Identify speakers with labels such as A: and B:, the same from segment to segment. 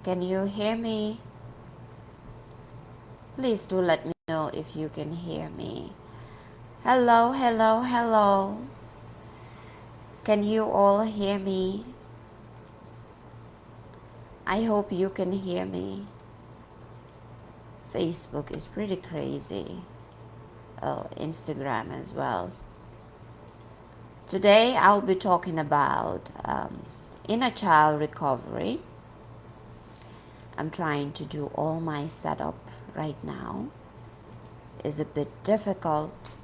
A: Can you hear me? Please do let me know if you can hear me. Hello, hello, hello. Can you all hear me? I hope you can hear me. Facebook is pretty crazy. Oh, Instagram as well. Today I'll be talking about inner child recovery. I'm trying to do all my setup right now. It's a bit difficult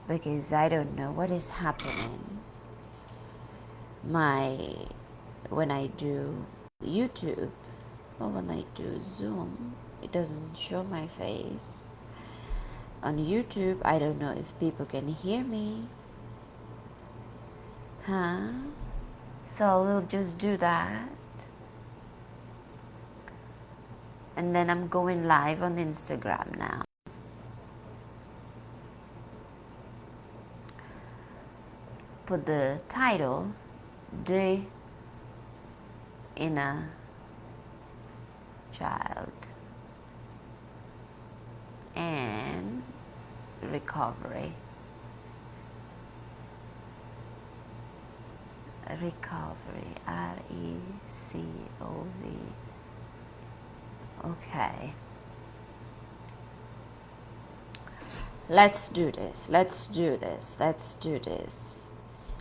A: because I don't know what is happening. When I do YouTube or when I do Zoom, it doesn't show my face. On YouTube, I don't know if people can hear me. So we'll just do that. And then I'm going live on Instagram now. Put the title, The Inner Child and Recovery. Recovery, RECOV. Okay. Let's do this.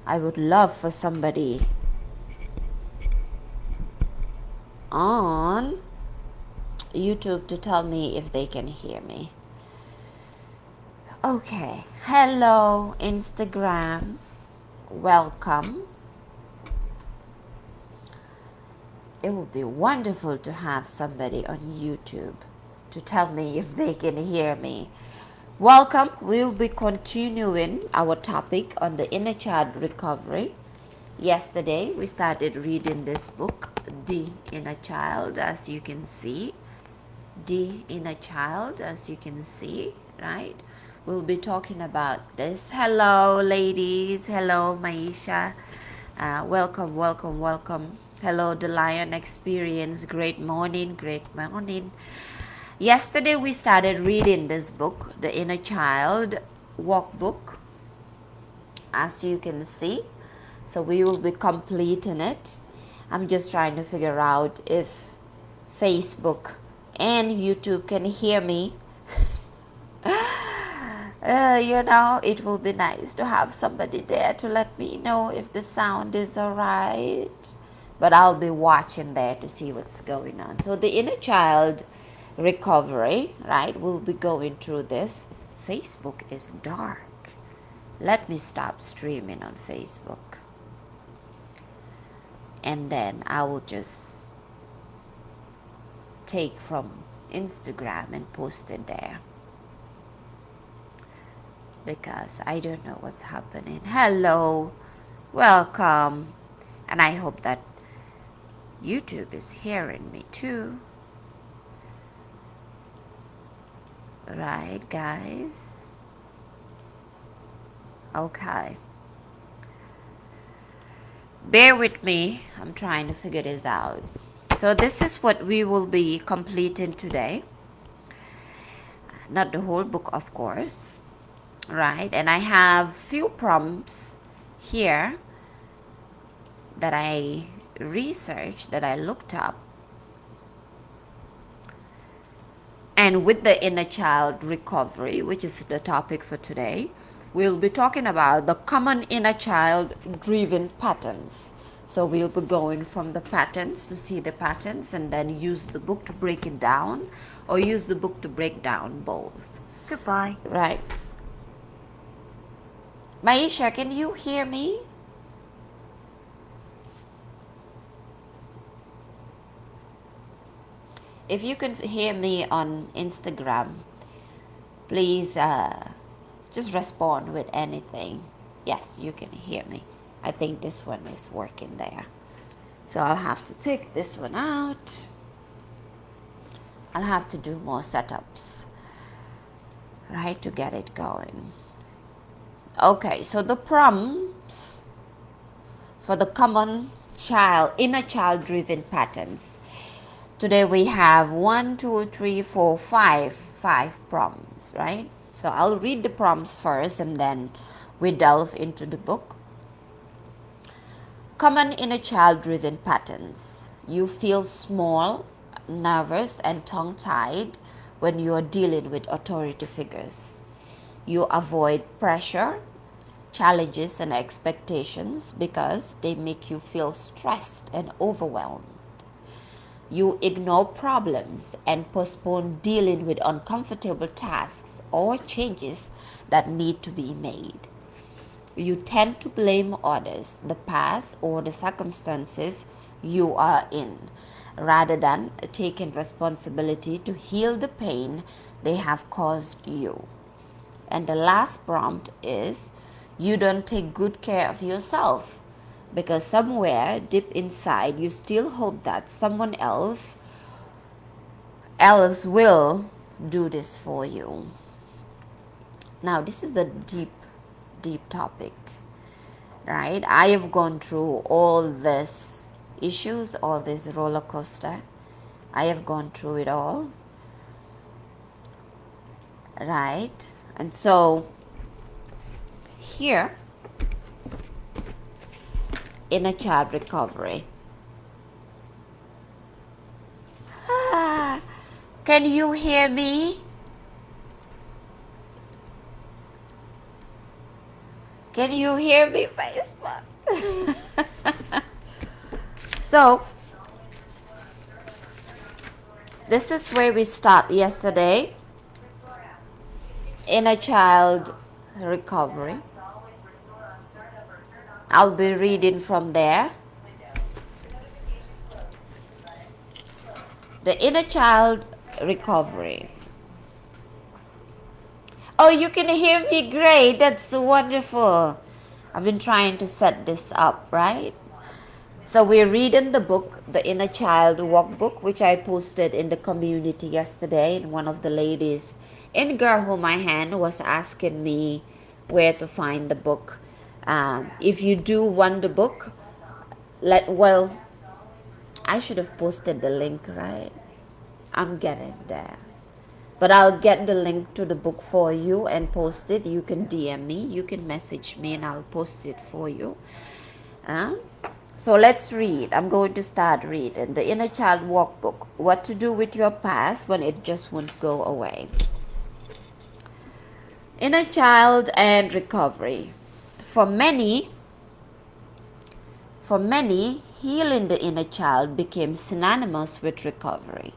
A: I would love for somebody on YouTube to tell me if they can hear me. Okay. Hello, Instagram. Welcome. It would be wonderful to have somebody on YouTube to tell me if they can hear me. Welcome. We'll be continuing our topic on the inner child recovery. Yesterday, we started reading this book, The Inner Child, as you can see. The Inner Child, as you can see, right? We'll be talking about this. Hello, ladies. Hello, Maisha. Welcome. Hello, The Lion Experience. Great morning. Yesterday, we started reading this book, The Inner Child Workbook, as you can see. So we will be completing it. I'm just trying to figure out if Facebook and YouTube can hear me. It will be nice to have somebody there to let me know if the sound is alright. But I'll be watching there to see what's going on. So the inner child recovery, right? We'll be going through this. Facebook is dark. Let me stop streaming on Facebook. And then I will just take from Instagram and post it there. Because I don't know what's happening. Hello, welcome. And I hope that YouTube is hearing me too. Right, guys? Okay. Bear with me. I'm trying to figure this out. So this is what we will be completing today. Not the whole book, of course. Right? And I have few prompts here that I researched, that I looked up. And with the inner child recovery, which is the topic for today, we'll be talking about the common inner child driven patterns. So we'll be going from the patterns to see the patterns and then use the book to break it down, or use the book to break down both.
B: Goodbye.
A: Right. Maisha, can you hear me? If you can hear me on Instagram, please just respond with anything. Yes, you can hear me. I think this one is working there. So I'll have to take this one out. I'll have to do more setups, right, to get it going. Okay, so the prompts for the common inner child driven patterns. Today we have 5 prompts, right? So I'll read the prompts first and then we delve into the book. Common inner child driven patterns. You feel small, nervous, and tongue tied when you are dealing with authority figures. You avoid pressure, challenges, and expectations because they make you feel stressed and overwhelmed. You ignore problems and postpone dealing with uncomfortable tasks or changes that need to be made. You tend to blame others, the past, or the circumstances you are in, rather than taking responsibility to heal the pain they have caused you. And the last prompt is you don't take good care of yourself because somewhere deep inside you still hope that someone else will do this for you. Now, this is a deep topic, right? I have gone through all these issues, all this roller coaster. I have gone through it all, right? And so here, inner child recovery. Can you hear me? Can you hear me, Facebook? So, this is where we stopped yesterday. Inner child recovery. I'll be reading from there. The inner child recovery. Oh, you can hear me great. That's wonderful. I've been trying to set this up, right? So we're reading the book, The Inner Child Workbook, which I posted in the community yesterday. And one of the ladies in Girl Hold My Hand was asking me where to find the book. If you do want the book, I should have posted the link, right? I'm getting there. But I'll get the link to the book for you and post it. You can DM me, you can message me, and I'll post it for you. So let's read. I'm going to start reading. The Inner Child Workbook. What to do with your past when it just won't go away. Inner child and recovery. For many, healing the inner child became synonymous with recovery.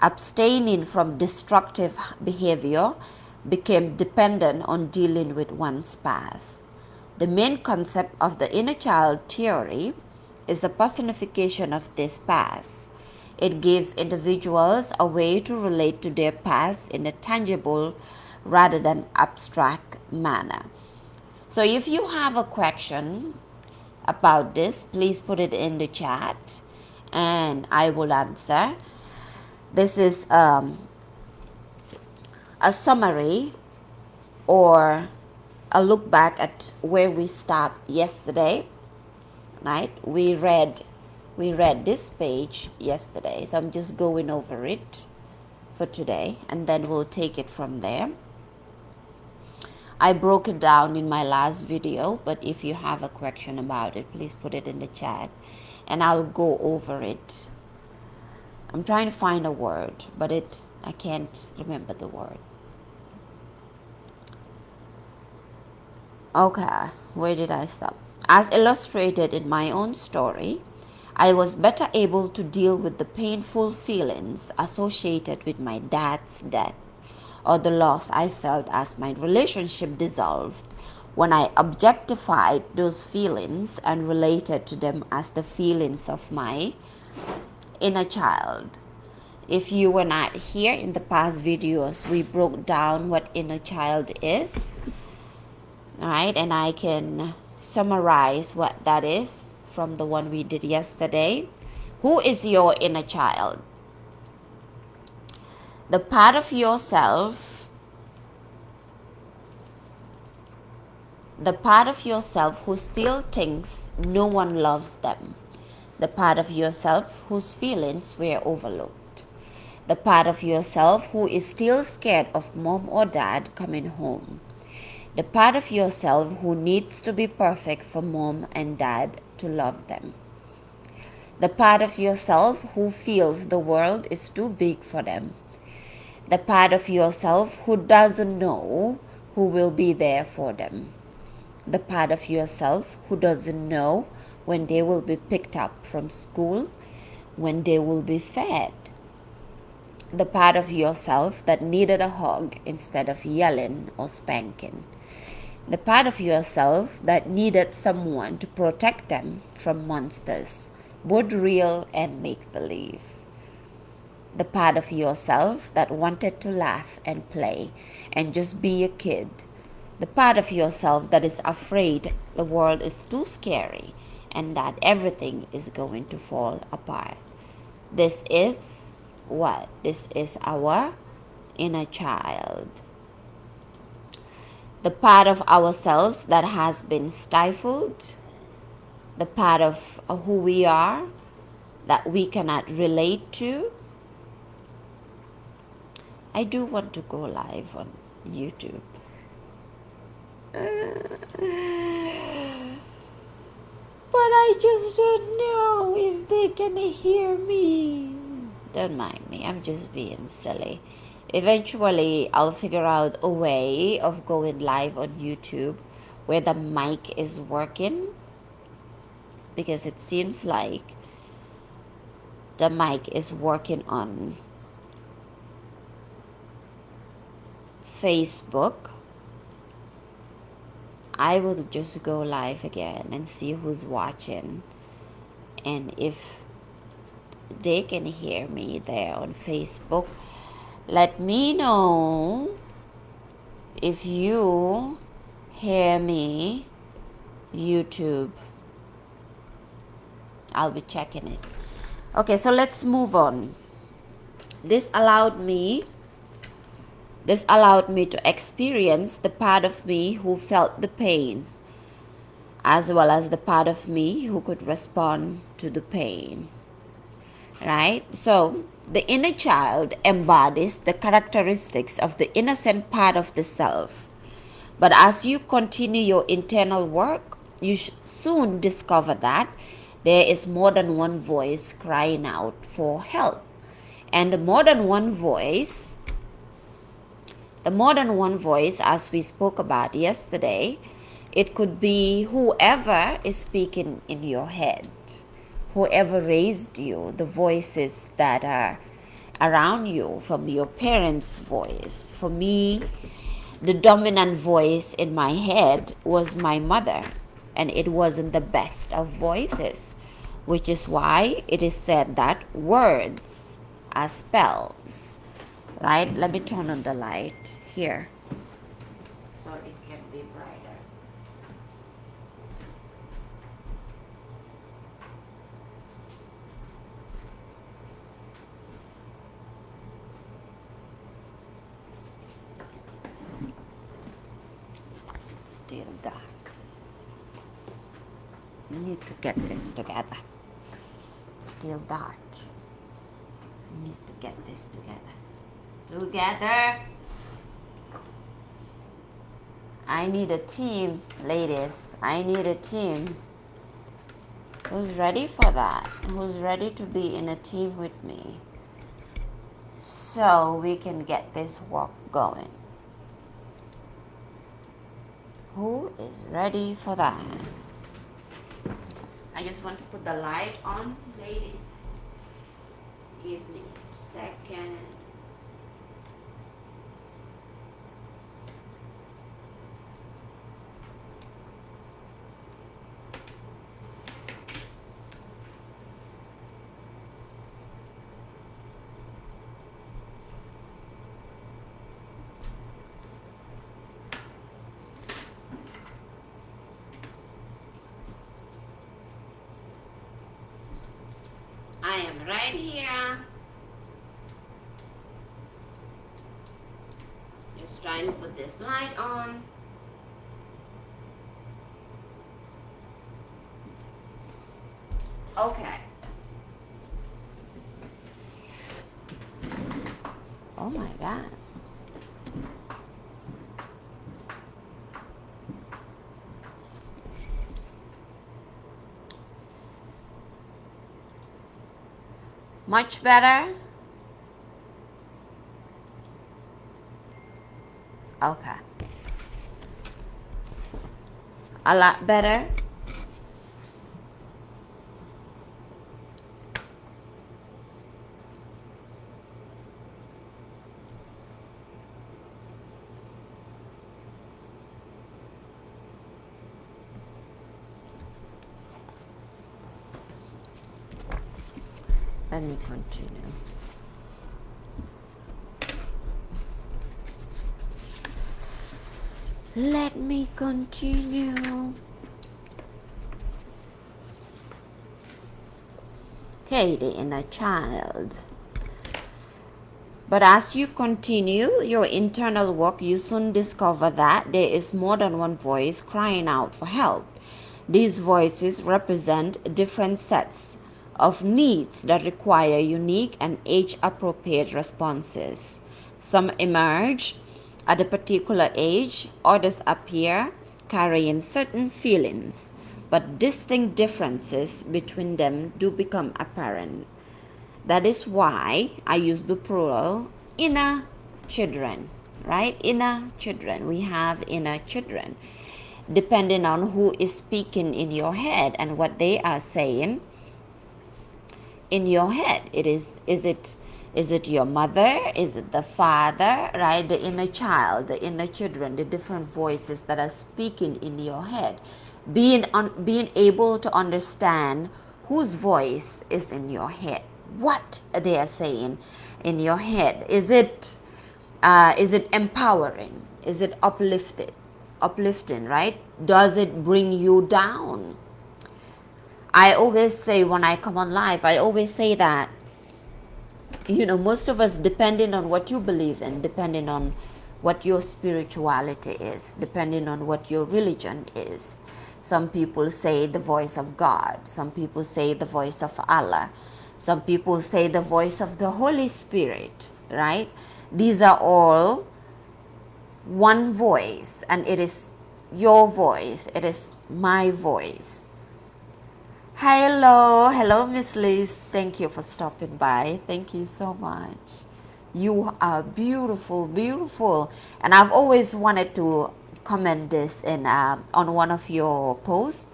A: Abstaining from destructive behavior became dependent on dealing with one's past. The main concept of the inner child theory is the personification of this past. It gives individuals a way to relate to their past in a tangible rather than abstract manner. So if you have a question about this, please put it in the chat and I will answer. This is a summary or a look back at where we stopped yesterday, right? We read this page yesterday, so I'm just going over it for today and then we'll take it from there. I broke it down in my last video, but if you have a question about it, please put it in the chat and I'll go over it. I'm trying to find a word, but I can't remember the word. Okay, where did I stop? As illustrated in my own story, I was better able to deal with the painful feelings associated with my dad's death or the loss I felt as my relationship dissolved when I objectified those feelings and related to them as the feelings of my inner child. If you were not here in the past videos, we broke down what inner child is. All right, and I can summarize what that is from the one we did yesterday. Who is your inner child? The part of yourself who still thinks no one loves them. The part of yourself whose feelings were overlooked. The part of yourself who is still scared of mom or dad coming home. The part of yourself who needs to be perfect for mom and dad to love them. The part of yourself who feels the world is too big for them. The part of yourself who doesn't know who will be there for them. The part of yourself who doesn't know when they will be picked up from school, when they will be fed. The part of yourself that needed a hug instead of yelling or spanking. The part of yourself that needed someone to protect them from monsters, both real and make-believe. The part of yourself that wanted to laugh and play and just be a kid. The part of yourself that is afraid the world is too scary and that everything is going to fall apart. This is what? This is our inner child. The part of ourselves that has been stifled, the part of who we are that we cannot relate to. I do want to go live on YouTube. But I just don't know if they can hear me. Don't mind me, I'm just being silly. Eventually, I'll figure out a way of going live on YouTube where the mic is working, because it seems like the mic is working on Facebook. I will just go live again and see who's watching, and if they can hear me there on Facebook, let me know. If you hear me, YouTube, I'll be checking it. Okay, so let's move on. This allowed me to experience the part of me who felt the pain, as well as the part of me who could respond to the pain. Right? So the inner child embodies the characteristics of the innocent part of the self. But as you continue your internal work, you soon discover that there is more than one voice crying out for help. And the more than one voice, as we spoke about yesterday, it could be whoever is speaking in your head, whoever raised you, the voices that are around you, from your parents' voice. For me, the dominant voice in my head was my mother, and it wasn't the best of voices, which is why it is said that words are spells, right? Let me turn on the light here so it can be brighter. Still dark. I need to get this together. It's still dark. I need to get this together. I need a team, ladies. I need a team. Who's ready for that? Who's ready to be in a team with me so we can get this work going? Who is ready for that? I just want to put the light on, ladies. Give me a second. I am right here. Just trying to put this light on. Okay, Oh my God. Much better? Okay. A lot better? Let me continue. Let me continue. Okay, the inner child. But as you continue your internal work, you soon discover that there is more than one voice crying out for help. These voices represent different sets of needs that require unique and age-appropriate responses. Some emerge at a particular age, others appear carrying certain feelings, but distinct differences between them do become apparent. That is why I use the plural inner children, right? Inner children. We have inner children. Depending on who is speaking in your head and what they are saying in your head. Is it your mother? Is it the father? Right? The inner child, the inner children, the different voices that are speaking in your head. Being able to understand whose voice is in your head, what they are saying in your head. Is it empowering? Is it uplifting, right? Does it bring you down? I always say when I come on live, I always say that, most of us, depending on what you believe in, depending on what your spirituality is, depending on what your religion is. Some people say the voice of God. Some people say the voice of Allah. Some people say the voice of the Holy Spirit, right? These are all one voice, and it is your voice. It is my voice. Hello, Miss Liz. Thank you for stopping by. Thank you so much. You are beautiful, beautiful. And I've always wanted to comment this in on one of your posts.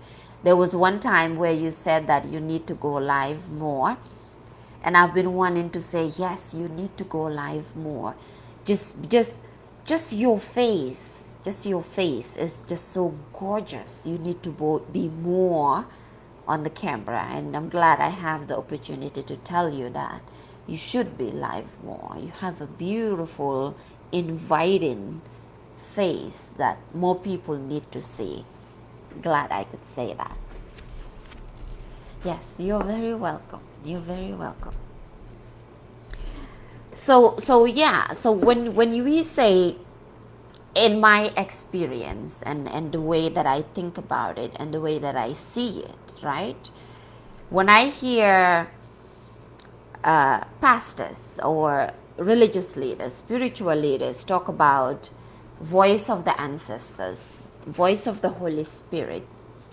A: There was one time where you said that you need to go live more. And I've been wanting to say, yes, you need to go live more. Just your face. Just your face is just so gorgeous. You need to be more on the camera, and I'm glad I have the opportunity to tell you that you should be live more. You have a beautiful, inviting face that more people need to see. Glad I could say that. Yes, you're very welcome. You're very welcome. So when we say, in my experience and the way that I think about it and the way that I see it, right? When I hear pastors or religious leaders, spiritual leaders talk about voice of the ancestors, voice of the Holy Spirit,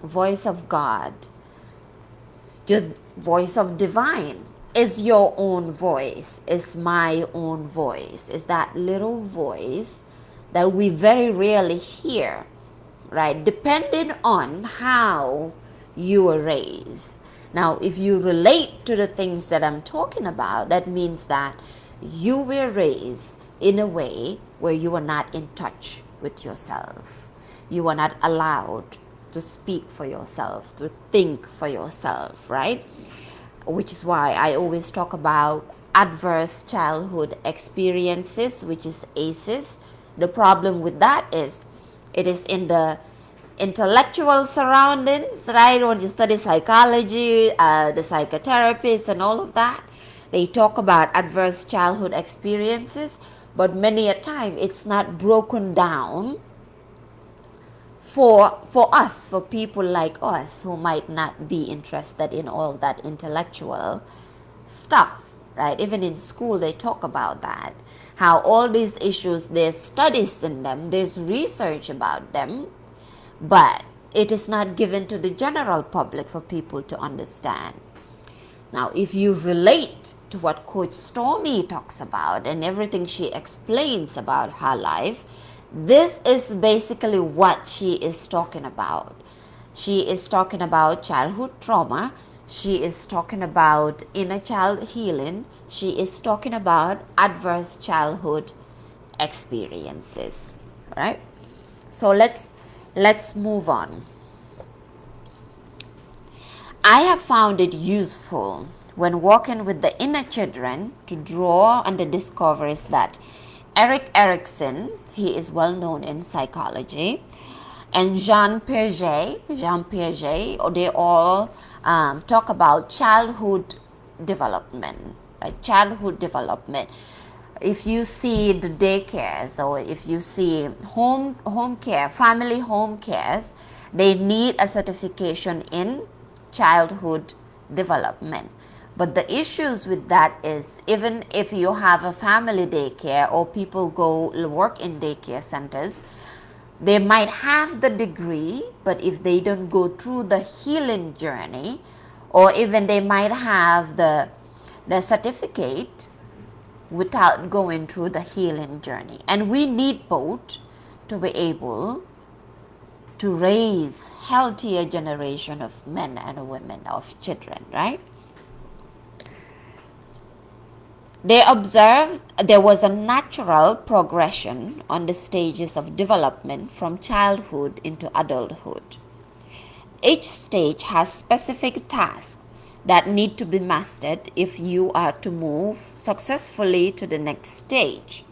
A: voice of God, just voice of divine, is your own voice, is my own voice, is that little voice that we very rarely hear, right? Depending on how you were raised. Now, if you relate to the things that I'm talking about, that means that you were raised in a way where you were not in touch with yourself. You were not allowed to speak for yourself, to think for yourself, right? Which is why I always talk about adverse childhood experiences, which is ACEs. The problem with that is it is in the intellectual surroundings, right? When you study psychology, the psychotherapists and all of that, they talk about adverse childhood experiences, but many a time it's not broken down for us, for people like us who might not be interested in all that intellectual stuff, right? Even in school, they talk about that. How all these issues, there's studies in them, there's research about them, but it is not given to the general public for people to understand. Now, if you relate to what Coach Stormy talks about and everything she explains about her life, this is basically what she is talking about. She is talking about childhood trauma. She is talking about inner child healing. She is talking about adverse childhood experiences. Right? So let's move on. I have found it useful when working with the inner children to draw on the discoveries that Erik Erikson, he is well known in psychology, and Jean Piaget, they all talk about childhood development, right? Childhood development. If you see the daycares or if you see home care, family home cares, they need a certification in childhood development. But the issues with that is, even if you have a family daycare or people go work in daycare centers, they might have the degree, but if they don't go through the healing journey, or even they might have the certificate without going through the healing journey. And we need both to be able to raise healthier generation of men and women, of children, right? They observed there was a natural progression on the stages of development from childhood into adulthood. Each stage has specific tasks that need to be mastered if you are to move successfully to the next stage.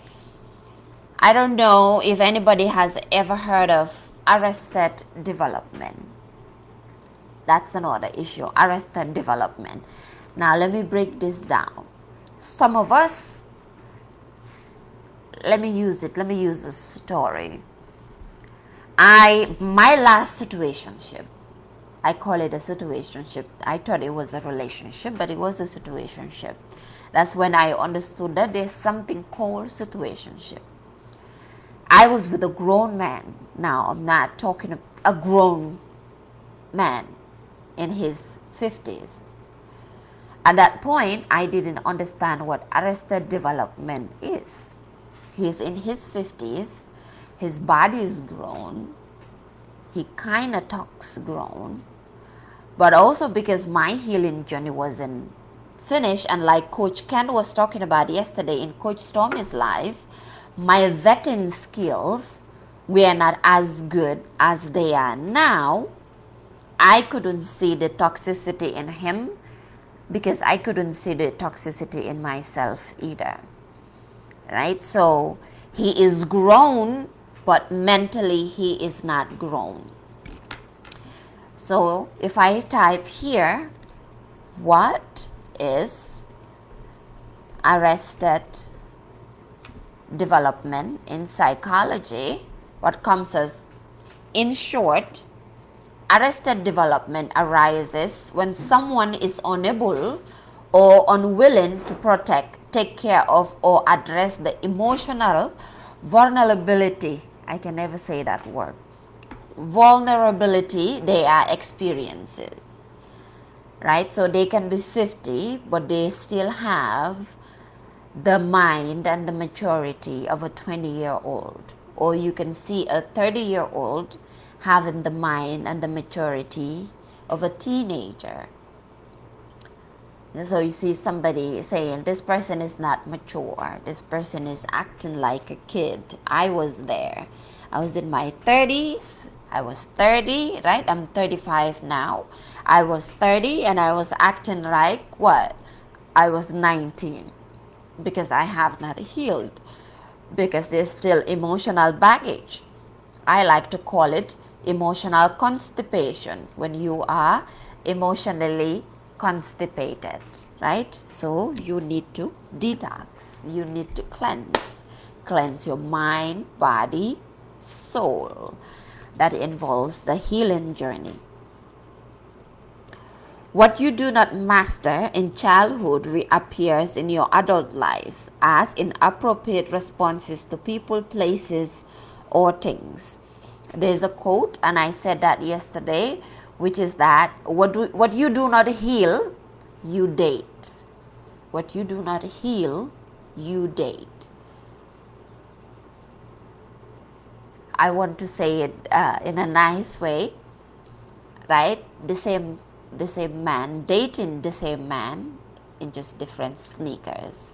A: I don't know if anybody has ever heard of arrested development. That's another issue, arrested development. Now let me break this down. Some of us, let me use a story. My last situationship, I call it a situationship. I thought it was a relationship, but it was a situationship. That's when I understood that there's something called situationship. I was with a grown man. Now, I'm not talking a grown man in his 50s. At that point, I didn't understand what arrested development is. He's in his 50s. His body is grown. He kind of talks grown. But also because my healing journey wasn't finished, and like Coach Ken was talking about yesterday in Coach Stormy's life, my vetting skills were not as good as they are now. I couldn't see the toxicity in him because I couldn't see the toxicity in myself either. Right? So he is grown, but mentally he is not grown. So if I type here, what is arrested development in psychology, what comes as, in short, arrested development arises when someone is unable or unwilling to protect, take care of, or address the emotional vulnerability. I can never say that word. Vulnerability they are experiencing. Right? So they can be 50, but they still have the mind and the maturity of a 20-year-old. Or you can see a 30-year-old having the mind and the maturity of a teenager. And so you see somebody saying, this person is not mature. This person is acting like a kid. I was there. I was in my 30s. I was 30, right? I'm 35 now. I was 30 and I was acting like what? I was 19. Because I have not healed, because there's still emotional baggage. I like to call it emotional constipation, when you are emotionally constipated, right? So you need to detox, you need to cleanse your mind, body, soul. That involves the healing journey. What you do not master in childhood reappears in your adult lives as inappropriate responses to people, places, or things. There's a quote, and I said that yesterday, which is that what you do not heal, you date. What you do not heal, you date. I want to say it in a nice way, right? The same man dating the same man in just different sneakers.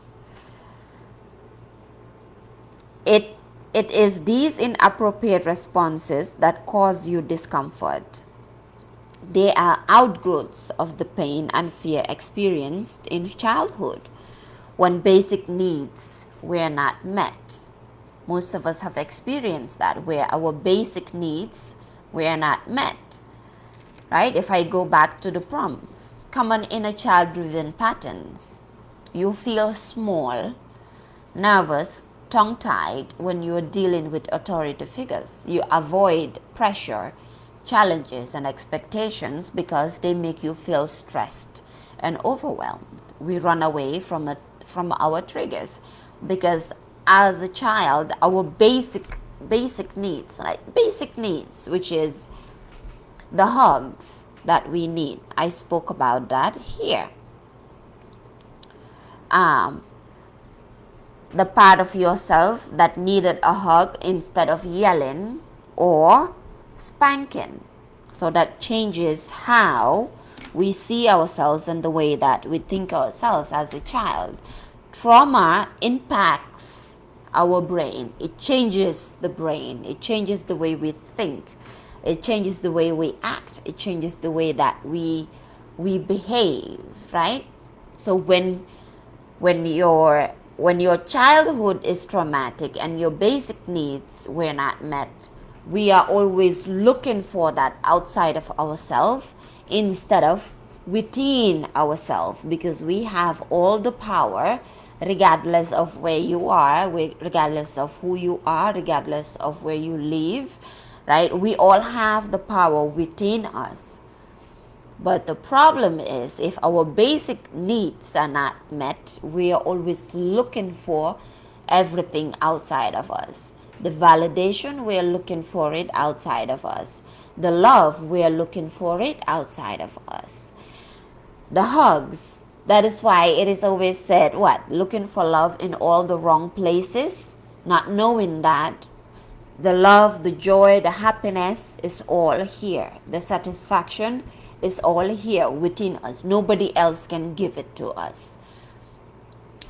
A: It is these inappropriate responses that cause you discomfort. They are outgrowths of the pain and fear experienced in childhood when basic needs were not met. Most of us have experienced that, where our basic needs were not met. Right? If I go back to the prompts, common inner child-driven patterns. You feel small, nervous, tongue-tied when you are dealing with authority figures. You avoid pressure, challenges, and expectations because they make you feel stressed and overwhelmed. We run away from our triggers because as a child, our basic needs, which is the hugs that we need. I spoke about that here. The part of yourself that needed a hug instead of yelling or spanking. So that changes how we see ourselves and the way that we think ourselves as a child. Trauma impacts our brain. It changes the brain. It changes the way we think. It changes the way we act. It changes the way that we behave, right? So when your childhood is traumatic and your basic needs were not met, we are always looking for that outside of ourselves instead of within ourselves, because we have all the power regardless of where you are, regardless of who you are, regardless of where you live, right? We all have the power within us. But the problem is, if our basic needs are not met, we are always looking for everything outside of us. The validation, we are looking for it outside of us. The love, we are looking for it outside of us. The hugs, that is why it is always said, looking for love in all the wrong places, not knowing that the love, the joy, the happiness is all here. The satisfaction is all here within us. Nobody else can give it to us.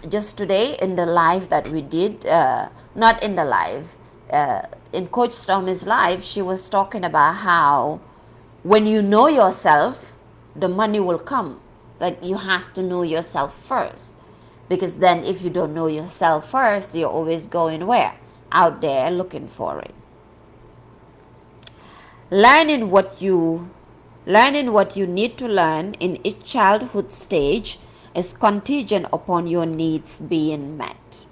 A: Just today in the live that we did, not in the live, in Coach Stormy's live, she was talking about how when you know yourself, the money will come. Like, you have to know yourself first. Because then if you don't know yourself first, you're always going where? Out there looking for it. Learning what you need to learn in each childhood stage is contingent upon your needs being met.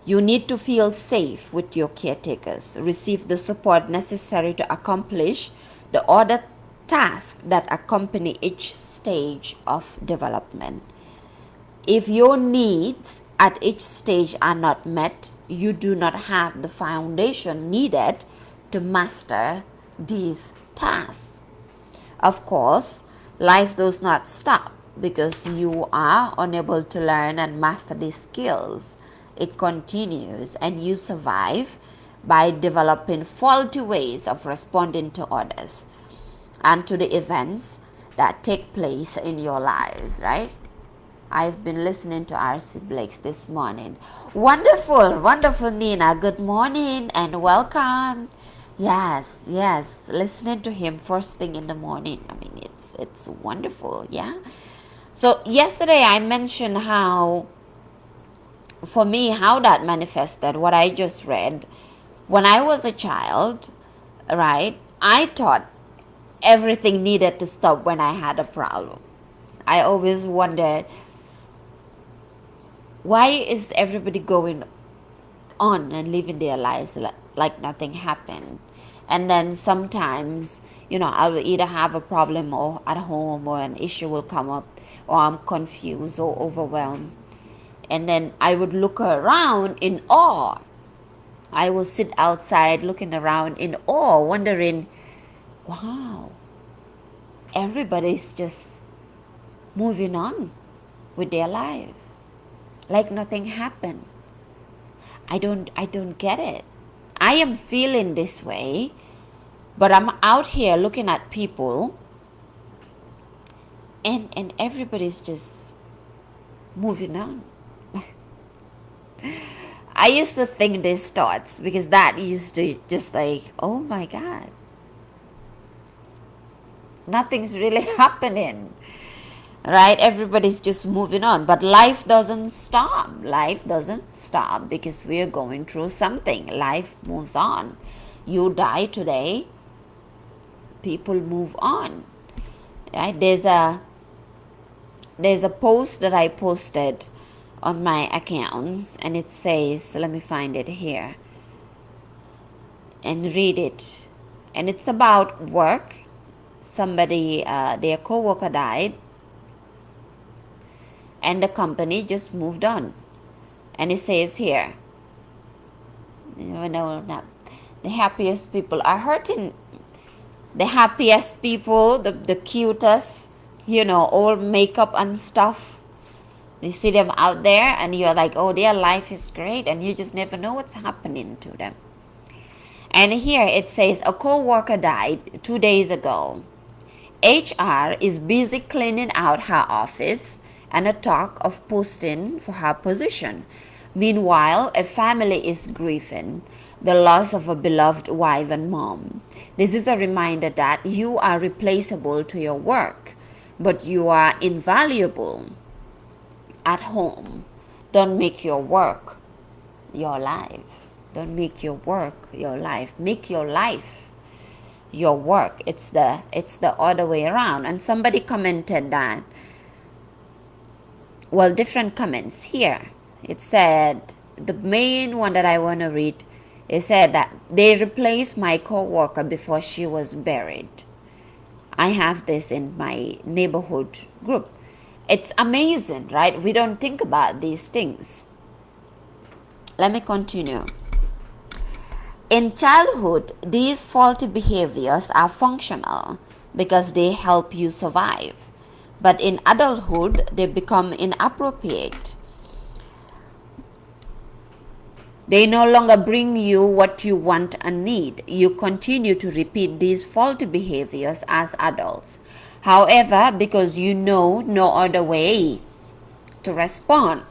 A: You need to feel safe with your caretakers, receive the support necessary to accomplish the other tasks that accompany each stage of development. If your needs at each stage are not met, you do not have the foundation needed to master these tasks. Of course, life does not stop because you are unable to learn and master these skills. It continues, and you survive by developing faulty ways of responding to others and to the events that take place in your lives, right? I've been listening to R.C. Blakes this morning. Wonderful, wonderful, Nina. Good morning and welcome. Yes, listening to him first thing in the morning. I mean, it's wonderful, yeah? So yesterday I mentioned how, for me, how that manifested, what I just read. When I was a child, right, I thought everything needed to stop when I had a problem. I always wondered, why is everybody going on and living their lives like nothing happened? And then sometimes I will either have a problem or at home, or an issue will come up, or I'm confused or overwhelmed. And then I would look around in awe. I will sit outside looking around in awe, wondering, wow, everybody's just moving on with their life like nothing happened. I don't get it. I am feeling this way, but I'm out here looking at people, and everybody's just moving on. I used to think these thoughts because that used to just like, oh my God, nothing's really happening, right? Everybody's just moving on. But life doesn't stop. Life doesn't stop because we're going through something. Life moves on. You die today, people move on, right? There's a post that I posted on my accounts, and it says, let me find it here and read it. And it's about work. Somebody, their coworker died, and the company just moved on. And it says here, no, the happiest people are hurting. The happiest people, the cutest, all makeup and stuff. You see them out there and you're like, oh, their life is great, and you just never know what's happening to them. And here it says, a co-worker died 2 days ago. HR is busy cleaning out her office and a talk of posting for her position. Meanwhile, a family is grieving the loss of a beloved wife and mom. This is a reminder that you are replaceable to your work, but you are invaluable at home. Don't make your work your life. Don't make your work your life. Make your life your work. It's the other way around. And somebody commented that, well, different comments here. It said, the main one that I want to read, it said that they replaced my co-worker before she was buried. I have this in my neighborhood group. It's amazing, right? We don't think about these things. Let me continue. In childhood, these faulty behaviors are functional because they help you survive. But in adulthood, they become inappropriate. They no longer bring you what you want and need. You continue to repeat these faulty behaviors as adults. However, because you know no other way to respond,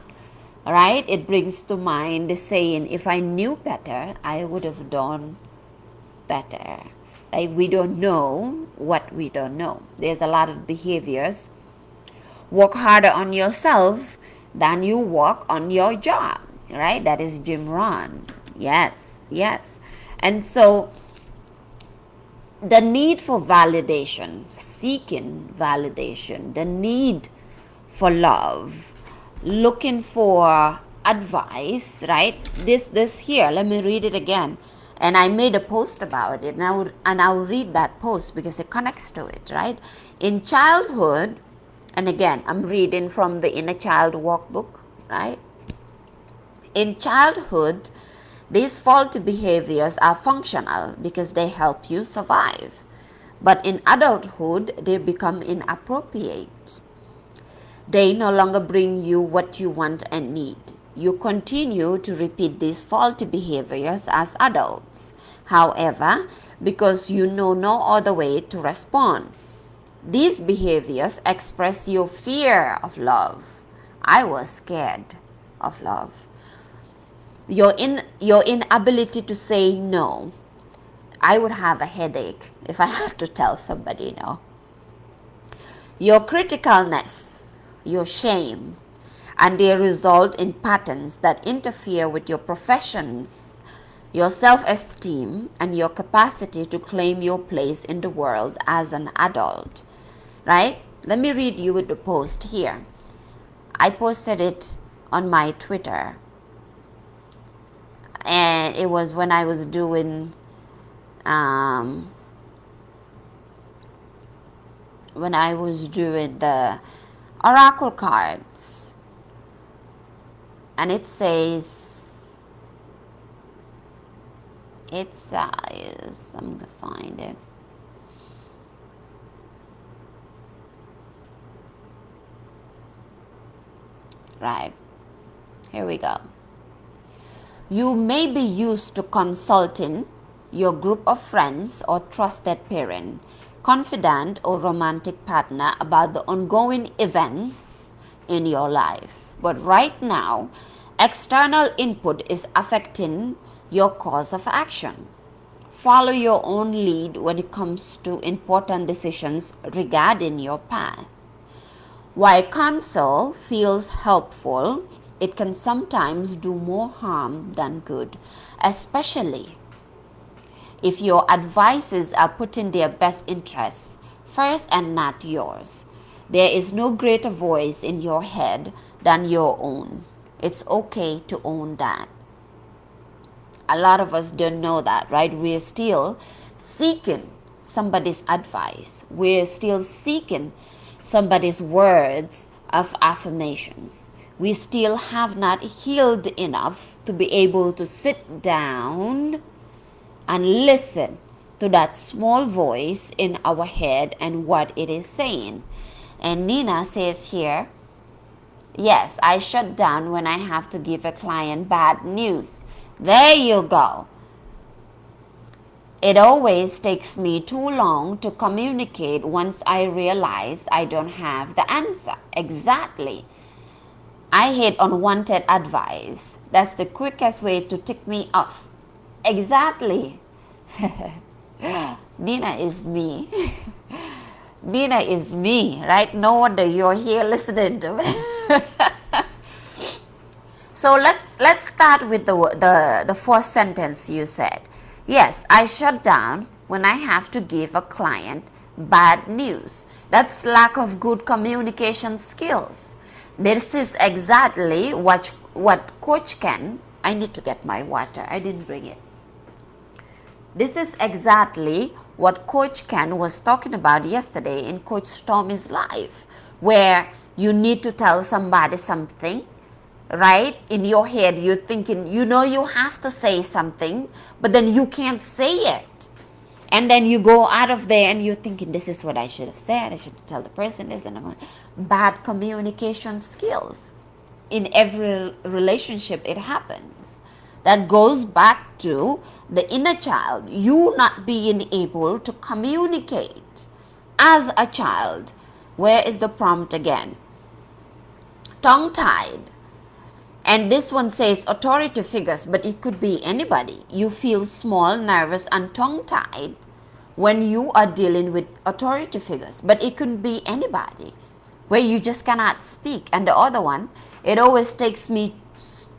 A: right? It brings to mind the saying, if I knew better, I would have done better. Like, we don't know what we don't know. There's a lot of behaviors. Work harder on yourself than you work on your job, right? That is Jim Rohn. Yes. And so the need for validation, seeking validation, the need for love, looking for advice, right? This here, let me read it again. And I made a post about it, and I'll read that post because it connects to it, right? In childhood, and again, I'm reading from the Inner Child Workbook, right? In childhood, these faulty behaviors are functional because they help you survive. But in adulthood, they become inappropriate. They no longer bring you what you want and need. You continue to repeat these faulty behaviors as adults. However, because you know no other way to respond, these behaviors express your fear of love. I was scared of love. Your inability to say no. I would have a headache if I had to tell somebody no. Your criticalness, your shame, and they result in patterns that interfere with your professions, your self-esteem, and your capacity to claim your place in the world as an adult, right? Let me read you the post here. I posted it on my Twitter, and it was when I was doing when I was doing the oracle cards, and it says, it says, I'm gonna find it. Right, here we go. You may be used to consulting your group of friends or trusted parent, confidant, or romantic partner about the ongoing events in your life. But right now, external input is affecting your course of action. Follow your own lead when it comes to important decisions regarding your path. While counsel feels helpful, it can sometimes do more harm than good, especially if your advisors are putting their best interests first and not yours. There is no greater voice in your head than your own. It's okay to own that. A lot of us don't know that, right? We're still seeking somebody's advice. We're still seeking somebody's words of affirmations. We still have not healed enough to be able to sit down and listen to that small voice in our head and what it is saying. And Nina says here, yes, I shut down when I have to give a client bad news. There you go. It always takes me too long to communicate once I realize I don't have the answer. Exactly. I hate unwanted advice. That's the quickest way to tick me off. Exactly. Nina is me. Nina is me, right? No wonder you're here listening to me. So let's start with the first sentence you said. Yes, I shut down when I have to give a client bad news. That's lack of good communication skills. This is exactly what Coach Ken, I need to get my water, I didn't bring it. This is exactly what Coach Ken was talking about yesterday in Coach Stormy's live, where you need to tell somebody something, right? In your head, you're thinking, you know, you have to say something, but then you can't say it. And then you go out of there and you're thinking, this is what I should have said. I should tell the person this. And bad communication skills. In every relationship, it happens. That goes back to the inner child. You not being able to communicate as a child. Where is the prompt again? Tongue-tied. And this one says authority figures, but it could be anybody. You feel small, nervous, and tongue-tied when you are dealing with authority figures, but it could be anybody where you just cannot speak. And the other one, it always takes me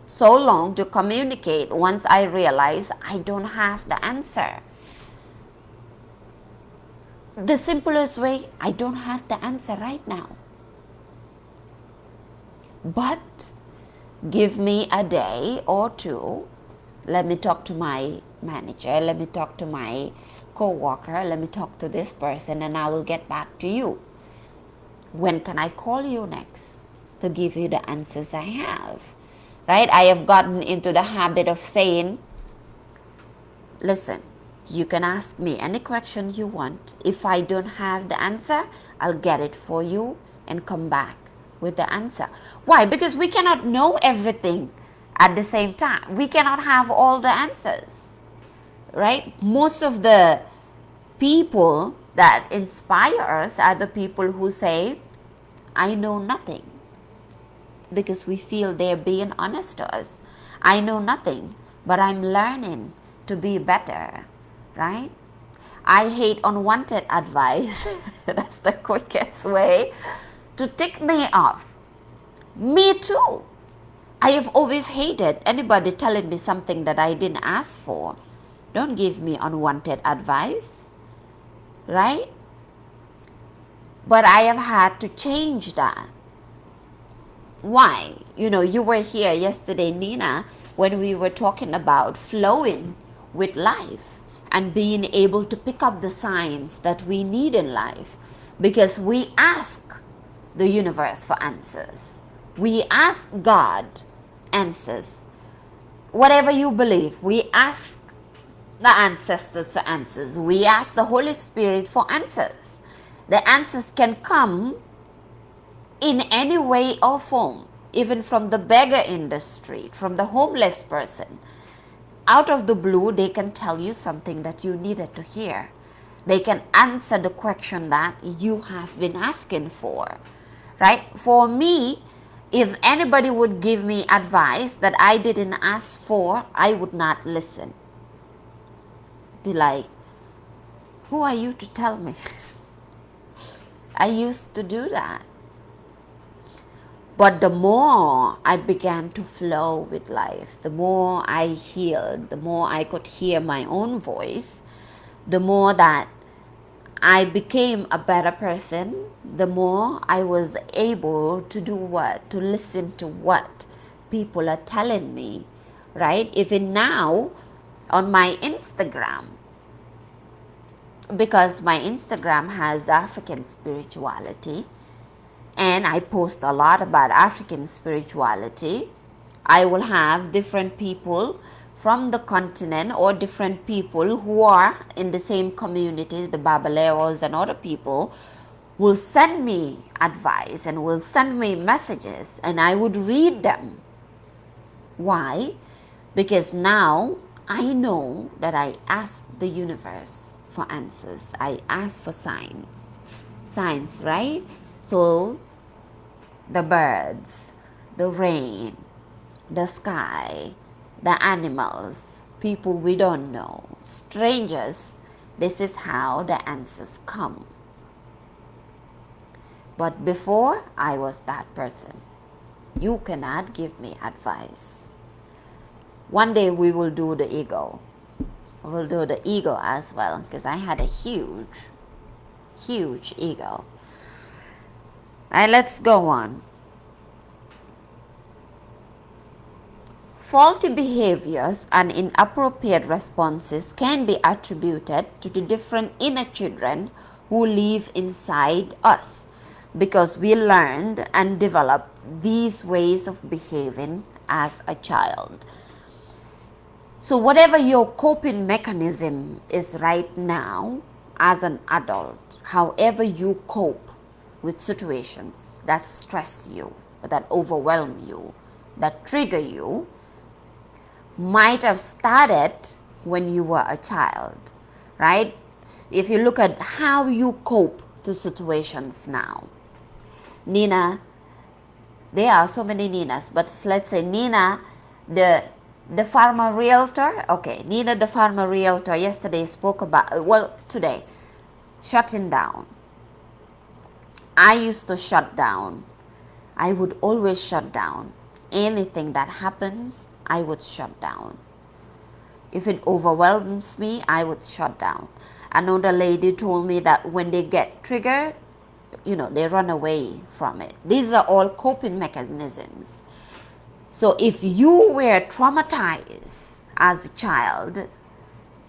A: so long to communicate once I realize I don't have the answer. The simplest way, I don't have the answer right now. But give me a day or two. Let me talk to my manager. Let me talk to my co-worker. Let me talk to this person and I will get back to you. When can I call you next to give you the answers I have? Right? I have gotten into the habit of saying, listen, you can ask me any question you want. If I don't have the answer, I'll get it for you and come back with the answer. Why? Because we cannot know everything at the same time. We cannot have all the answers, right? Most of the people that inspire us are the people who say, I know nothing, because we feel they're being honest to us. I know nothing, but I'm learning to be better, right? I hate unwanted advice. That's the quickest way to tick me off. Me too. I have always hated anybody telling me something that I didn't ask for. Don't give me unwanted advice, right? But I have had to change that. Why? You know, you were here yesterday, Nina, when we were talking about flowing with life and being able to pick up the signs that we need in life. because we ask the universe for answers. We ask God answers. Whatever you believe, we ask the ancestors for answers. We ask the Holy Spirit for answers. The answers can come in any way or form, even from the beggar in the street, from the homeless person. Out of the blue, they can tell you something that you needed to hear. They can answer the question that you have been asking for, right? For me, if anybody would give me advice that I didn't ask for, I would not listen. Be like, who are you to tell me? I used to do that. But the more I began to flow with life, the more I healed, the more I could hear my own voice, the more that I became a better person, the more I was able to do what? To listen to what people are telling me, right? Even now on my Instagram, because my Instagram has African spirituality, and I post a lot about African spirituality, I will have different people from the continent or different people who are in the same communities, the Babaleos and other people, will send me advice and will send me messages, and I would read them. Why? Because now I know that I asked the universe for answers. I asked for signs. Signs, right? So the birds, the rain, the sky, the animals, people we don't know, strangers, this is how the answers come. But before, I was that person. You cannot give me advice. One day we will do the ego. We'll do the ego as well, because I had a huge ego. Alright, let's go on. Faulty behaviors and inappropriate responses can be attributed to the different inner children who live inside us, because we learned and developed these ways of behaving as a child. So whatever your coping mechanism is right now as an adult, however you cope with situations that stress you, that overwhelm you, that trigger you, might have started when you were a child, right? If you look at how you cope to situations now. Nina, there are so many Ninas, but let's say Nina, the farmer realtor. Okay, Nina, the farmer realtor, yesterday spoke about, today, shutting down. I used to shut down. I would always shut down. Anything that happens, I would shut down. If it overwhelms me, I would shut down. Another lady told me that when they get triggered, they run away from it. These are all coping mechanisms. So if you were traumatized as a child,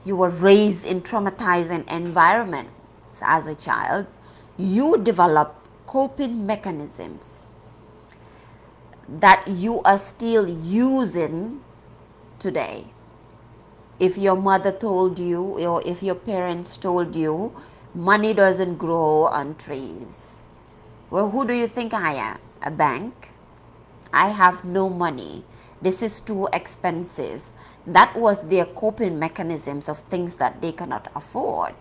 A: you were raised in traumatizing environments as a child, you develop coping mechanisms that you are still using today. If your mother told you, or if your parents told you, money doesn't grow on trees. Well, who do you think I am? A bank? I have no money. This is too expensive. That was their coping mechanisms of things that they cannot afford.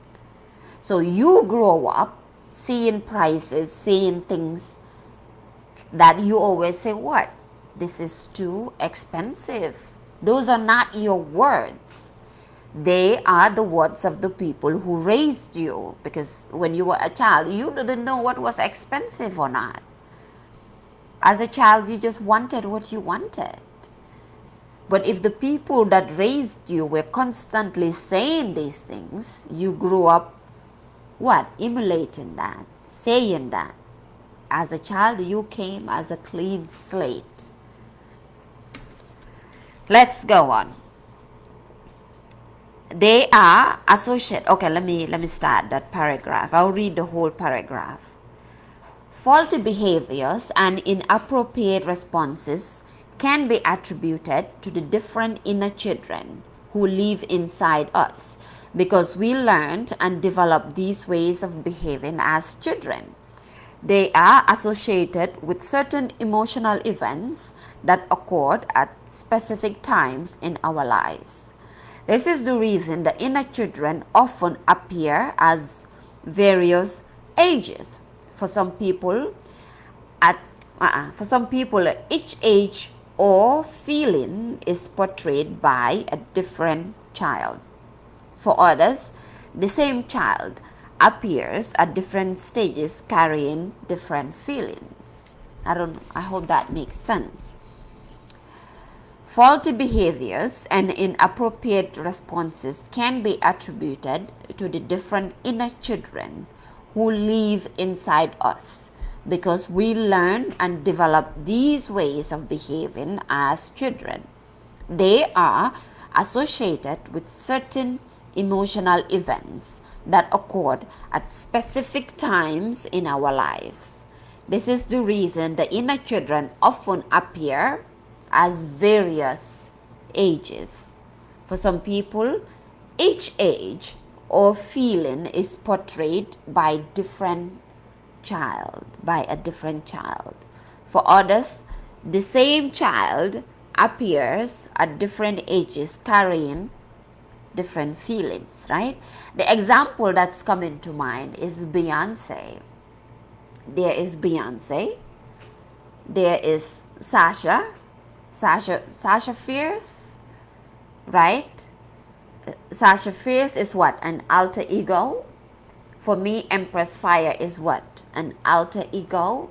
A: So you grow up seeing prices, seeing things that you always say, what? This is too expensive. Those are not your words. They are the words of the people who raised you, because when you were a child, you didn't know what was expensive or not. As a child, you just wanted what you wanted. But if the people that raised you were constantly saying these things, you grew up, emulating that, saying that. As a child, you came as a clean slate. Let's go on. They are associated. Okay, let me start that paragraph. I'll read the whole paragraph. Faulty behaviors and inappropriate responses can be attributed to the different inner children who live inside us because we learned and developed these ways of behaving as children. They are associated with certain emotional events that occurred at specific times in our lives. This is the reason the inner children often appear as various ages. For some people, each age or feeling is portrayed by a different child. For others, the same child appears at different stages carrying different feelings. I hope that makes sense. Faulty behaviors and inappropriate responses can be attributed to the different inner children who live inside us because we learn and develop these ways of behaving as children. They are associated with certain emotional events that occurred at specific times in our lives. This is the reason the inner children often appear as various ages. For some people, each age or feeling is portrayed by a different child. For others, the same child appears at different ages carrying different feelings, right? The example that's coming to mind is Beyonce. There is Beyonce. There is Sasha Fierce, right? Sasha Fierce is what? An alter ego. For me, Empress Fire is what? An alter ego.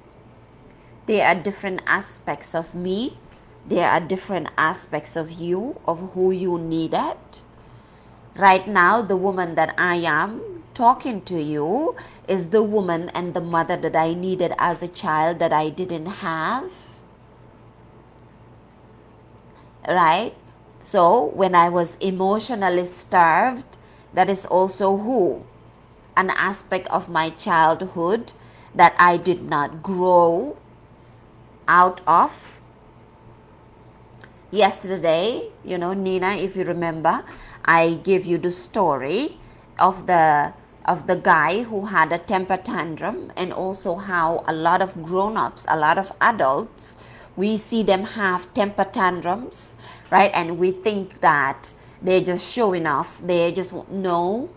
A: There are different aspects of me. There are different aspects of you, of who you needed. Right now, the woman that I am talking to you is the woman and the mother that I needed as a child that I didn't have. Right? So when I was emotionally starved, that is also who? An aspect of my childhood that I did not grow out of. Yesterday, Nina, if you remember, I gave you the story of the guy who had a temper tantrum, and also how a lot of grown-ups, a lot of adults, we see them have temper tantrums, right? And we think that they're just showing off. They just no.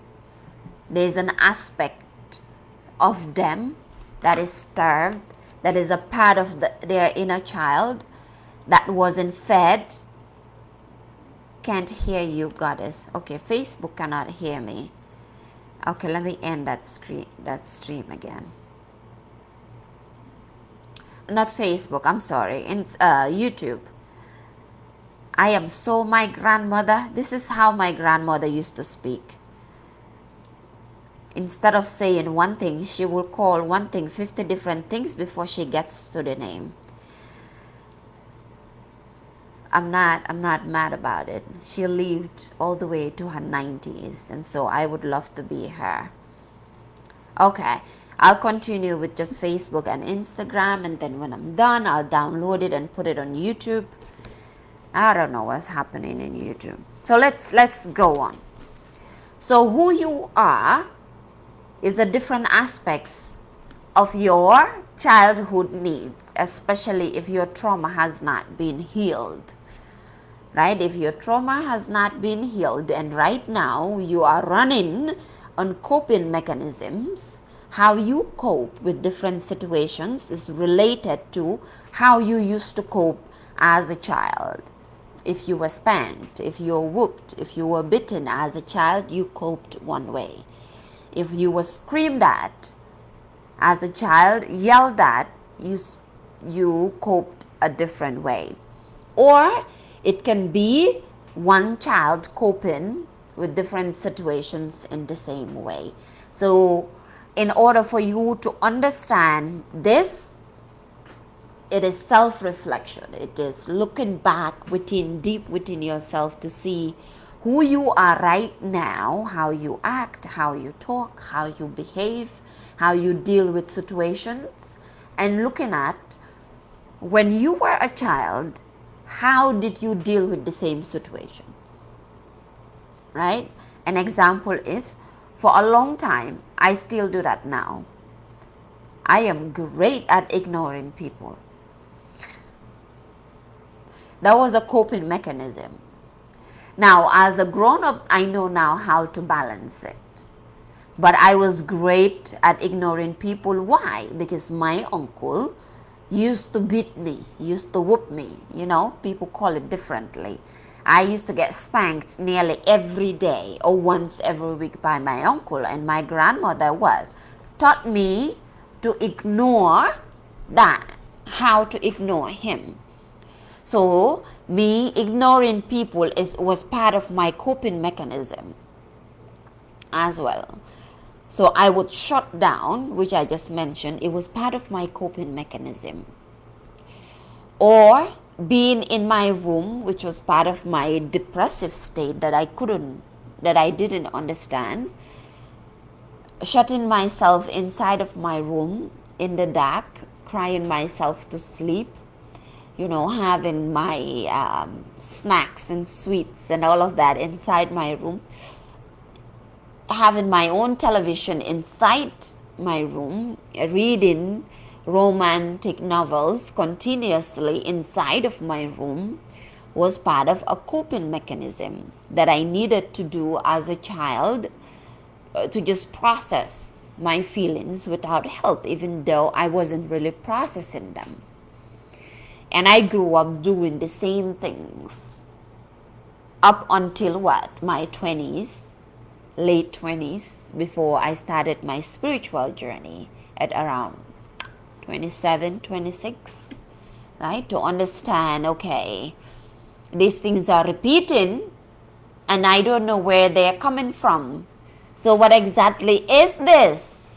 A: There's an aspect of them that is starved, that is a part of their inner child that wasn't fed. Can't hear you, goddess. Okay, Facebook cannot hear me. Okay, let me end that stream again. Not Facebook, I'm sorry. It's YouTube. I am so my grandmother. This is how my grandmother used to speak. Instead of saying one thing, she will call one thing 50 different things before she gets to the name. I'm not mad about it. She lived all the way to her 90s, and so I would love to be her. Okay, I'll continue with just Facebook and Instagram, and then when I'm done, I'll download it and put it on YouTube. I don't know what's happening in YouTube. So let's go on. So who you are is a different aspects of your childhood needs, especially if your trauma has not been healed. Right? If your trauma has not been healed, and right now you are running on coping mechanisms, how you cope with different situations is related to how you used to cope as a child. If you were spanked, if you were whooped, if you were bitten as a child, you coped one way. If you were screamed at as a child, yelled at, you coped a different way. Or it can be one child coping with different situations in the same way. So in order for you to understand this, it is self-reflection. It is looking back deep within yourself to see who you are right now, how you act, how you talk, how you behave, how you deal with situations, and looking at when you were a child, how did you deal with the same situations, right? An example is, for a long time, I still do that now. I am great at ignoring people. That was a coping mechanism. Now, as a grown up, I know now how to balance it. But I was great at ignoring people. Why? Because my uncle used to beat me, used to whoop me. You know, people call it differently. I used to get spanked nearly every day or once every week by my uncle. And my grandmother taught me to ignore that, how to ignore him. So me ignoring people was part of my coping mechanism as well. So I would shut down, which I just mentioned. It was part of my coping mechanism. Or being in my room, which was part of my depressive state that I didn't understand. Shutting myself inside of my room in the dark, crying myself to sleep, you know, having my snacks and sweets and all of that inside my room, having my own television inside my room, reading romantic novels continuously inside of my room was part of a coping mechanism that I needed to do as a child to just process my feelings without help, even though I wasn't really processing them. And I grew up doing the same things up until my 20s, late 20s, before I started my spiritual journey at around 27, 26, right? To understand, okay, these things are repeating and I don't know where they're coming from. So what exactly is this?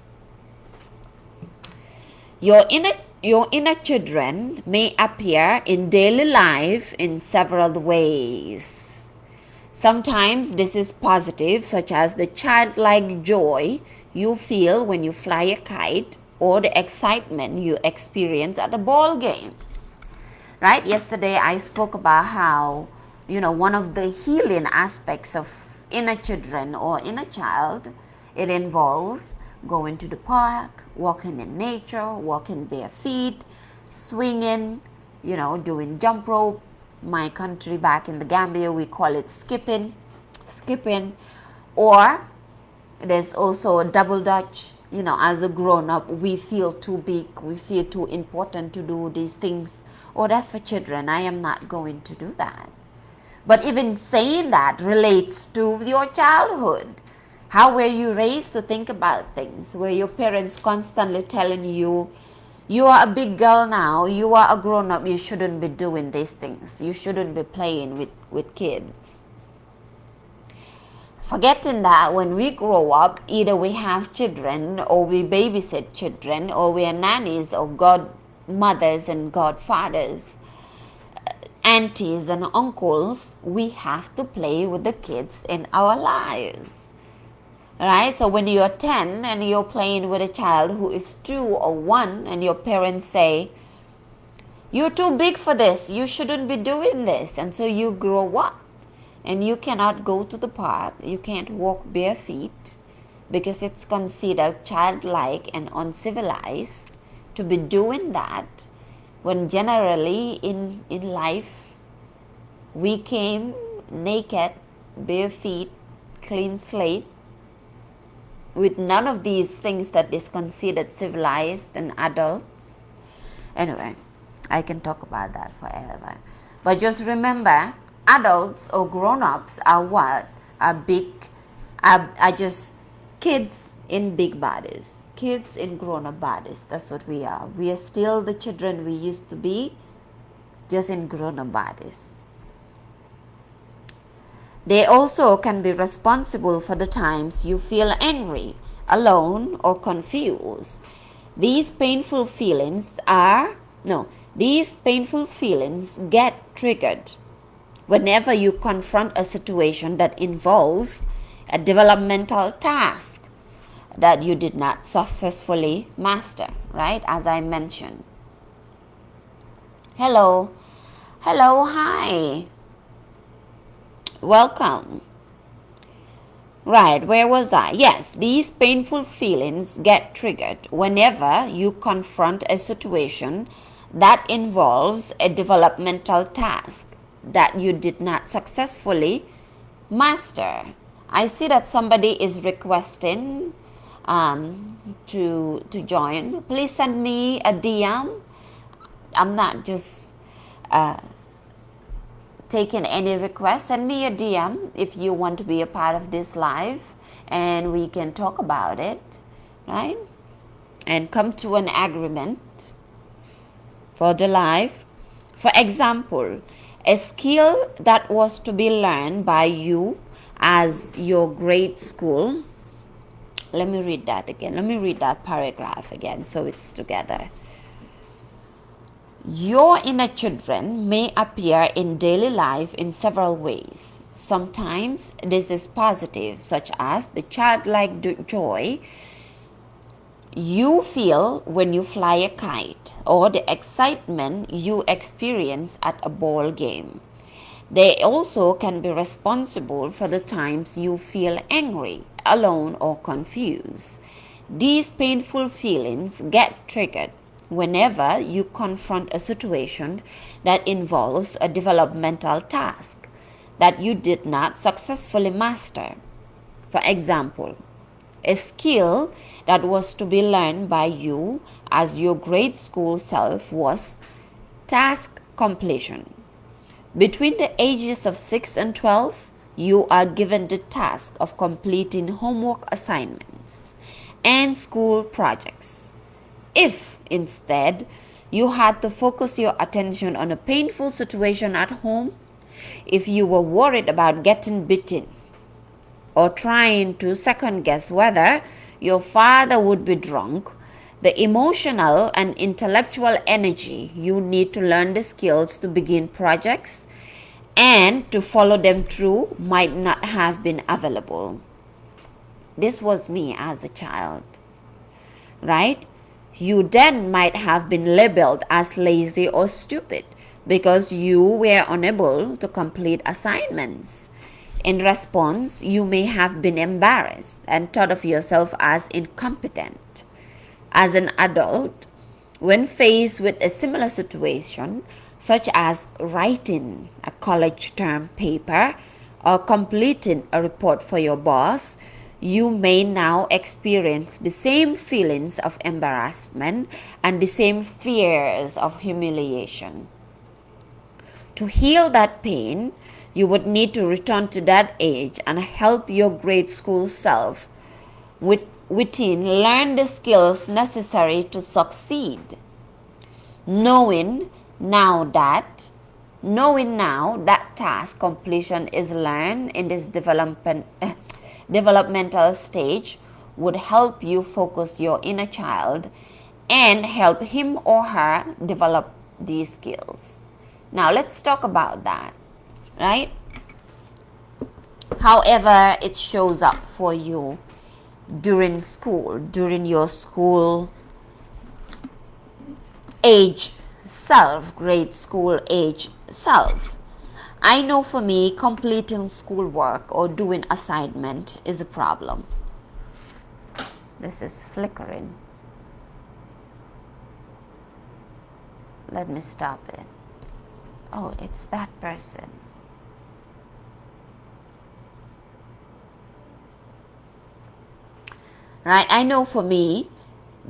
A: Your inner children may appear in daily life in several ways. Sometimes this is positive, such as the childlike joy you feel when you fly a kite or the excitement you experience at a ball game. Right? Yesterday I spoke about how, one of the healing aspects of inner children or inner child, it involves going to the park, walking in nature, walking bare feet, swinging, doing jump rope. My country back in the Gambia, we call it skipping, or there's also double dutch. As a grown up, we feel too big, we feel too important to do these things. Oh, that's for children. I am not going to do that. But even saying that relates to your childhood. How were you raised to think about things? Were your parents constantly telling you, you are a big girl now, you are a grown up, you shouldn't be doing these things. You shouldn't be playing with kids. Forgetting that when we grow up, either we have children or we babysit children or we are nannies or godmothers and godfathers, aunties and uncles, we have to play with the kids in our lives. Right? So when you're 10 and you're playing with a child who is 2 or 1 and your parents say, you're too big for this, you shouldn't be doing this. And so you grow up and you cannot go to the park, you can't walk bare feet because it's considered childlike and uncivilized to be doing that, when generally in life we came naked, bare feet, clean slate, with none of these things that is considered civilized and adults. Anyway, I can talk about that forever. But just remember, adults or grown-ups are what? Are just kids in big bodies. Kids in grown-up bodies. That's what we are. We are still the children we used to be, just in grown-up bodies. They also can be responsible for the times you feel angry, alone, or confused. These painful feelings get triggered whenever you confront a situation that involves a developmental task that you did not successfully master, right? As I mentioned. Hello. Hello, hi. Welcome. Right, where was I? Yes, these painful feelings get triggered whenever you confront a situation that involves a developmental task that you did not successfully master. I see that somebody is requesting to join. Please send me a DM. I'm not just taking any request. Send me a DM if you want to be a part of this live, and we can talk about it, right? And come to an agreement for the live. For example, a skill that was to be learned by you as your grade school. Let me read that again. Let me read that paragraph again so it's together. Your inner children may appear in daily life in several ways. Sometimes this is positive, such as the childlike joy you feel when you fly a kite or the excitement you experience at a ball game. They also can be responsible for the times you feel angry, alone, or confused. These painful feelings get triggered whenever you confront a situation that involves a developmental task that you did not successfully master. For example, a skill that was to be learned by you as your grade school self was task completion. Between the ages of 6 and 12, you are given the task of completing homework assignments and school projects. If instead you had to focus your attention on a painful situation at home, if you were worried about getting beaten, or trying to second guess whether your father would be drunk, the emotional and intellectual energy you need to learn the skills to begin projects and to follow them through might not have been available. This was me as a child, right? You then might have been labeled as lazy or stupid because you were unable to complete assignments. In response, you may have been embarrassed and thought of yourself as incompetent. As an adult, when faced with a similar situation, such as writing a college term paper or completing a report for your boss, you may now experience the same feelings of embarrassment and the same fears of humiliation. To heal that pain, you would need to return to that age and help your grade school self within learn the skills necessary to succeed. Knowing now that task completion is learned in this developmental stage would help you focus your inner child and help him or her develop these skills. Now let's talk about that. Right? However it shows up for you during school, during your school age self, grade school age self. I know for me, completing schoolwork or doing assignment is a problem. This is flickering. Let me stop it. Oh, it's that person. Right? I know for me,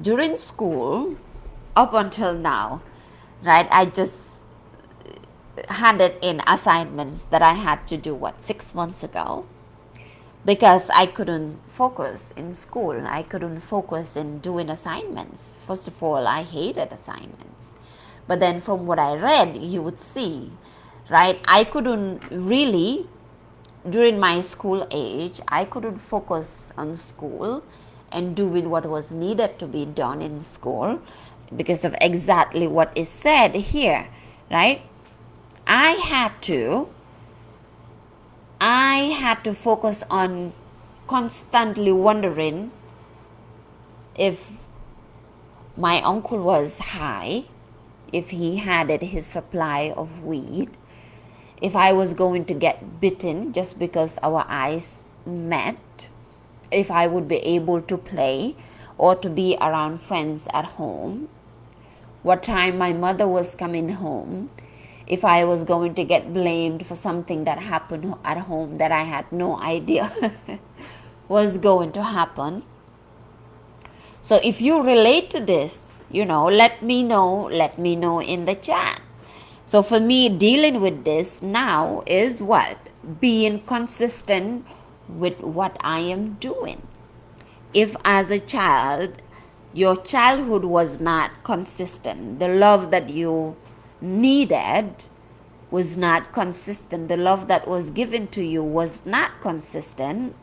A: during school, up until now, right, I just handed in assignments that I had to do, 6 months ago? Because I couldn't focus in school. I couldn't focus in doing assignments. First of all, I hated assignments. But then from what I read, you would see, right, I couldn't really, during my school age, I couldn't focus on school and doing what was needed to be done in school because of exactly what is said here, right? I had to I had to focus on constantly wondering if my uncle was high, if he had his supply of weed, if I was going to get bitten just because our eyes met, if I would be able to play or to be around friends at home, what time my mother was coming home, if I was going to get blamed for something that happened at home that I had no idea was going to happen. So if you relate to this, let me know in the chat. So for me, dealing with this now is what? Being consistent with what I am doing. If as a child, your childhood was not consistent, the love that you needed was not consistent, the love that was given to you was not consistent,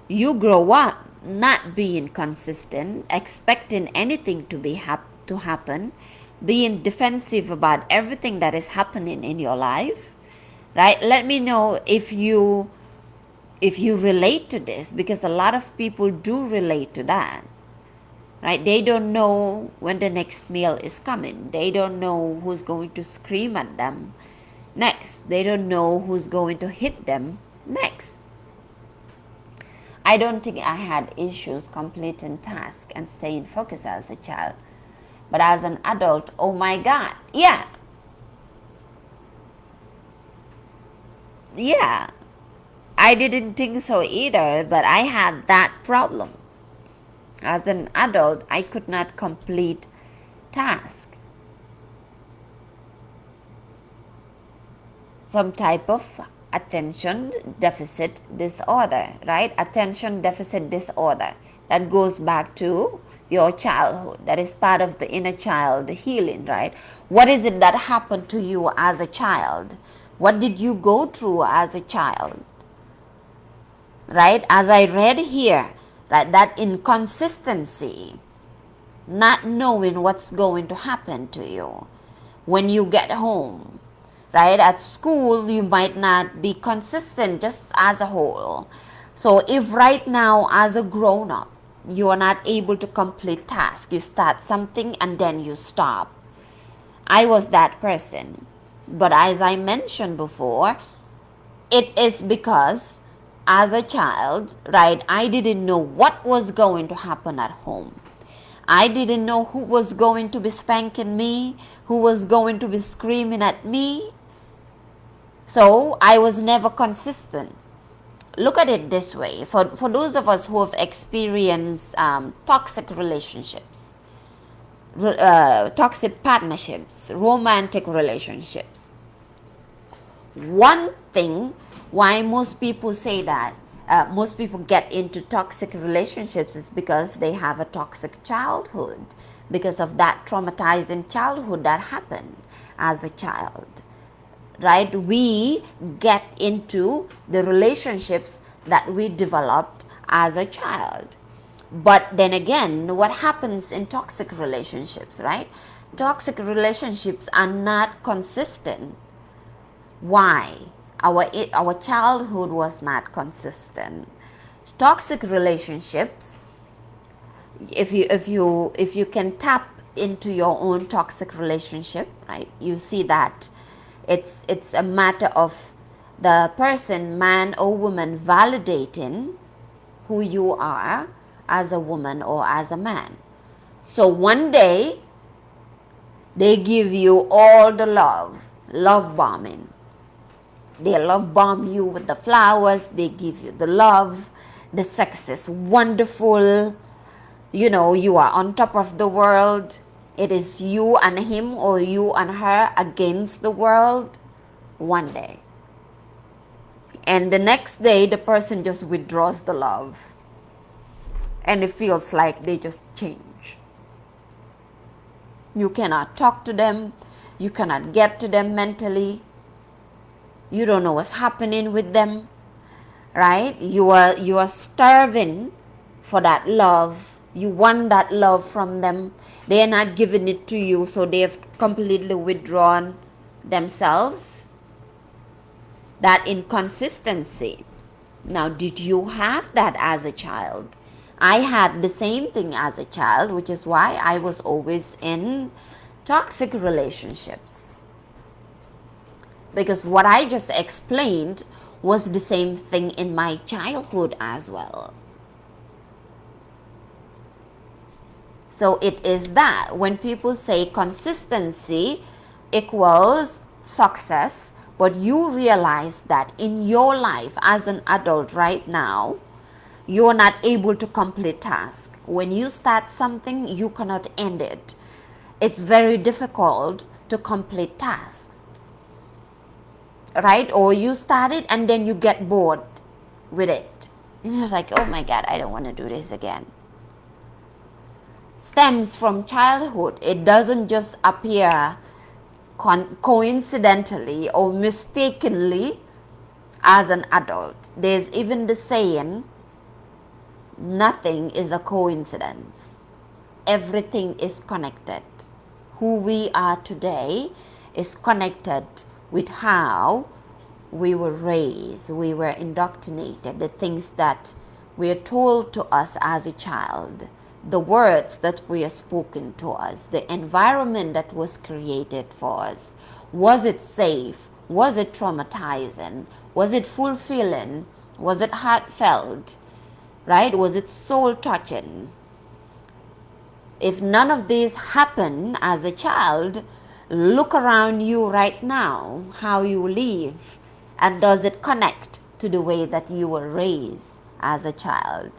A: you grow up not being consistent, expecting anything to happen, being defensive about everything that is happening in your life, right? Let me know if you relate to this, because a lot of people do relate to that, right? They don't know when the next meal is coming. They don't know who's going to scream at them next. They don't know who's going to hit them next. I don't think I had issues completing tasks and staying focused as a child. But as an adult, oh my God, yeah, I didn't think so either, but I had that problem. As an adult, I could not complete tasks. Some type of attention deficit disorder, right? Attention deficit disorder. That goes back to your childhood. That is part of the inner child healing, right? What is it that happened to you as a child? What did you go through as a child? Right? As I read here, right, that inconsistency, not knowing what's going to happen to you when you get home, right? At school, you might not be consistent just as a whole. So if right now as a grown-up, you are not able to complete tasks, you start something and then you stop. I was that person. But as I mentioned before, it is because as a child, right, I didn't know what was going to happen at home. I didn't know who was going to be spanking me, who was going to be screaming at me. So I was never consistent. Look at it this way. For those of us who have experienced toxic relationships, toxic partnerships, romantic relationships, one thing why most people say that most people get into toxic relationships is because they have a toxic childhood, because of that traumatizing childhood that happened as a child, right? We get into the relationships that we developed as a child. But then again, what happens in toxic relationships, right? Toxic relationships are not consistent. Why? Our childhood was not consistent. Toxic relationships, if you can tap into your own toxic relationship, right, you see that it's a matter of the person, man or woman, validating who you are as a woman or as a man. So one day they give you all the love bombing. They love bomb you with the flowers, they give you the love, the sex is wonderful, you are on top of the world. It is you and him or you and her against the world one day. And the next day, the person just withdraws the love. And it feels like they just change. You cannot talk to them. You cannot get to them mentally. You don't know what's happening with them, right? You are starving for that love. You want that love from them. They are not giving it to you, so they have completely withdrawn themselves. that inconsistency. Now, did you have that as a child? I had the same thing as a child, which is why I was always in toxic relationships. Because what I just explained was the same thing in my childhood as well. So it is that when people say consistency equals success, but you realize that in your life as an adult right now, you're not able to complete tasks. When you start something, you cannot end it. It's very difficult to complete tasks, right? Or you start it and then you get bored with it. And you're like, oh my God, I don't want to do this again. Stems from childhood. It doesn't just appear coincidentally or mistakenly as an adult. There's even the saying, nothing is a coincidence. Everything is connected. Who we are today is connected with how we were raised, we were indoctrinated, the things that were told to us as a child, the words that were spoken to us, the environment that was created for us. Was it safe? Was it traumatizing? Was it fulfilling? Was it heartfelt? Right? Was it soul touching? If none of these happened as a child, look around you right now, how you live, and does it connect to the way that you were raised as a child?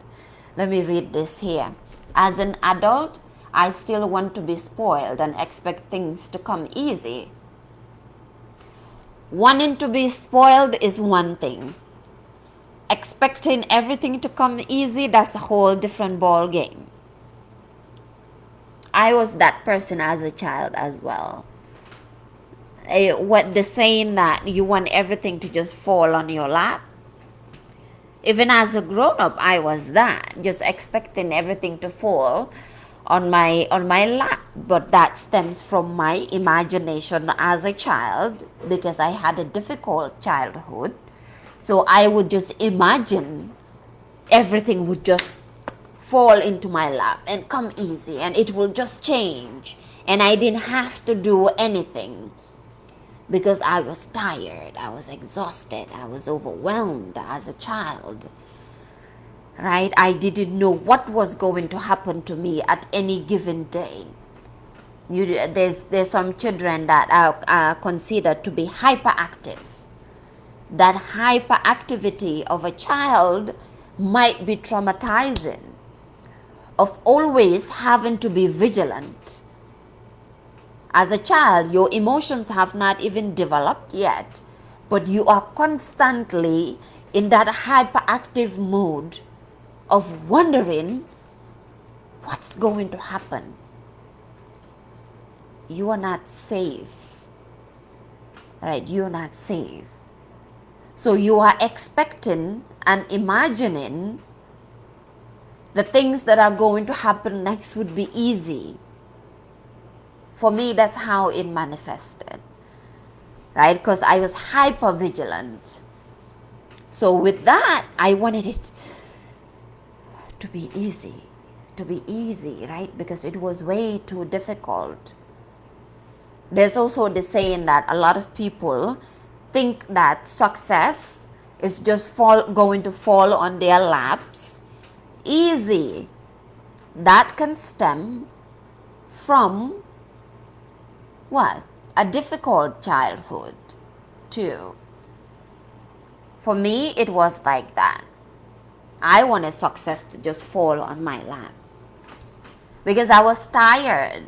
A: Let me read this here. As an adult, I still want to be spoiled and expect things to come easy. Wanting to be spoiled is one thing. Expecting everything to come easy, that's a whole different ball game. I was that person as a child as well. What the saying that you want everything to just fall on your lap. Even as a grown-up, I was that, just expecting everything to fall on my lap. But that stems from my imagination as a child, because I had a difficult childhood. So I would just imagine everything would just fall into my lap and come easy, and it will just change, and I didn't have to do anything because I was tired, I was exhausted, I was overwhelmed as a child, right? I didn't know what was going to happen to me at any given day. There's some children that are considered to be hyperactive. That hyperactivity of a child might be traumatizing, of always having to be vigilant. As a child, your emotions have not even developed yet, but you are constantly in that hyperactive mood of wondering what's going to happen. You are not safe, right? You are not safe. So you are expecting and imagining the things that are going to happen next would be easy. For me, that's how it manifested, right? Because I was hyper vigilant. So with that, I wanted it to be easy, right? Because it was way too difficult. There's also the saying that a lot of people think that success is just going to fall on their laps easy. That can stem from what? A difficult childhood too. For me, it was like that. I wanted success to just fall on my lap because I was tired.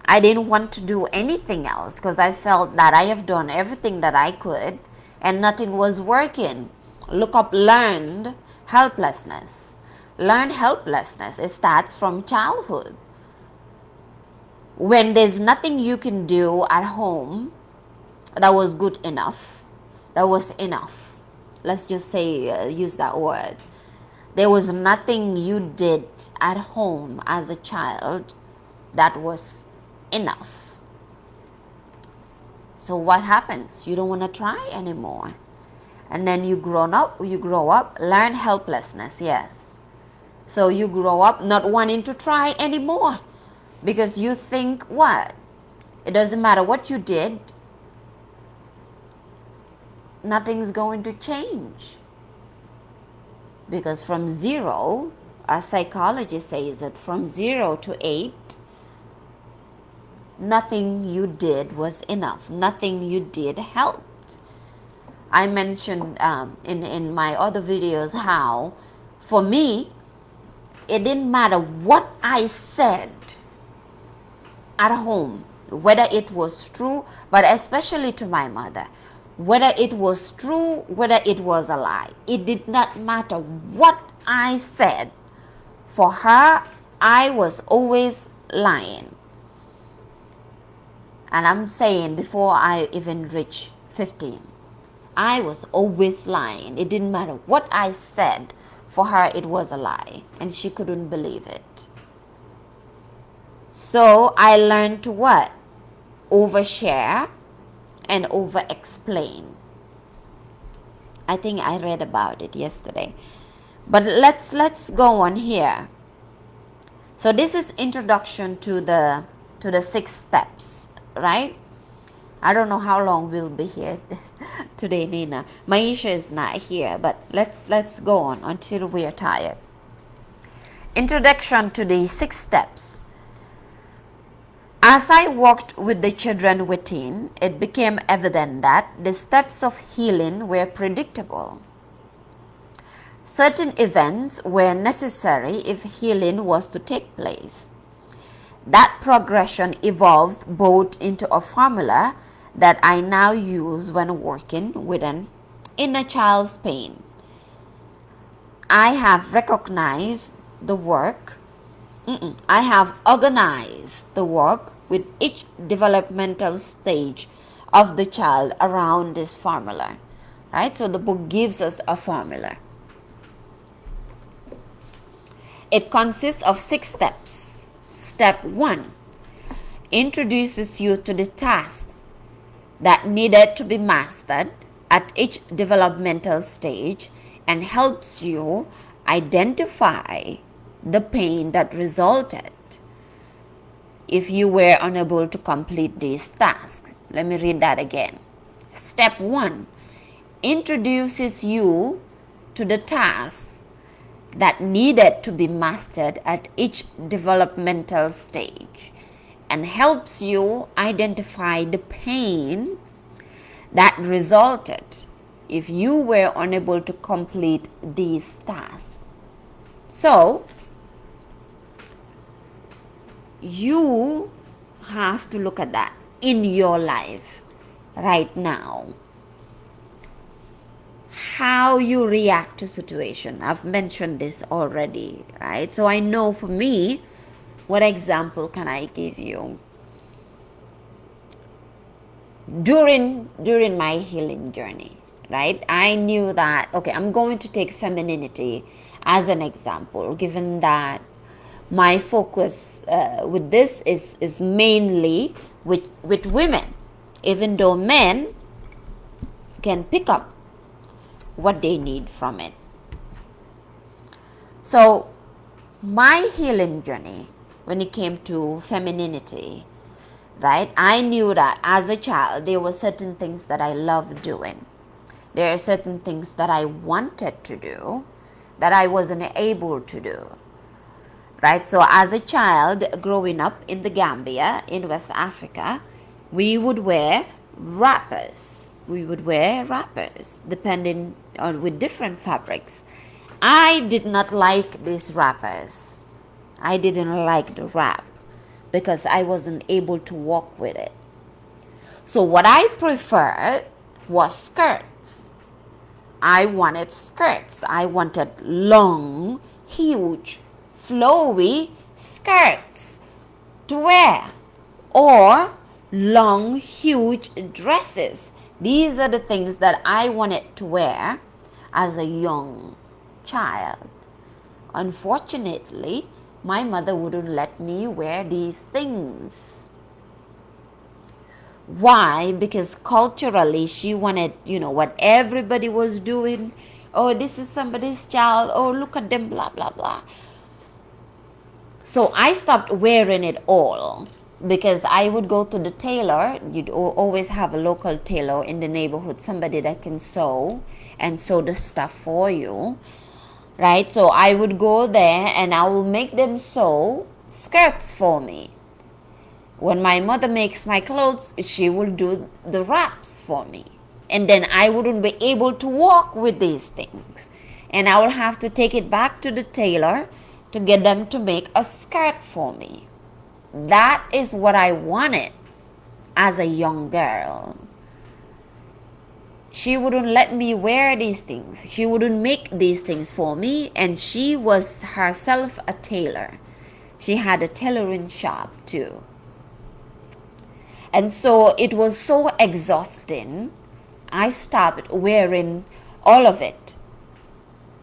A: I didn't want to do anything else because I felt that I have done everything that I could and nothing was working. Learned helplessness. Learned helplessness. It starts from childhood. When there's nothing you can do at home that was good enough, that was enough. Let's just say, use that word. There was nothing you did at home as a child that was enough. So what happens? You don't want to try anymore. And then you grow up, learn helplessness, yes. So you grow up not wanting to try anymore because you think what? It doesn't matter what you did, nothing's going to change. Because from zero, as psychology says it, from 0 to 8, nothing you did was enough. Nothing you did helped. I mentioned in my other videos how, for me, it didn't matter what I said at home, whether it was true, but especially to my mother, whether it was true, whether it was a lie. It did not matter what I said. For her, I was always lying. And I'm saying before I even reached 15, I was always lying. It didn't matter what I said. For her, it was a lie. And she couldn't believe it. So I learned to what? Overshare and over-explain. I think I read about it yesterday. But let's go on here. So this is introduction to the 6 steps, right? I don't know how long we'll be here today, Nina. Maisha is not here, but let's go on until we are tired. Introduction to the 6 steps. As I walked with the children within, it became evident that the steps of healing were predictable. Certain events were necessary if healing was to take place. That progression evolved both into a formula that I now use when working with an inner child's pain. I have recognized the work. I have organized the work with each developmental stage of the child around this formula, right? So the book gives us a formula. It consists of 6 steps. Step 1 introduces you to the tasks that needed to be mastered at each developmental stage and helps you identify the pain that resulted if you were unable to complete these tasks. Let me read that again. Step 1 introduces you to the tasks that needed to be mastered at each developmental stage and helps you identify the pain that resulted if you were unable to complete these tasks. So, you have to look at that in your life right now. How you react to situation. I've mentioned this already, right? So I know for me, what example can I give you? During my healing journey, right? I knew that, okay, I'm going to take femininity as an example, given that my focus with this is mainly with women, even though men can pick up what they need from it. So my healing journey, when it came to femininity, right, I knew that as a child there were certain things that I loved doing. There are certain things that I wanted to do that I wasn't able to do. Right, so as a child growing up in the Gambia, in West Africa, we would wear wrappers. Depending on with different fabrics. I did not like these wrappers. I didn't like the wrap because I wasn't able to walk with it. So what I preferred was skirts. I wanted skirts. I wanted long, huge, flowy skirts to wear, or long, huge dresses. These are the things that I wanted to wear as a young child. Unfortunately, my mother wouldn't let me wear these things. Why? Because culturally she wanted, what everybody was doing. Oh, this is somebody's child. Oh, look at them, blah, blah, blah. So I stopped wearing it all because I would go to the tailor. You'd always have a local tailor in the neighborhood, somebody that can sew and sew the stuff for you, right? So I would go there and I will make them sew skirts for me. When my mother makes my clothes, she will do the wraps for me. And then I wouldn't be able to walk with these things. And I will have to take it back to the tailor to get them to make a skirt for me. That is what I wanted as a young girl. She wouldn't let me wear these things. She wouldn't make these things for me. And she was herself a tailor. She had a tailoring shop too. And so it was so exhausting. I stopped wearing all of it.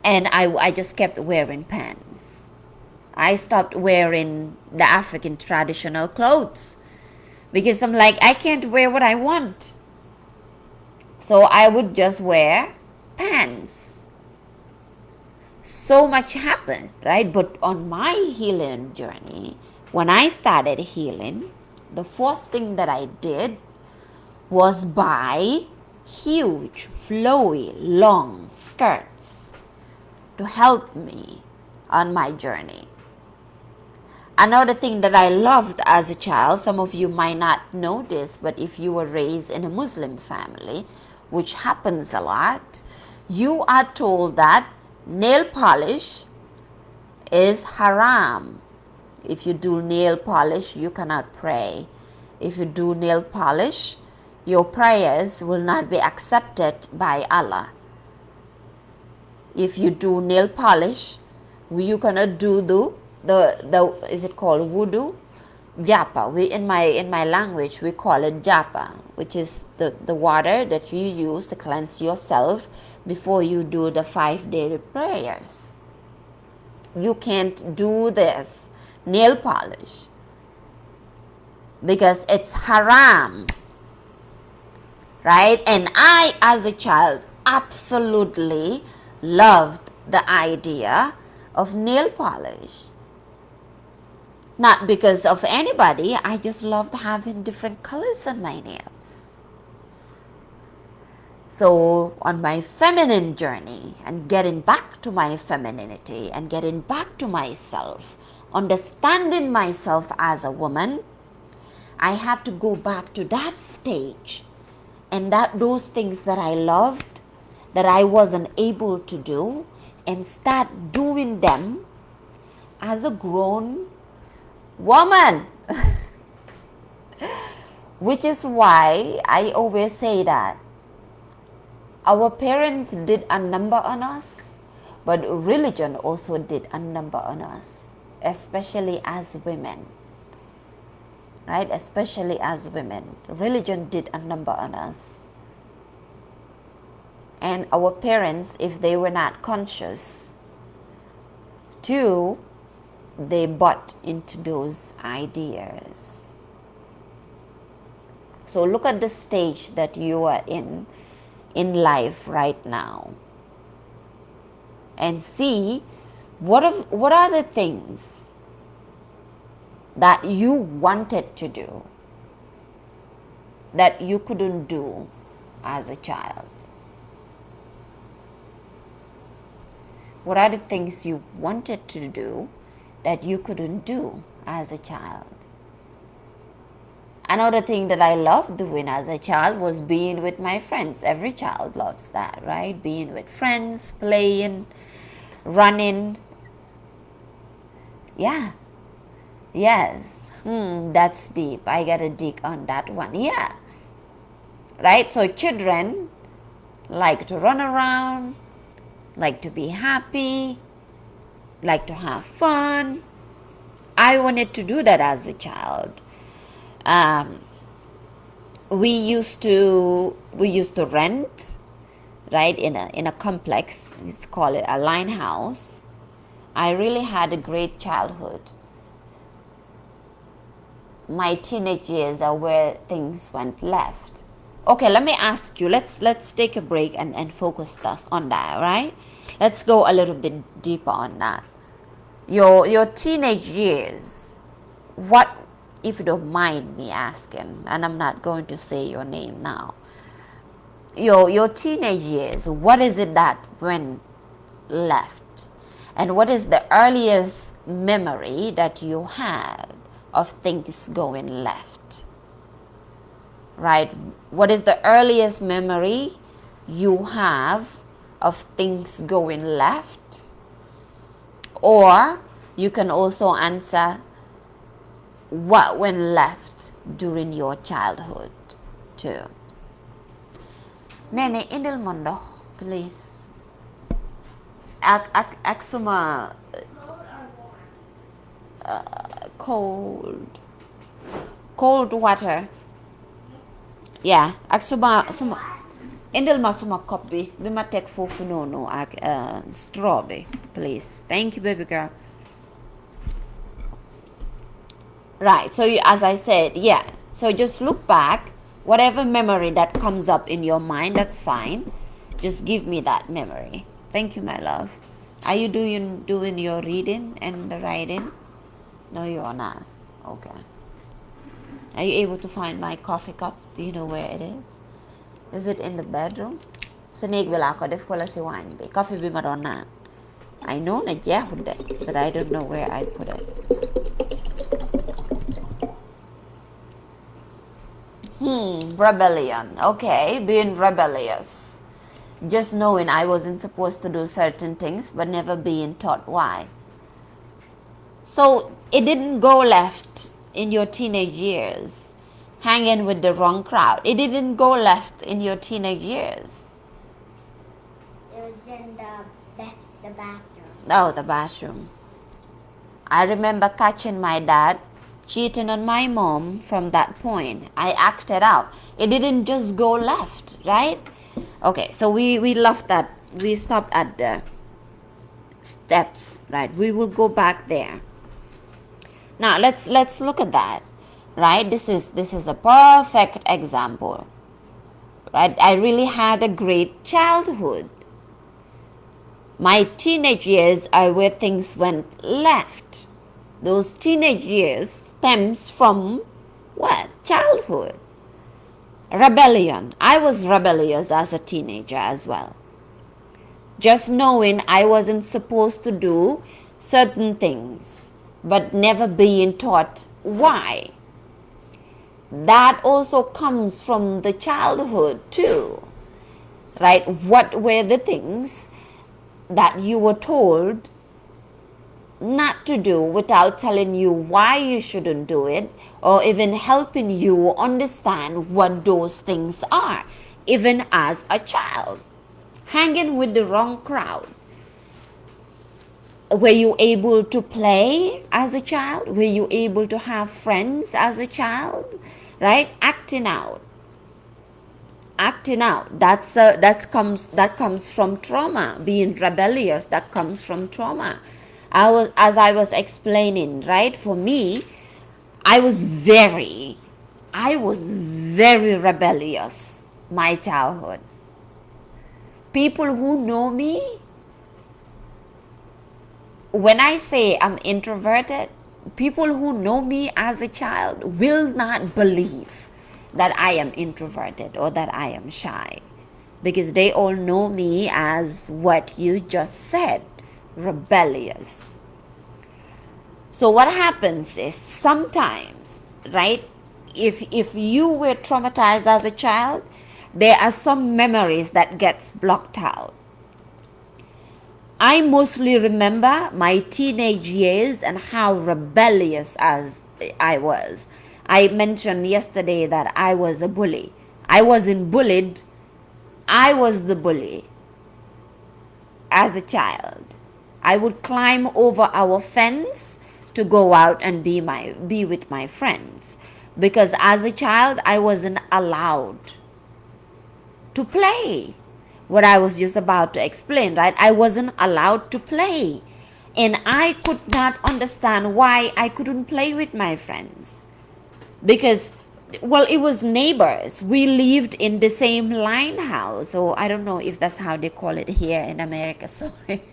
A: And I just kept wearing pants. I stopped wearing the African traditional clothes because I'm like, I can't wear what I want. So I would just wear pants. So much happened, right? But on my healing journey, when I started healing, the first thing that I did was buy huge, flowy, long skirts to help me on my journey. Another thing that I loved as a child, some of you might not know this, but if you were raised in a Muslim family, which happens a lot, you are told that nail polish is haram. If you do nail polish, you cannot pray. If you do nail polish, your prayers will not be accepted by Allah. If you do nail polish, you cannot do the is it called wudu? Japa. In my language we call it japa, which is the water that you use to cleanse yourself before you do the 5 daily prayers. You can't do this nail polish because it's haram, right? And I, as a child, absolutely loved the idea of nail polish. Not because of anybody, I just loved having different colors on my nails. So on my feminine journey and getting back to my femininity and getting back to myself, understanding myself as a woman, I had to go back to that stage and those things that I loved, that I wasn't able to do, and start doing them as a grown woman. Which is why I always say that our parents did a number on us, but religion also did a number on us, especially as women. Right? Especially as women. Religion did a number on us. And our parents, if they were not conscious, too, they bought into those ideas. So look at the stage that you are in life right now, and see what are the things that you wanted to do that you couldn't do as a child. What are the things you wanted to do that you couldn't do as a child? Another thing that I loved doing as a child was being with my friends. Every child loves that, right? Being with friends, playing, running. Yeah. Yes. That's deep. I gotta dig on that one. Yeah. Right? So children like to run around, like to be happy, like to have fun. I wanted to do that as a child. We used to rent, right, in a complex. Let's call it a line house. I really had a great childhood. my teenage years are where things went left. Okay, let me ask you, let's take a break and focus on that, right? Let's go a little bit deeper on that. Your teenage years, what, if you don't mind me asking, and I'm not going to say your name now, your teenage years, what is it that went left? And what is the earliest memory that you had of things going left? Right? What is the earliest memory you have of things going left? Or you can also answer what went left during your childhood too. Nene, indil mondo, please. Ak suma cold water. Yeah, ak suma indil ma suma cup bi ma tek fofu nonu ak straw bi, please. Thank you, baby girl. Right, so as I said, yeah, so just look back, whatever memory that comes up in your mind, that's fine. Just give me that memory. Thank you, my love. Are you doing your reading and the writing? No, you are not. Okay. Are you able to find my coffee cup? Do you know where it is? Is it in the bedroom? Sa néeg bi laa ko def wala si waañ bi. Coffee bi ma doon naan. I know na jeexul de, but I don't know where I put it. Rebellion. Okay, being rebellious. Just knowing I wasn't supposed to do certain things, but never being taught why. So it didn't go left in your teenage years, hanging with the wrong crowd. It didn't go left in your teenage years.
B: It was in the bathroom.
A: Oh, the bathroom. I remember catching my dad cheating on my mom from that point. I acted out. It didn't just go left, right? Okay, so we left that. We stopped at the steps, right? We will go back there. Now let's look at that, right? This is a perfect example, right? I really had a great childhood. My teenage years are where things went left. Those teenage years stems from what? Childhood. Rebellion. I was rebellious as a teenager as well. Just knowing I wasn't supposed to do certain things, but never being taught why. That also comes from the childhood too, right? What were the things that you were told not to do without telling you why you shouldn't do it, or even helping you understand what those things are, even as a child? Hanging with the wrong crowd. Were you able to play as a child? Were you able to have friends as a child? Right? Acting out. That comes from trauma. Being rebellious, that comes from trauma. As I was explaining, right? For me, I was very rebellious my childhood. People who know me, when I say I'm introverted, people who know me as a child will not believe that I am introverted or that I am shy, because they all know me as what you just said, rebellious. So what happens is sometimes, right, if you were traumatized as a child, there are some memories that gets blocked out. I mostly remember my teenage years and how rebellious as I was. I mentioned yesterday that I was a bully. I wasn't bullied. I was the bully as a child. I would climb over our fence to go out and be with my friends, because as a child I wasn't allowed to play. What I was just about to explain, right? I wasn't allowed to play, and I could not understand why I couldn't play with my friends. because, well, it was neighbors. We lived in the same line house, so I don't know if that's how they call it here in America. Sorry.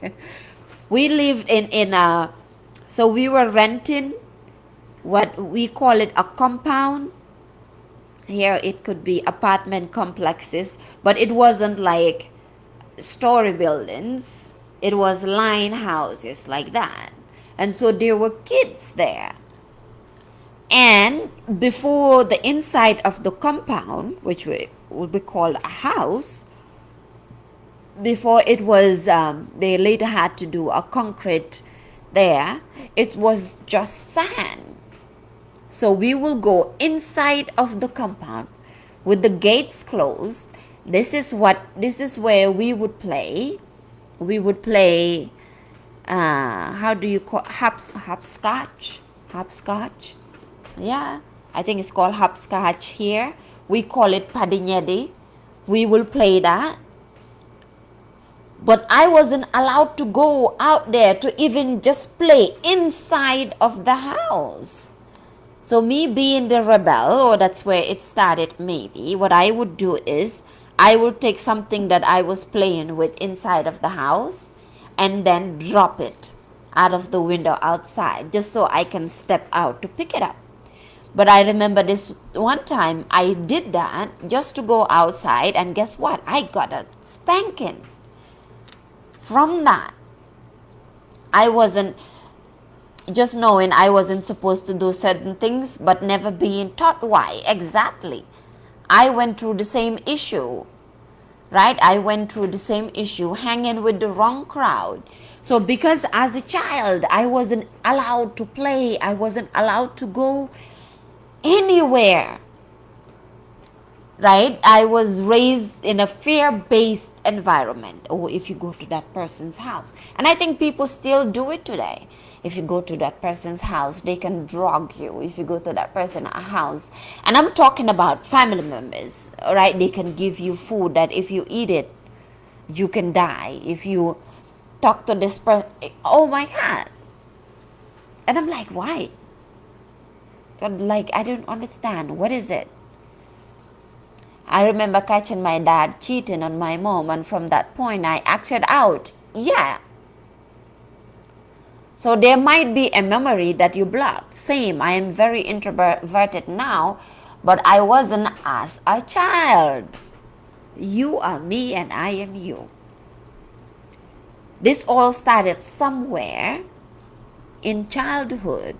A: We lived in a, so we were renting what we call it a compound. Here it could be apartment complexes, but it wasn't like story buildings. It was line houses like that. And so there were kids there. And before the inside of the compound, which would be called a house, before it was, they later had to do a concrete there, it was just sand. So we will go inside of the compound with the gates closed. This is where we would play. We would play, how do you call, hopscotch? Hopscotch? Yeah, I think it's called hopscotch here. We call it padinyedi. We will play that. But I wasn't allowed to go out there to even just play inside of the house. So me being the rebel, or that's where it started maybe, what I would do is I would take something that I was playing with inside of the house and then drop it out of the window outside just so I can step out to pick it up. But I remember this one time I did that just to go outside, and guess what? I got a spanking from that. I wasn't, just knowing I wasn't supposed to do certain things, but never being taught why exactly. I went through the same issue, right? I went through the same issue hanging with the wrong crowd. So because as a child, I wasn't allowed to play, I wasn't allowed to go anywhere, right? I was raised in a fear-based environment. Oh, if you go to that person's house. And I think people still do it today. If you go to that person's house, they can drug you. If you go to that person's house, and I'm talking about family members, right? They can give you food that if you eat it, you can die. If you talk to this person, oh my God. And I'm like, why? But like, I don't understand. What is it? I remember catching my dad cheating on my mom, and from that point I acted out. Yeah. So there might be a memory that you blocked. Same, I am very introverted now, but I wasn't as a child. You are me and I am you. This all started somewhere in childhood.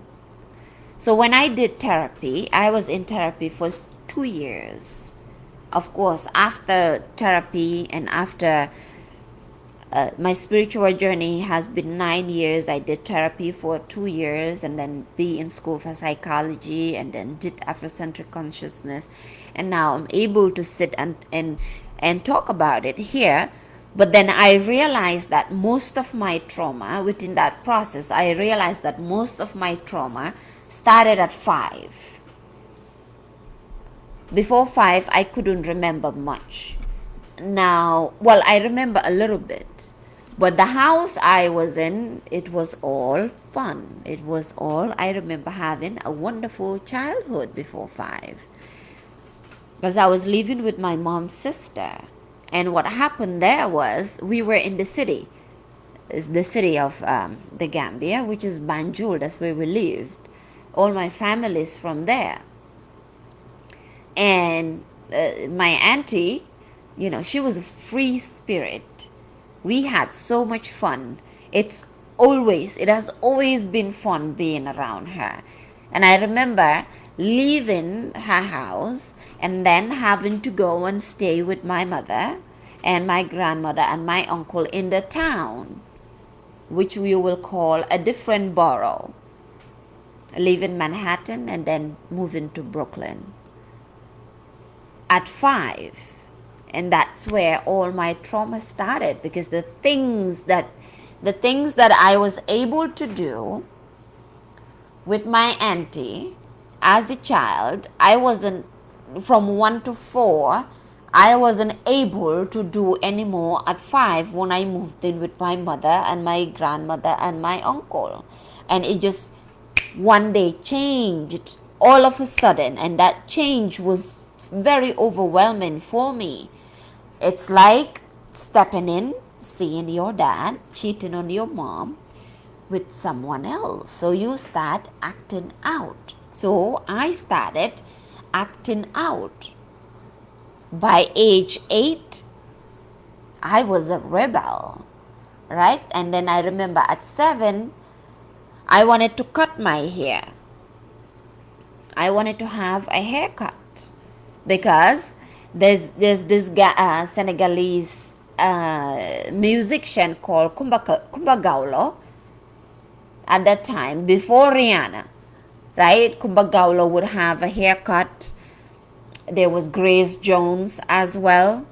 A: So when I did therapy, I was in therapy for 2 years. Of course, after therapy and after my spiritual journey has been 9 years. I did therapy for 2 years and then be in school for psychology and then did Afrocentric consciousness. And now I'm able to sit and talk about it here. But then I realized that most of my trauma, within that process, I realized that most of my trauma started at 5. Before 5, I couldn't remember much. Now, well, I remember a little bit, but the house I was in, it was all fun. It was all, I remember having a wonderful childhood before 5, because I was living with my mom's sister. And what happened there was, we were in the city. It's the city of the Gambia, which is Banjul. That's where we lived. All my family is from there. And my auntie, you know, she was a free spirit. We had so much fun. It has always been fun being around her. And I remember leaving her house and then having to go and stay with my mother and my grandmother and my uncle in the town, which we will call a different borough. Leaving Manhattan and then moving to Brooklyn at 5. And that's where all my trauma started, because the things that I was able to do with my auntie as a child, I wasn't, from 1 to 4, I wasn't able to do anymore at 5 when I moved in with my mother and my grandmother and my uncle. And it just one day changed all of a sudden, and that change was very overwhelming for me. It's like stepping in, seeing your dad cheating on your mom with someone else. So you start acting out. So I started acting out. By age 8, I was a rebel, right? And then I remember at 7, I wanted to cut my hair. I wanted to have a haircut because there's this Senegalese musician called Kumba Gawlo at that time, before Rihanna, right? Kumba Gawlo would have a haircut. There was Grace Jones as well.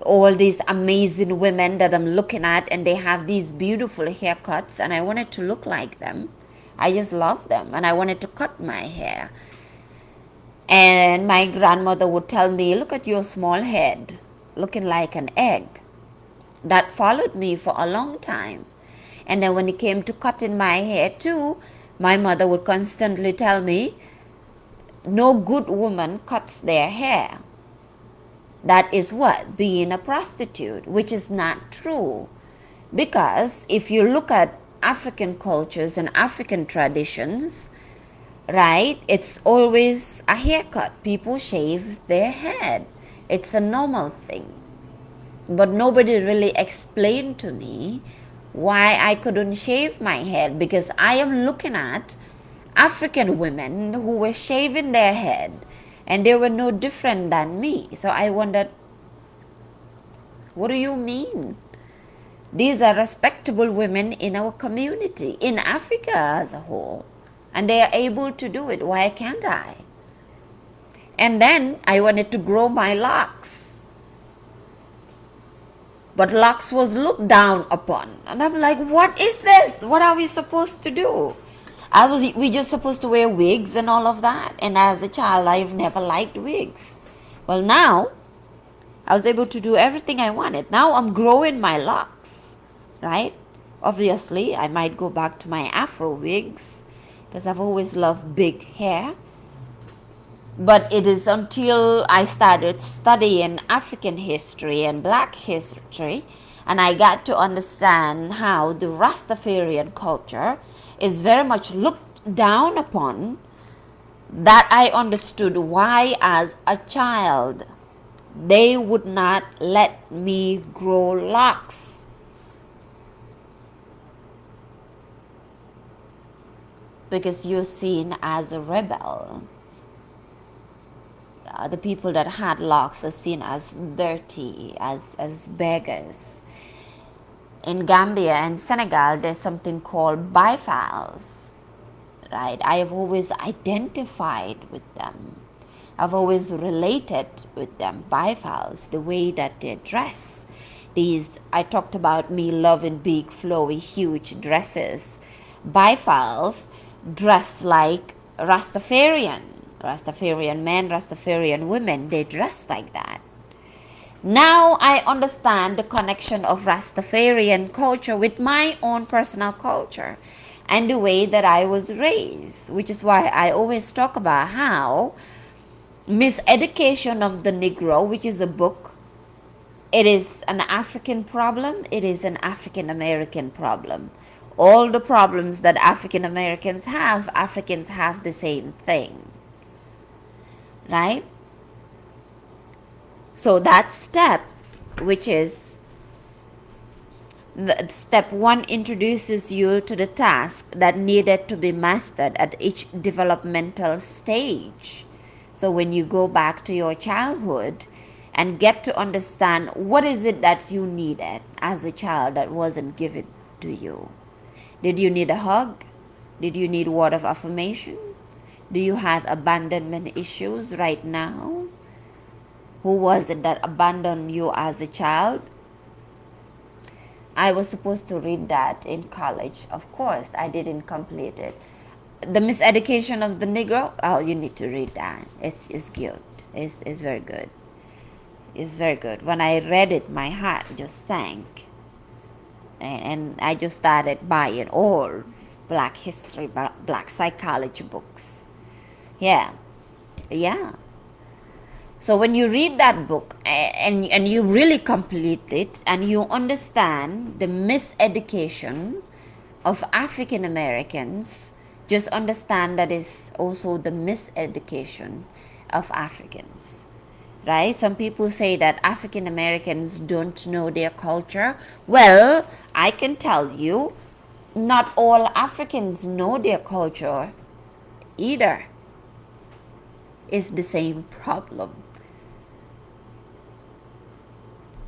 A: All these amazing women that I'm looking at, and they have these beautiful haircuts, and I wanted to look like them. I just love them, and I wanted to cut my hair. And my grandmother would tell me, look at your small head, looking like an egg. That followed me for a long time. And then when it came to cutting my hair too, my mother would constantly tell me, no good woman cuts their hair. That is what? Being a prostitute, which is not true. Because if you look at African cultures and African traditions, right, it's always a haircut. People shave their head. It's a normal thing. But nobody really explained to me why I couldn't shave my head, because I am looking at African women who were shaving their head and they were no different than me. So I wondered, what do you mean? These are respectable women in our community, in Africa as a whole, and they are able to do it. Why can't I? And then I wanted to grow my locks, but locks was looked down upon, and I'm like, what is this? What are we supposed to do? We just supposed to wear wigs and all of that. And as a child, I've never liked wigs. Well, now I was able to do everything I wanted. Now I'm growing my locks, right? Obviously, I might go back to my Afro wigs because I've always loved big hair. But it is until I started studying African history and Black history, and I got to understand how the Rastafarian culture is very much looked down upon, that I understood why as a child they would not let me grow locks. Because you're seen as a rebel. The people that had locks are seen as dirty, as beggars. In Gambia and Senegal, there's something called bifals, right? I have always identified with them. I've always related with them. Bifals, the way that they dress. I talked about me loving big, flowy, huge dresses. Bifals dress like Rastafarian men, Rastafarian women, they dress like that. Now I understand the connection of Rastafarian culture with my own personal culture and the way that I was raised, which is why I always talk about how Miseducation of the Negro, which is a book, it is an African problem, it is an African American problem. All the problems that African Americans have, Africans have the same thing. Right? So that step, which is step 1, introduces you to the task that needed to be mastered at each developmental stage. So when you go back to your childhood and get to understand what is it that you needed as a child that wasn't given to you. Did you need a hug? Did you need word of affirmation? Do you have abandonment issues right now? Who was it that abandoned you as a child? I was supposed to read that in college. Of course, I didn't complete it. The Miseducation of the Negro, oh, you need to read that. It's good. It's very good. It's very good. When I read it, my heart just sank. And I just started buying all Black history, black psychology books. Yeah, yeah. So when you read that book and you really complete it and you understand the miseducation of African Americans, just understand that is also the miseducation of Africans. Right? Some people say that African Americans don't know their culture. Well, I can tell you, not all Africans know their culture either. It's the same problem.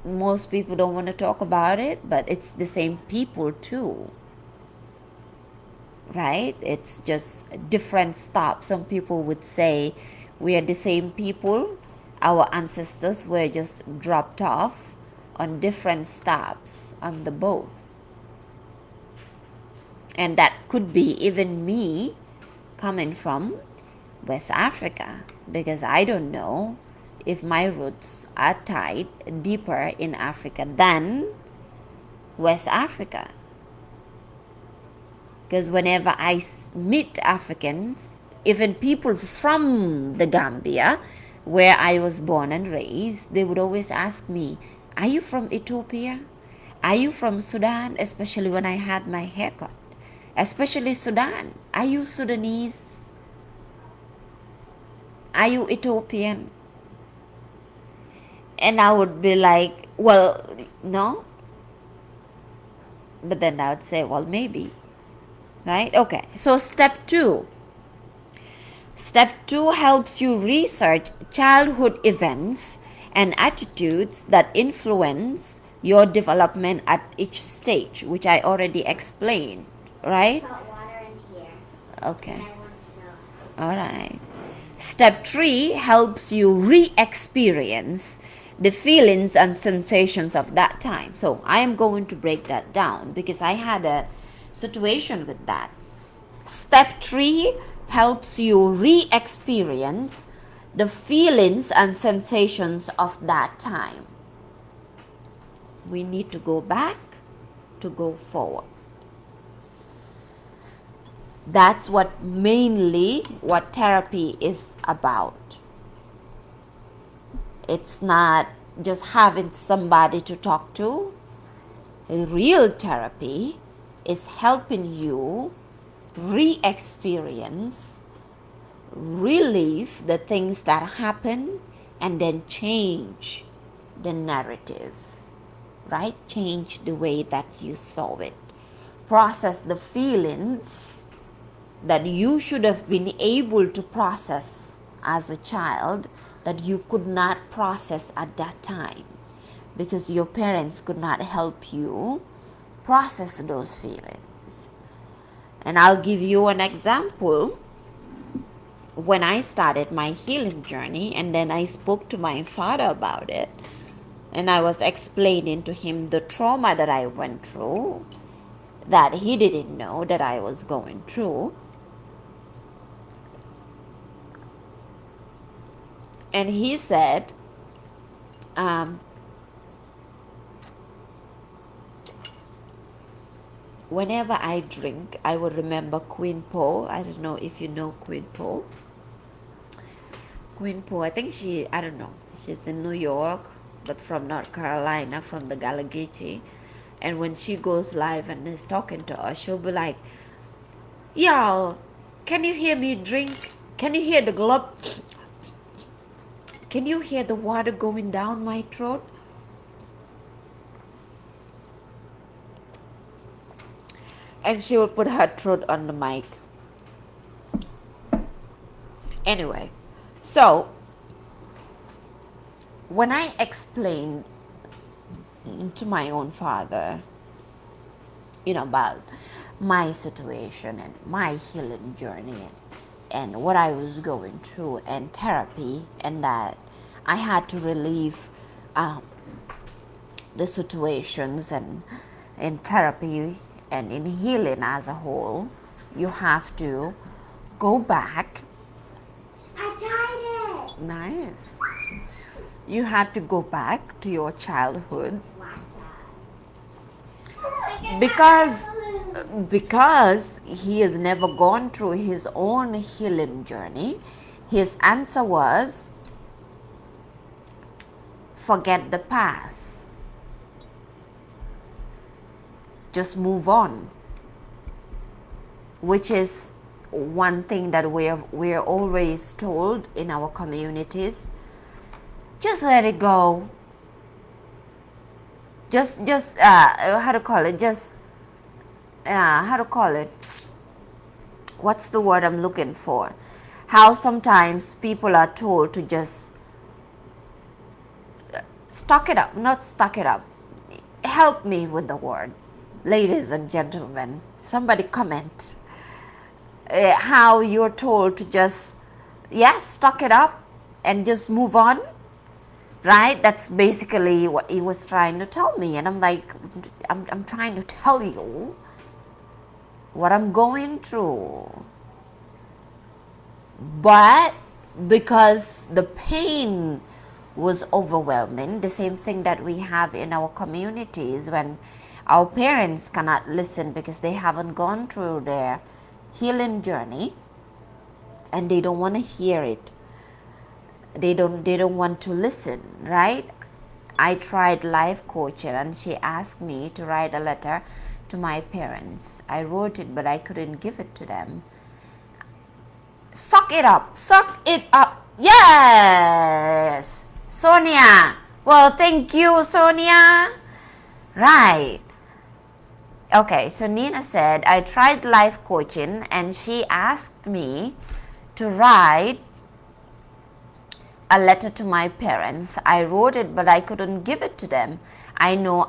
A: Most people don't want to talk about it, but it's the same people too. Right? It's just different stops. Some people would say we are the same people. Our ancestors were just dropped off on different stops on the boat. And that could be even me coming from West Africa, because I don't know if my roots are tied deeper in Africa than West Africa. Because whenever I meet Africans, even people from the Gambia, where I was born and raised, they would always ask me, are you from Ethiopia? Are you from Sudan? Especially when I had my haircut. Especially Sudan. Are you Sudanese? Are you Ethiopian? And I would be like, well, no. But then I would say, well, maybe. Right? Okay. So step 2. Step 2 helps you research childhood events and attitudes that influence your development at each stage, which I already explained, right?
B: Put water in here.
A: Okay.
B: And I want to smell.
A: All right. Step 3 helps you re-experience the feelings and sensations of that time. So I am going to break that down because I had a situation with that. Step 3 helps you re-experience the feelings and sensations of that time. We need to go back to go forward. That's what mainly what therapy is about. It's not just having somebody to talk to. A real therapy is helping you re-experience, relive the things that happen, and then change the narrative, right? Change the way that you saw it. Process the feelings that you should have been able to process as a child that you could not process at that time because your parents could not help you process those feelings. And I'll give you an example. When I started my healing journey and then I spoke to my father about it, and I was explaining to him the trauma that I went through that he didn't know that I was going through. And he said, whenever I drink, I will remember Queen Po. I don't know if you know Queen Po. Queen Po, I think I don't know, she's in New York, but from North Carolina, from the Galagechi. And when she goes live and is talking to us, she'll be like, y'all, can you hear me drink? Can you hear the glove? Can you hear the water going down my throat? And she will put her throat on the mic. Anyway, so when I explained to my own father, about my situation and my healing journey and what I was going through and therapy, and that I had to relieve the situations, and in therapy and in healing as a whole, you have to go back.
B: I tied it.
A: Nice. You had to go back to your childhood because because he has never gone through his own healing journey, his answer was forget the past, just move on, which is one thing that we're always told in our communities. Just let it go. Just how to call it? How to call it? What's the word I'm looking for? How sometimes people are told to just stock it up, not stock it up. Help me with the word, ladies and gentlemen. Somebody comment. How you're told to just, stock it up and just move on, right? That's basically what he was trying to tell me. And I'm like, I'm trying to tell you what I'm going through. But because the pain was overwhelming, the same thing that we have in our communities when our parents cannot listen because they haven't gone through their healing journey and they don't want to hear it. They don't want to listen, right? I tried life coaching and she asked me to write a letter to my parents. I wrote it, but I couldn't give it to them. Suck it up. Suck it up. Yes. Sonia. Well, thank you, Sonia. Right. Okay, so Nina said, I tried life coaching and she asked me to write a letter to my parents. I wrote it, but I couldn't give it to them. I know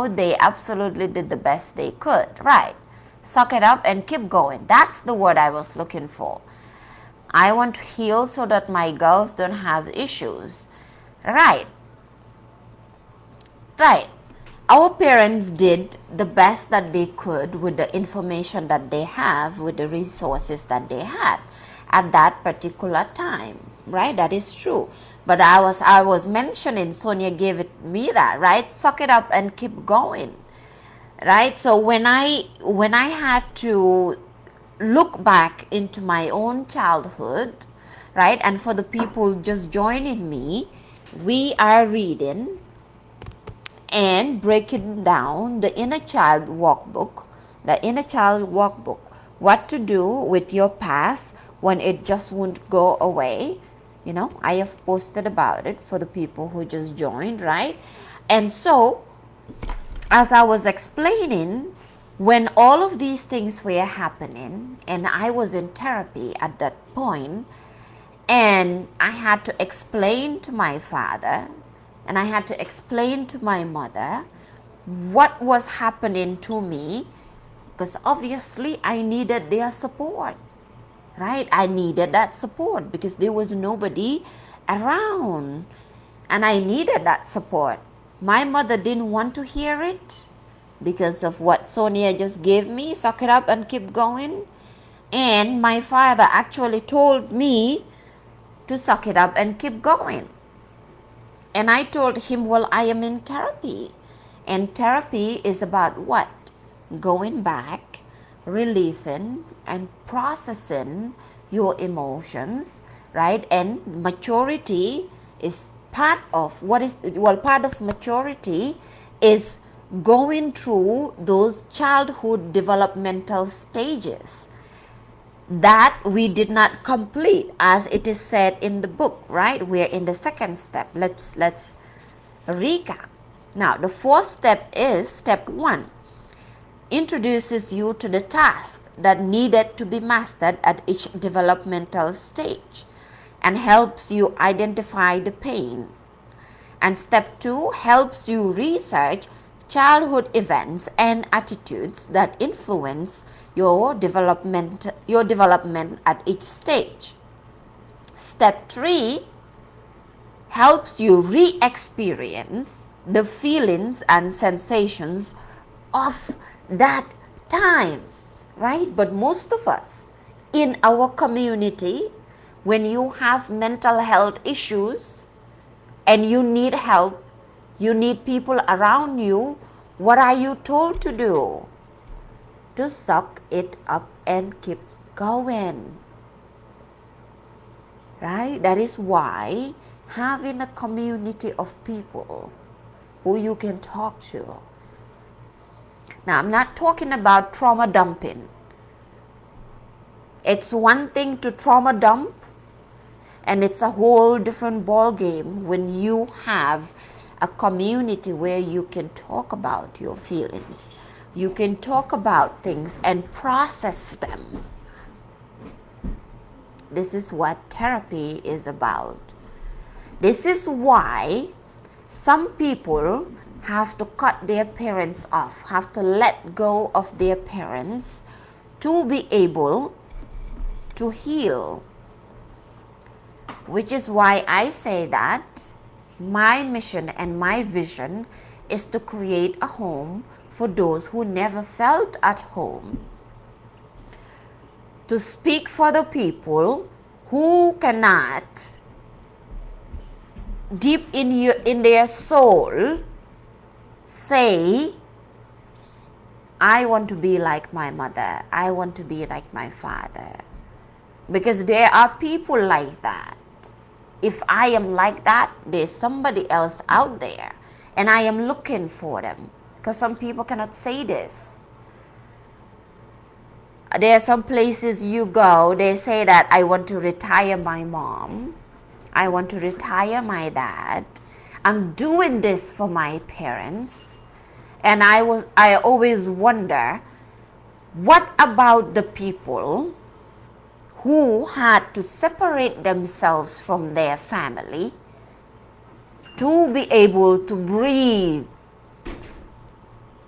A: they absolutely did the best they could. Right. Suck it up and keep going. That's the word I was looking for. I want to heal so that my girls don't have issues. Right. Right. Our parents did the best that they could with the information that they have, with the resources that they had at that particular time, right? That is true. But I was mentioning, Sonia gave it me that, right? Suck it up and keep going, right? So when I had to look back into my own childhood, right? And for the people just joining me, we are reading and breaking down the inner child workbook, what to do with your past when it just won't go away. I have posted about it for the people who just joined, right? And so, as I was explaining, when all of these things were happening, and I was in therapy at that point, and I had to explain to my father, and I had to explain to my mother what was happening to me, because obviously I needed their support, right? I needed that support because there was nobody around, and I needed that support. My mother didn't want to hear it because of what Sonia just gave me, suck it up and keep going. And my father actually told me to suck it up and keep going. And I told him, well, I am in therapy. And therapy is about what? Going back, relieving, and processing your emotions, right? And maturity is part of part of maturity is going through those childhood developmental stages that we did not complete, as it is said in the book, right? We're in the second step. Let's recap. Now, the fourth step is step 1. Introduces you to the task that needed to be mastered at each developmental stage and helps you identify the pain. And step 2 helps you research childhood events and attitudes that influence your development at each stage. Step 3 helps you re-experience the feelings and sensations of that time, right? But most of us in our community, when you have mental health issues and you need help, you need people around you, what are you told to do? to suck it up and keep going. Right? That is why having a community of people who you can talk to. Now, I'm not talking about trauma dumping. It's one thing to trauma dump, and it's a whole different ball game when you have a community where you can talk about your feelings. You can talk about things and process them. This is what therapy is about. This is why some people have to cut their parents off, have to let go of their parents to be able to heal. Which is why I say that my mission and my vision is to create a home for those who never felt at home. To speak for the people who cannot, deep in their soul, say, I want to be like my mother, I want to be like my father. Because there are people like that. If I am like that, there's somebody else out there, and I am looking for them. Because some people cannot say this. There are some places you go, they say that I want to retire my mom, I want to retire my dad, I'm doing this for my parents. And I always wonder, what about the people who had to separate themselves from their family to be able to breathe?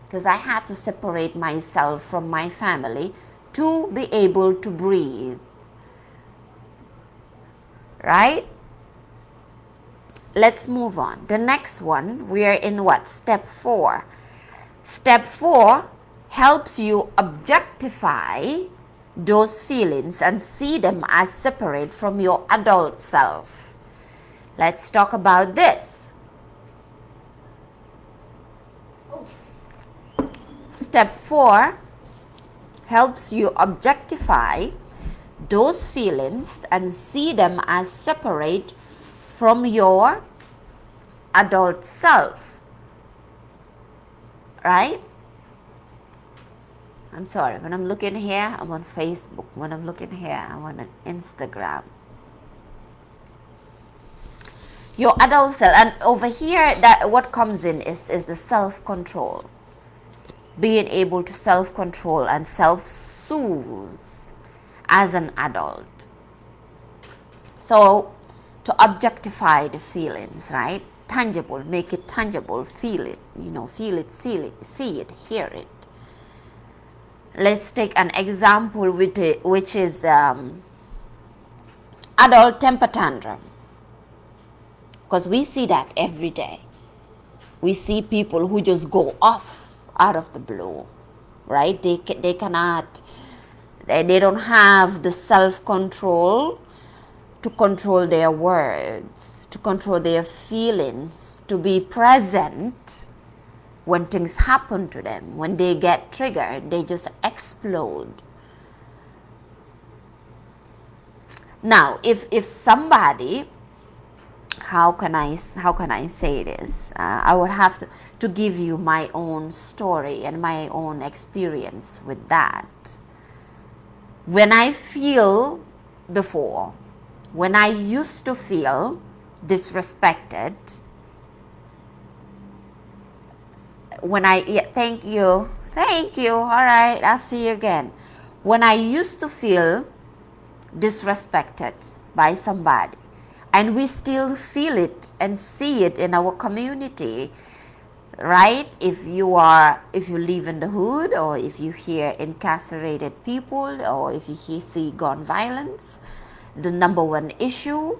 A: Because I had to separate myself from my family to be able to breathe. Right? Let's move on. The next one, we are in what? Step 4. Step 4 helps you objectify those feelings and see them as separate from your adult self. Let's talk about this. Step 4 helps you objectify those feelings and see them as separate from your adult self. Right? I'm sorry, when I'm looking here, I'm on Facebook. When I'm looking here, I'm on Instagram. Your adult self, and over here, that what comes in is the self-control. Being able to self-control and self-soothe as an adult. So, to objectify the feelings, right? Tangible, make it tangible, feel it, feel it, see it, hear it. Let's take an example which is adult temper tantrum. Because we see that every day. We see people who just go off out of the blue, right? They cannot, they don't have the self-control to control their words, to control their feelings, to be present when things happen to them. When they get triggered, they just explode. Now, if somebody, how can I say this? I would have to give you my own story and my own experience with that. When I feel before, when I used to feel disrespected, thank you, all right, I'll see you again. When I used to feel disrespected by somebody, and we still feel it and see it in our community, right? If you live in the hood, or if you hear incarcerated people, or if you see gun violence, the number one issue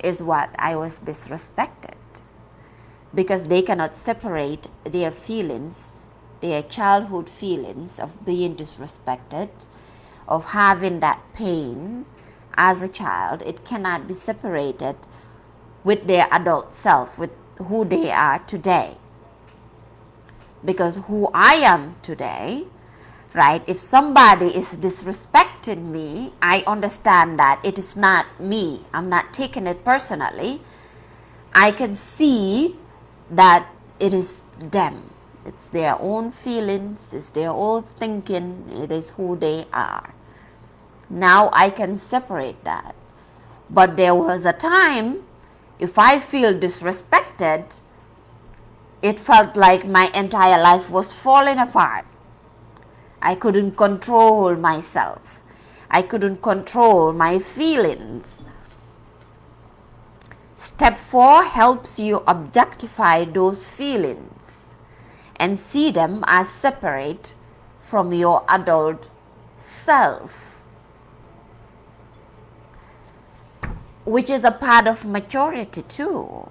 A: is what? I was disrespected. Because they cannot separate their feelings, their childhood feelings of being disrespected, of having that pain as a child. It cannot be separated with their adult self, with who they are today. Because who I am today, right? If somebody is disrespecting me, I understand that it is not me. I'm not taking it personally. I can see that it is them. It's their own feelings, it's their own thinking, it is who they are. Now I can separate that. But there was a time, if I feel disrespected, it felt like my entire life was falling apart. I couldn't control myself. I couldn't control my feelings. Step 4 helps you objectify those feelings and see them as separate from your adult self, which is a part of maturity too.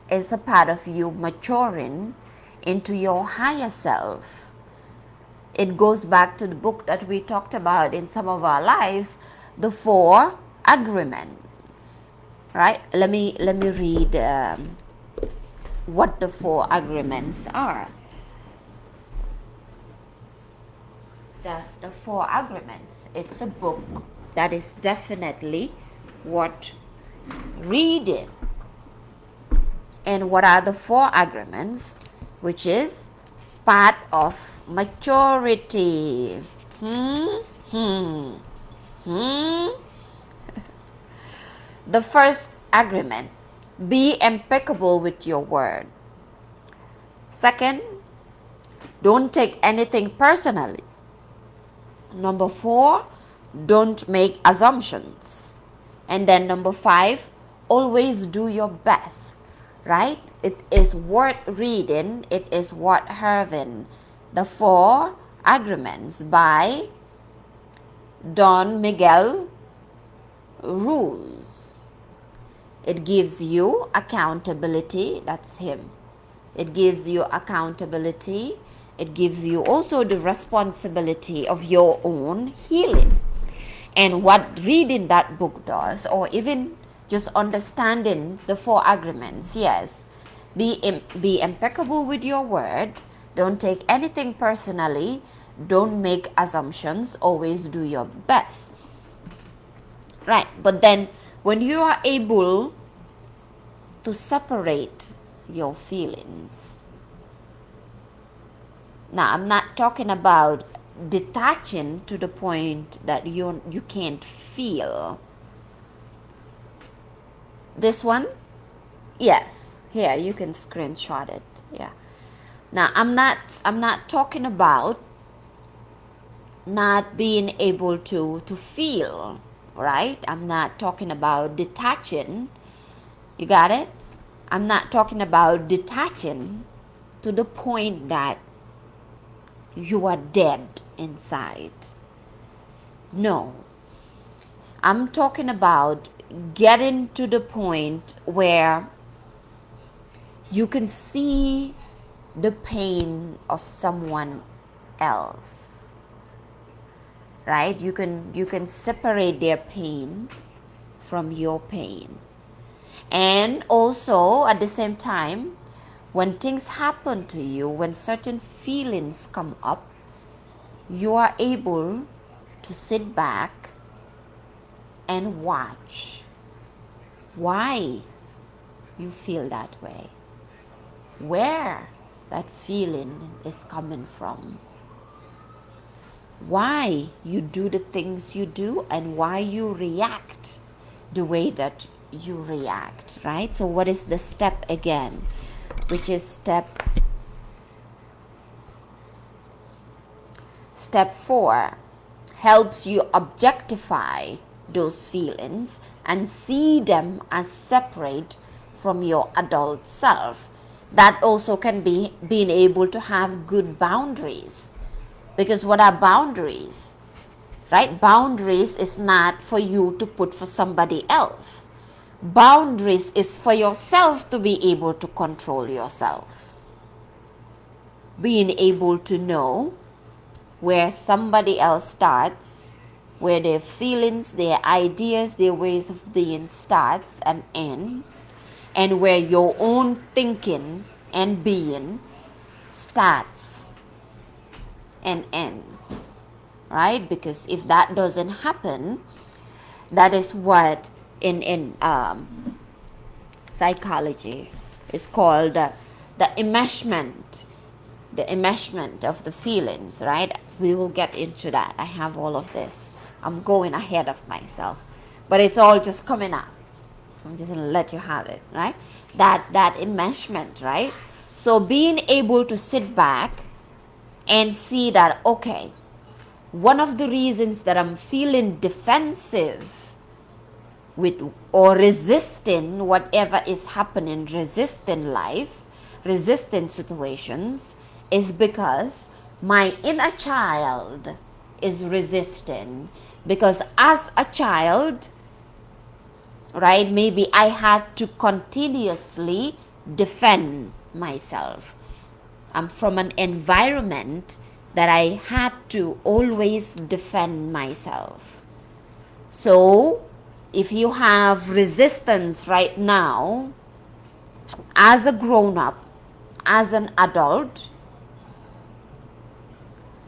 A: It's a part of you maturing into your higher self. It goes back to the book that we talked about in some of our lives, the 4 agreements, right? Let me read what the 4 agreements are. The 4 agreements, it's a book that is definitely worth reading. And what are the 4 agreements? Which is part of maturity. The first agreement, be impeccable with your word. Second, don't take anything personally. Number 4, don't make assumptions. And then number 5, always do your best. Right? It is worth reading. It is worth having. The 4 agreements by Don Miguel Ruiz. It gives you accountability. That's him. It gives you accountability. It gives you also the responsibility of your own healing. And what reading that book does, or even just understanding the 4 agreements, yes. Be impeccable with your word. Don't take anything personally. Don't make assumptions. Always do your best. Right. But then when you are able to separate your feelings. Now, I'm not talking about detaching to the point that you can't feel. This one, yes, here you can screenshot it. Yeah. Now I'm not talking about not being able to feel, right? I'm not talking about detaching. You got it? I'm not talking about detaching to the point that you are dead inside. No. I'm talking about getting to the point where you can see the pain of someone else, right? You can separate their pain from your pain. And also at the same time, when things happen to you, when certain feelings come up, you are able to sit back and watch why you feel that way, where that feeling is coming from, why you do the things you do, and why you react the way that you react, right? So what is the step again? Which is step 4, helps you objectify those feelings and see them as separate from your adult self. That also can be being able to have good boundaries. Because what are boundaries? Right? Boundaries is not for you to put for somebody else. Boundaries is for yourself to be able to control yourself. Being able to know where somebody else starts, where their feelings, their ideas, their ways of being starts and end, and where your own thinking and being starts and ends, right? Because if that doesn't happen, that is what in psychology is called the enmeshment, of the feelings, right? We will get into that. I have all of this. I'm going ahead of myself, but it's all just coming up. I'm just gonna let you have it, right? That enmeshment, right? So being able to sit back and see that, okay, one of the reasons that I'm feeling defensive with or resisting whatever is happening, resisting life, resisting situations, is because my inner child is resisting. Because as a child, right, maybe I had to continuously defend myself. I'm from an environment that I had to always defend myself. So if you have resistance right now, as a grown up, as an adult,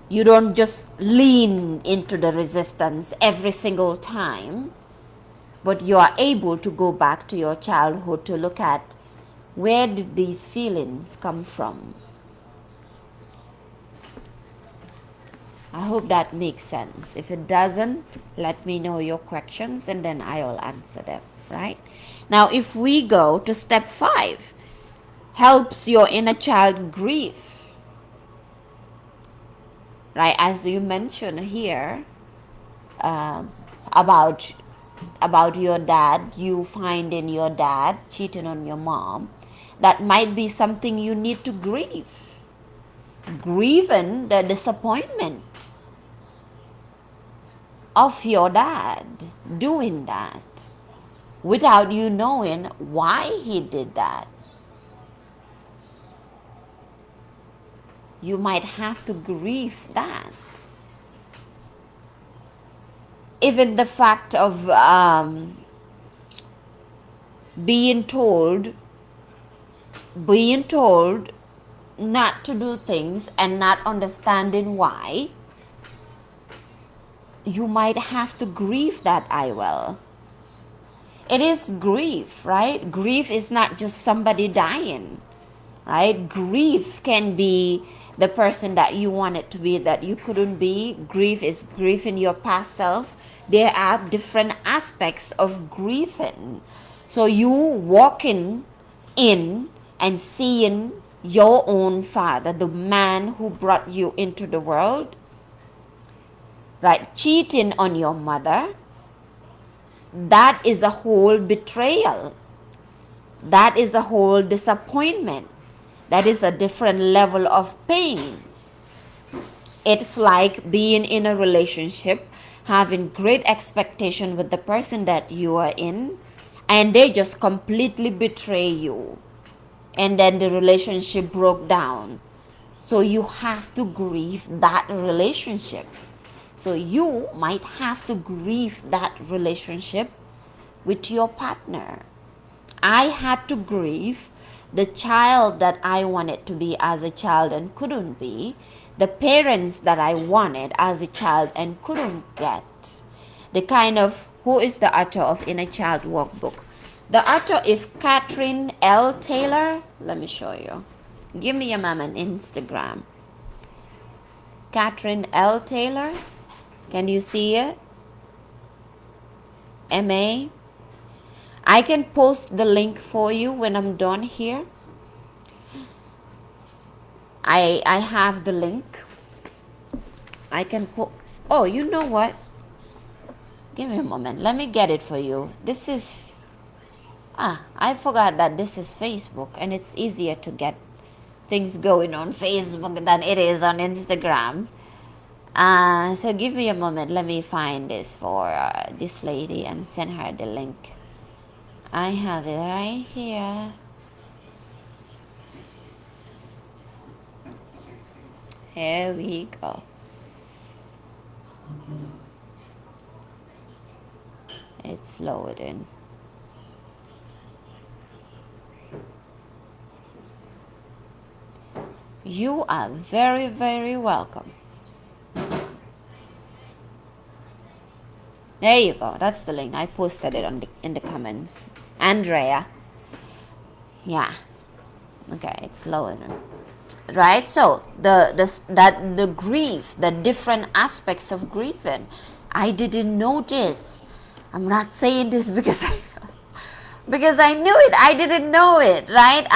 A: you don't just lean into the resistance every single time, but you are able to go back to your childhood to look at, where did these feelings come from? I hope that makes sense. If it doesn't, let me know your questions and then I will answer them, right? Now, if we go to step 5, helps your inner child grieve, right? As you mentioned here, about your dad, you find in your dad cheating on your mom, that might be something you need to grieve. Grieving the disappointment of your dad doing that without you knowing why he did that. You might have to grieve that. Even the fact of being told not to do things and not understanding why, you might have to grieve that. I will. It is grief, right? Grief is not just somebody dying, right? Grief can be the person that you wanted to be that you couldn't be. Grief is grief in your past self. There are different aspects of grieving. So you walking in and seeing your own father, the man who brought you into the world, right, cheating on your mother, that is a whole betrayal. That is a whole disappointment. That is a different level of pain. It's like being in a relationship, having great expectation with the person that you are in, and they just completely betray you. And then the relationship broke down. So you have to grieve that relationship. So you might have to grieve that relationship with your partner. I had to grieve the child that I wanted to be as a child and couldn't be, the parents that I wanted as a child and couldn't get. The kind of, who is the author of Inner Child Workbook? The author is Catherine L. Taylor. Let me show you. Give me a mom on Instagram. Catherine L. Taylor. Can you see it? MA. I can post the link for you when I'm done here. I have the link. I can put, oh, you know what? Give me a moment. Let me get it for you. This is, I forgot that this is Facebook and it's easier to get things going on Facebook than it is on Instagram. So give me a moment. Let me find this for this lady and send her the link. I have it right here. Here we go. It's loading. You are very, very welcome. There you go. That's the link. I posted it in the comments. Andrea. Yeah. Okay, it's lower. Right? So the grief, the different aspects of grieving, I didn't know this. I'm not saying this because I knew it. I didn't know it, right?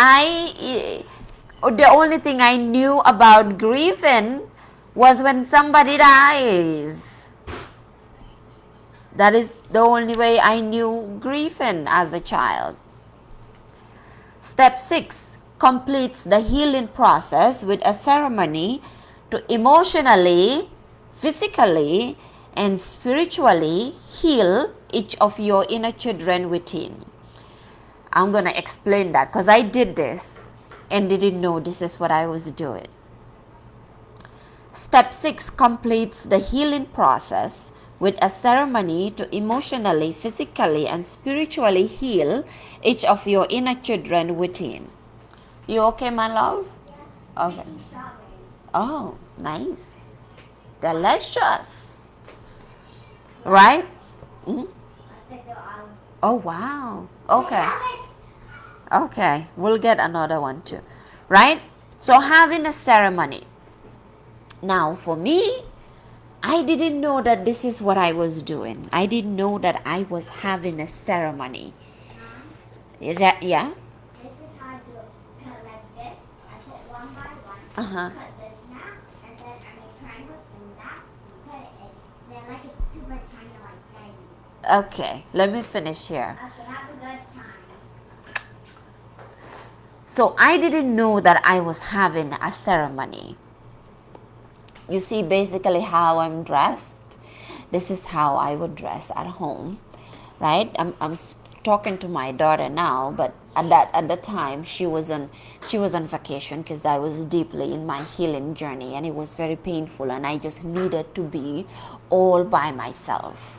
A: The only thing I knew about grieving was when somebody dies. That is the only way I knew grieving as a child. Step 6 completes the healing process with a ceremony to emotionally, physically, and spiritually heal each of your inner children within. I'm going to explain that because I did this and didn't know this is what I was doing. Step 6 completes the healing process with a ceremony to emotionally, physically, and spiritually heal each of your inner children within. You okay, my love?
B: Yeah.
A: Okay.
B: Making strawberries.
A: Oh, nice. Delicious. Right? Mm-hmm. Oh, wow. Okay. Okay. We'll get another one too. Right? So having a ceremony. Now, for me, I didn't know that this is what I was doing. I didn't know that I was having a ceremony.
B: Mom,
A: Yeah?
B: this is how I do it. Cut like this. I put one by one.
A: Uh-huh.
B: Cut this now, and then I make triangles and that. Put it in. They're like it's super tiny, like things.
A: Okay. Let me finish here.
B: Okay, have a good time.
A: So I didn't know that I was having a ceremony. You see basically how I'm dressed. This is how I would dress at home, right? I'm talking to my daughter now, but at the time she was on vacation because I was deeply in my healing journey and it was very painful and I just needed to be all by myself,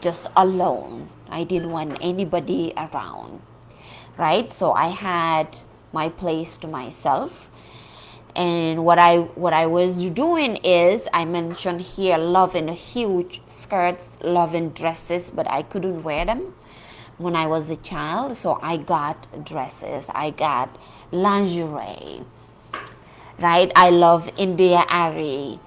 A: just alone. I didn't want anybody around, right? So I had my place to myself. And what I was doing is, I mentioned here loving huge skirts, loving dresses, but I couldn't wear them when I was a child. So I got dresses, I got lingerie, right? I love India Ari.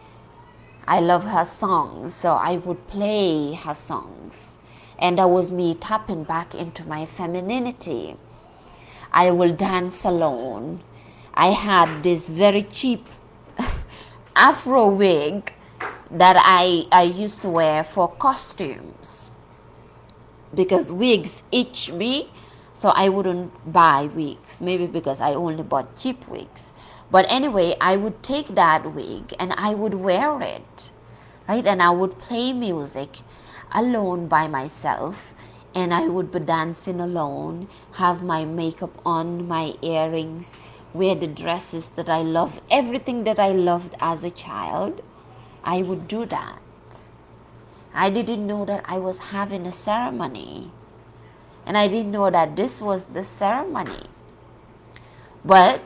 A: I love her songs, so I would play her songs. And that was me tapping back into my femininity. I will dance alone. I had this very cheap afro wig that I used to wear for costumes because wigs itch me, so I wouldn't buy wigs, maybe because I only bought cheap wigs. But anyway, I would take that wig and I would wear it, right? And I would play music alone by myself and I would be dancing alone, have my makeup on, my earrings, wear the dresses that I love, everything that I loved as a child. I would do that. I didn't know that I was having a ceremony. And I didn't know that this was the ceremony. But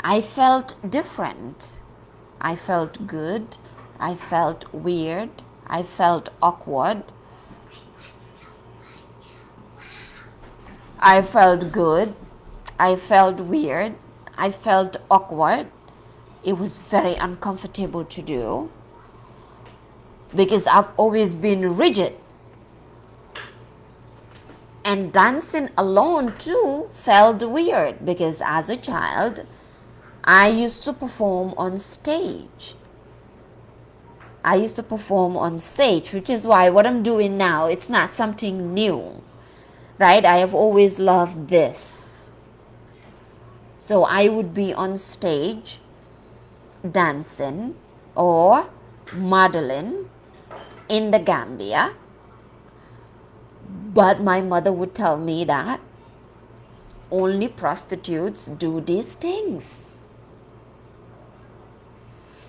A: I felt different. I felt good. I felt weird. I felt awkward. I felt good. I felt weird. I felt awkward. It was very uncomfortable to do because I've always been rigid. And dancing alone too felt weird because as a child, I used to perform on stage. Which is why what I'm doing now, it's not something new, right? I have always loved this. So I would be on stage dancing or modeling in the Gambia. But my mother would tell me that only prostitutes do these things.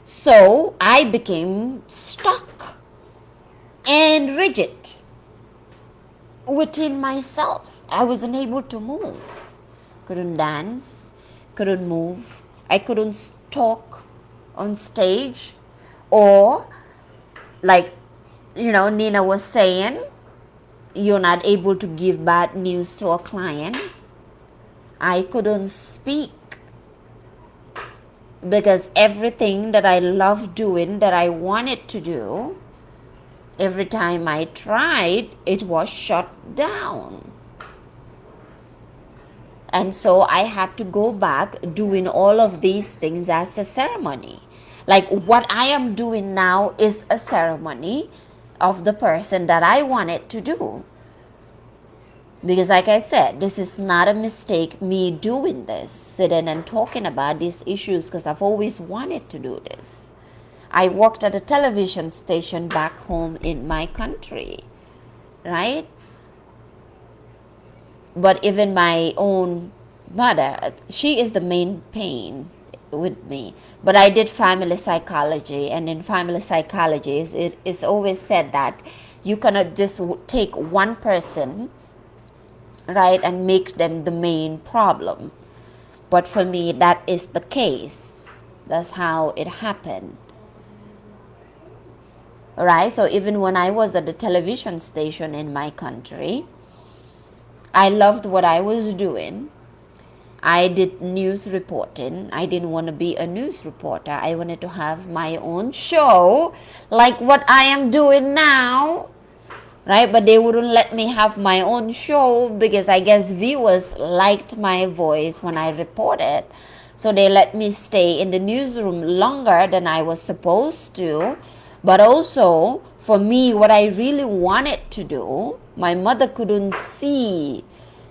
A: So I became stuck and rigid within myself. I wasn't able to move. Couldn't dance, couldn't move. I couldn't talk on stage or like Nina was saying, you're not able to give bad news to a client. I couldn't speak because everything that I love doing, that I wanted to do, every time I tried, it was shut down. And so I had to go back doing all of these things as a ceremony. Like what I am doing now is a ceremony of the person that I wanted to do. Because like I said, this is not a mistake, me doing this, sitting and talking about these issues, because I've always wanted to do this. I worked at a television station back home in my country, right? But even my own mother, she is the main pain with me. But I did family psychology, and in family psychology, it is always said that you cannot just take one person, right, and make them the main problem. But for me, that is the case. That's how it happened. Right? So even when I was at the television station in my country, I loved what I was doing. I did news reporting. I didn't want to be a news reporter. I wanted to have my own show, like what I am doing now. Right? But they wouldn't let me have my own show because I guess viewers liked my voice when I reported. So they let me stay in the newsroom longer than I was supposed to. But also, for me, what I really wanted to do, my mother couldn't see.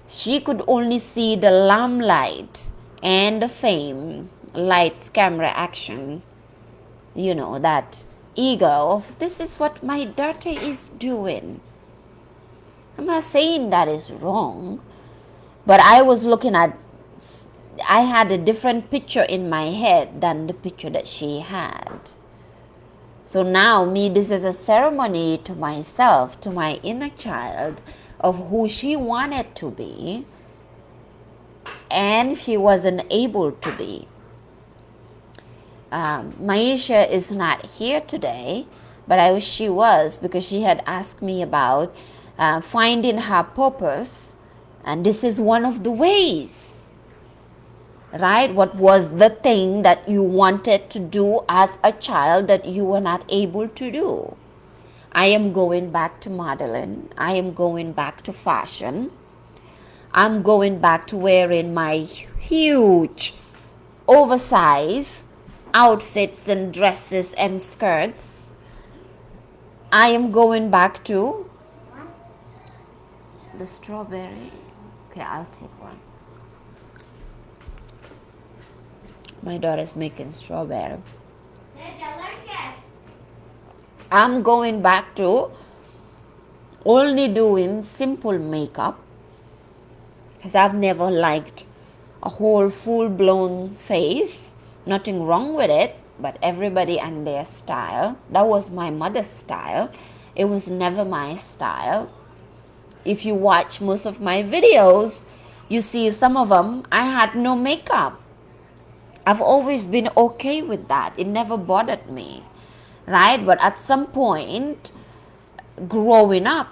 A: She could only see the limelight and the fame, lights, camera, action. That ego of this is what my daughter is doing. I'm not saying that is wrong, but I had a different picture in my head than the picture that she had. So now this is a ceremony to myself, to my inner child, of who she wanted to be, and she wasn't able to be. Maisha is not here today, but I wish she was, because she had asked me about finding her purpose, and this is one of the ways, right? What was the thing that you wanted to do as a child that you were not able to do? I am going back to modeling. I am going back to fashion. I'm going back to wearing my huge, oversized outfits and dresses and skirts. I am going back to the strawberry. Okay, I'll take one. My daughter's making strawberry.
B: They're delicious.
A: I'm going back to only doing simple makeup, because I've never liked a whole full-blown face. Nothing wrong with it, but everybody and their style. That was my mother's style. It was never my style. If you watch most of my videos, you see some of them, I had no makeup. I've always been okay with that. It never bothered me, right? But at some point, growing up,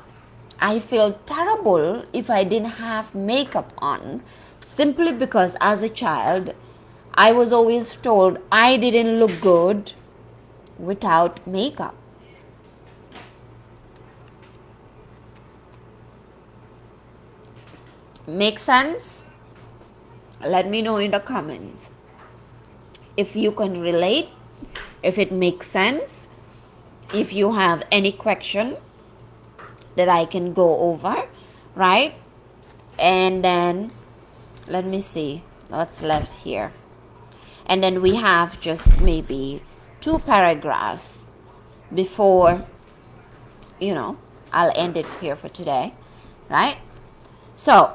A: I felt terrible if I didn't have makeup on, simply because as a child, I was always told I didn't look good without makeup. Make sense? Let me know in the comments if you can relate, if it makes sense, if you have any question that I can go over, right? And then let me see what's left here. And then we have just maybe 2 paragraphs before, I'll end it here for today, right? So,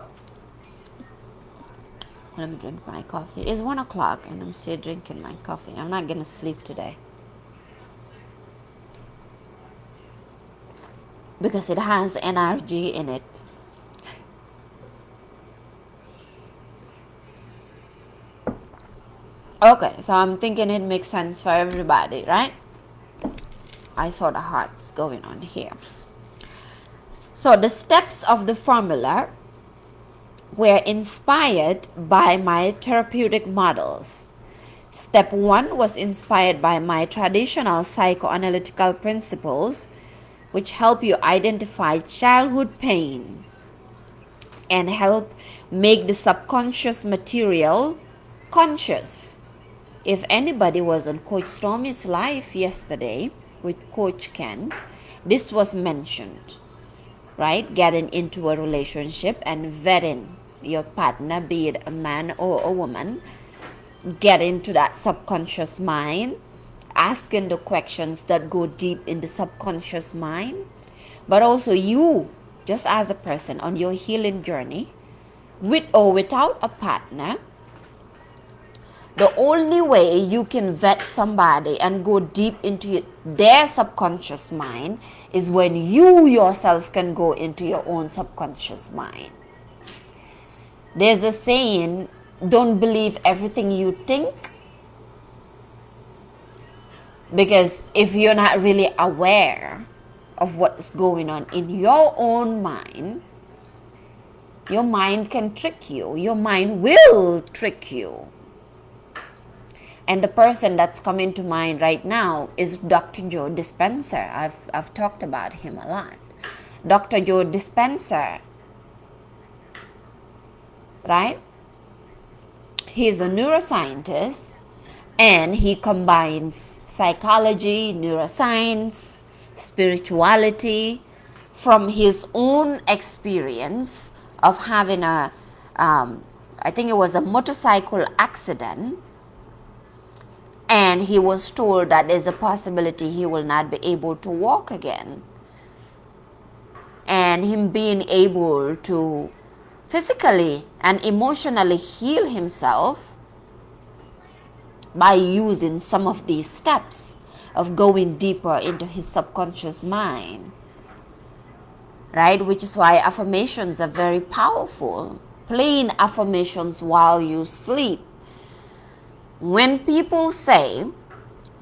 A: let me drink my coffee. It's 1 o'clock and I'm still drinking my coffee. I'm not gonna sleep today, because it has energy in it. Okay, so I'm thinking it makes sense for everybody, right? I saw the hearts going on here. So the steps of the formula were inspired by my therapeutic models. Step 1 was inspired by my traditional psychoanalytical principles, which help you identify childhood pain and help make the subconscious material conscious. If anybody was on Coach Stormy's live yesterday with Coach Kent, this was mentioned, right? Getting into a relationship and vetting your partner, be it a man or a woman, get into that subconscious mind, asking the questions that go deep in the subconscious mind, but also you, just as a person on your healing journey, with or without a partner. The only way you can vet somebody and go deep into their subconscious mind is when you yourself can go into your own subconscious mind. There's a saying, don't believe everything you think, because if you're not really aware of what's going on in your own mind, your mind can trick you. Your mind will trick you. And the person that's coming to mind right now is Dr. Joe Dispenza. I've talked about him a lot. Dr. Joe Dispenza, right? He's a neuroscientist and he combines psychology, neuroscience, spirituality from his own experience of having I think it was a motorcycle accident. And he was told that there's a possibility he will not be able to walk again. And him being able to physically and emotionally heal himself by using some of these steps of going deeper into his subconscious mind. Right? Which is why affirmations are very powerful. Playing affirmations while you sleep. When people say,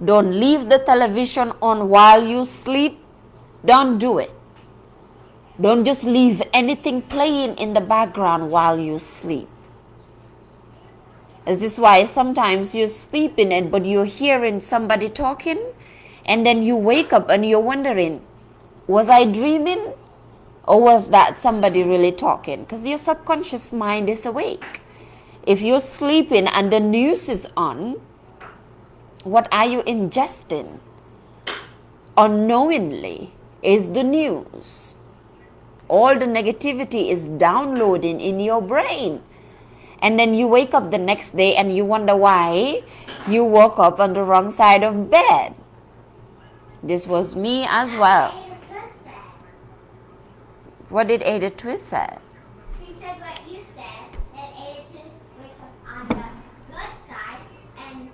A: don't leave the television on while you sleep, don't do it. Don't just leave anything playing in the background while you sleep. This is why sometimes you're sleeping but you're hearing somebody talking, and then you wake up and you're wondering, was I dreaming or was that somebody really talking? Because your subconscious mind is awake. If you're sleeping and the news is on, what are you ingesting? Unknowingly is the news. All the negativity is downloading in your brain. And then you wake up the next day and you wonder why you woke up on the wrong side of bed. This was me as well. What did Ada Twist say?
B: She said what you said, that Ada Twist wakes up on the good side and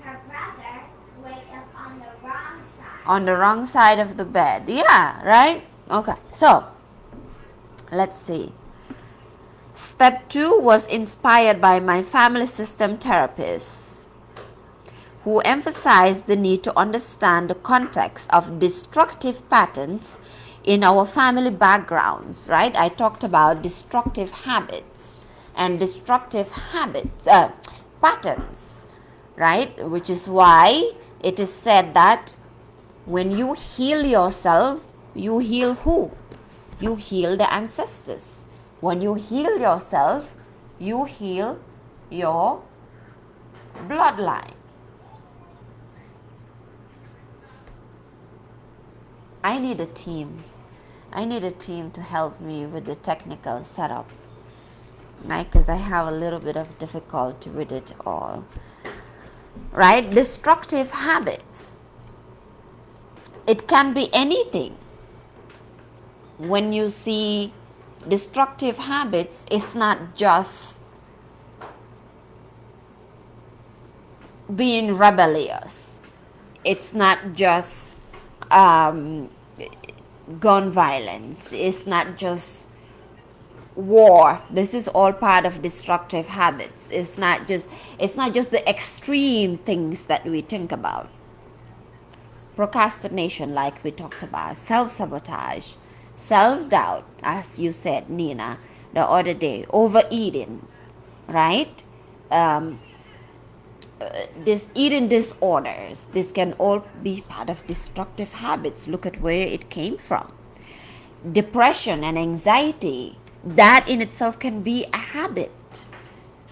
B: her brother wakes up on the wrong side.
A: On the wrong side of the bed. Yeah, right? Okay, so let's see. Step 2 was inspired by my family system therapist, who emphasized the need to understand the context of destructive patterns in our family backgrounds, right? I talked about destructive habits and destructive patterns, right? Which is why it is said that when you heal yourself, you heal who? You heal the ancestors. When you heal yourself, you heal your bloodline. I need a team. I need a team to help me with the technical setup, right? Because I have a little bit of difficulty with it all, right? Destructive habits. It can be anything. When you see destructive habits, it's not just being rebellious. It's not just gun violence. It's not just war. This is all part of destructive habits. It's not just the extreme things that we think about. Procrastination, like we talked about, self-sabotage, self-doubt, as you said, Nina, the other day, overeating, right? Um, this eating disorders, this can all be part of destructive habits. Look at where it came from. Depression and anxiety, that in itself can be a habit,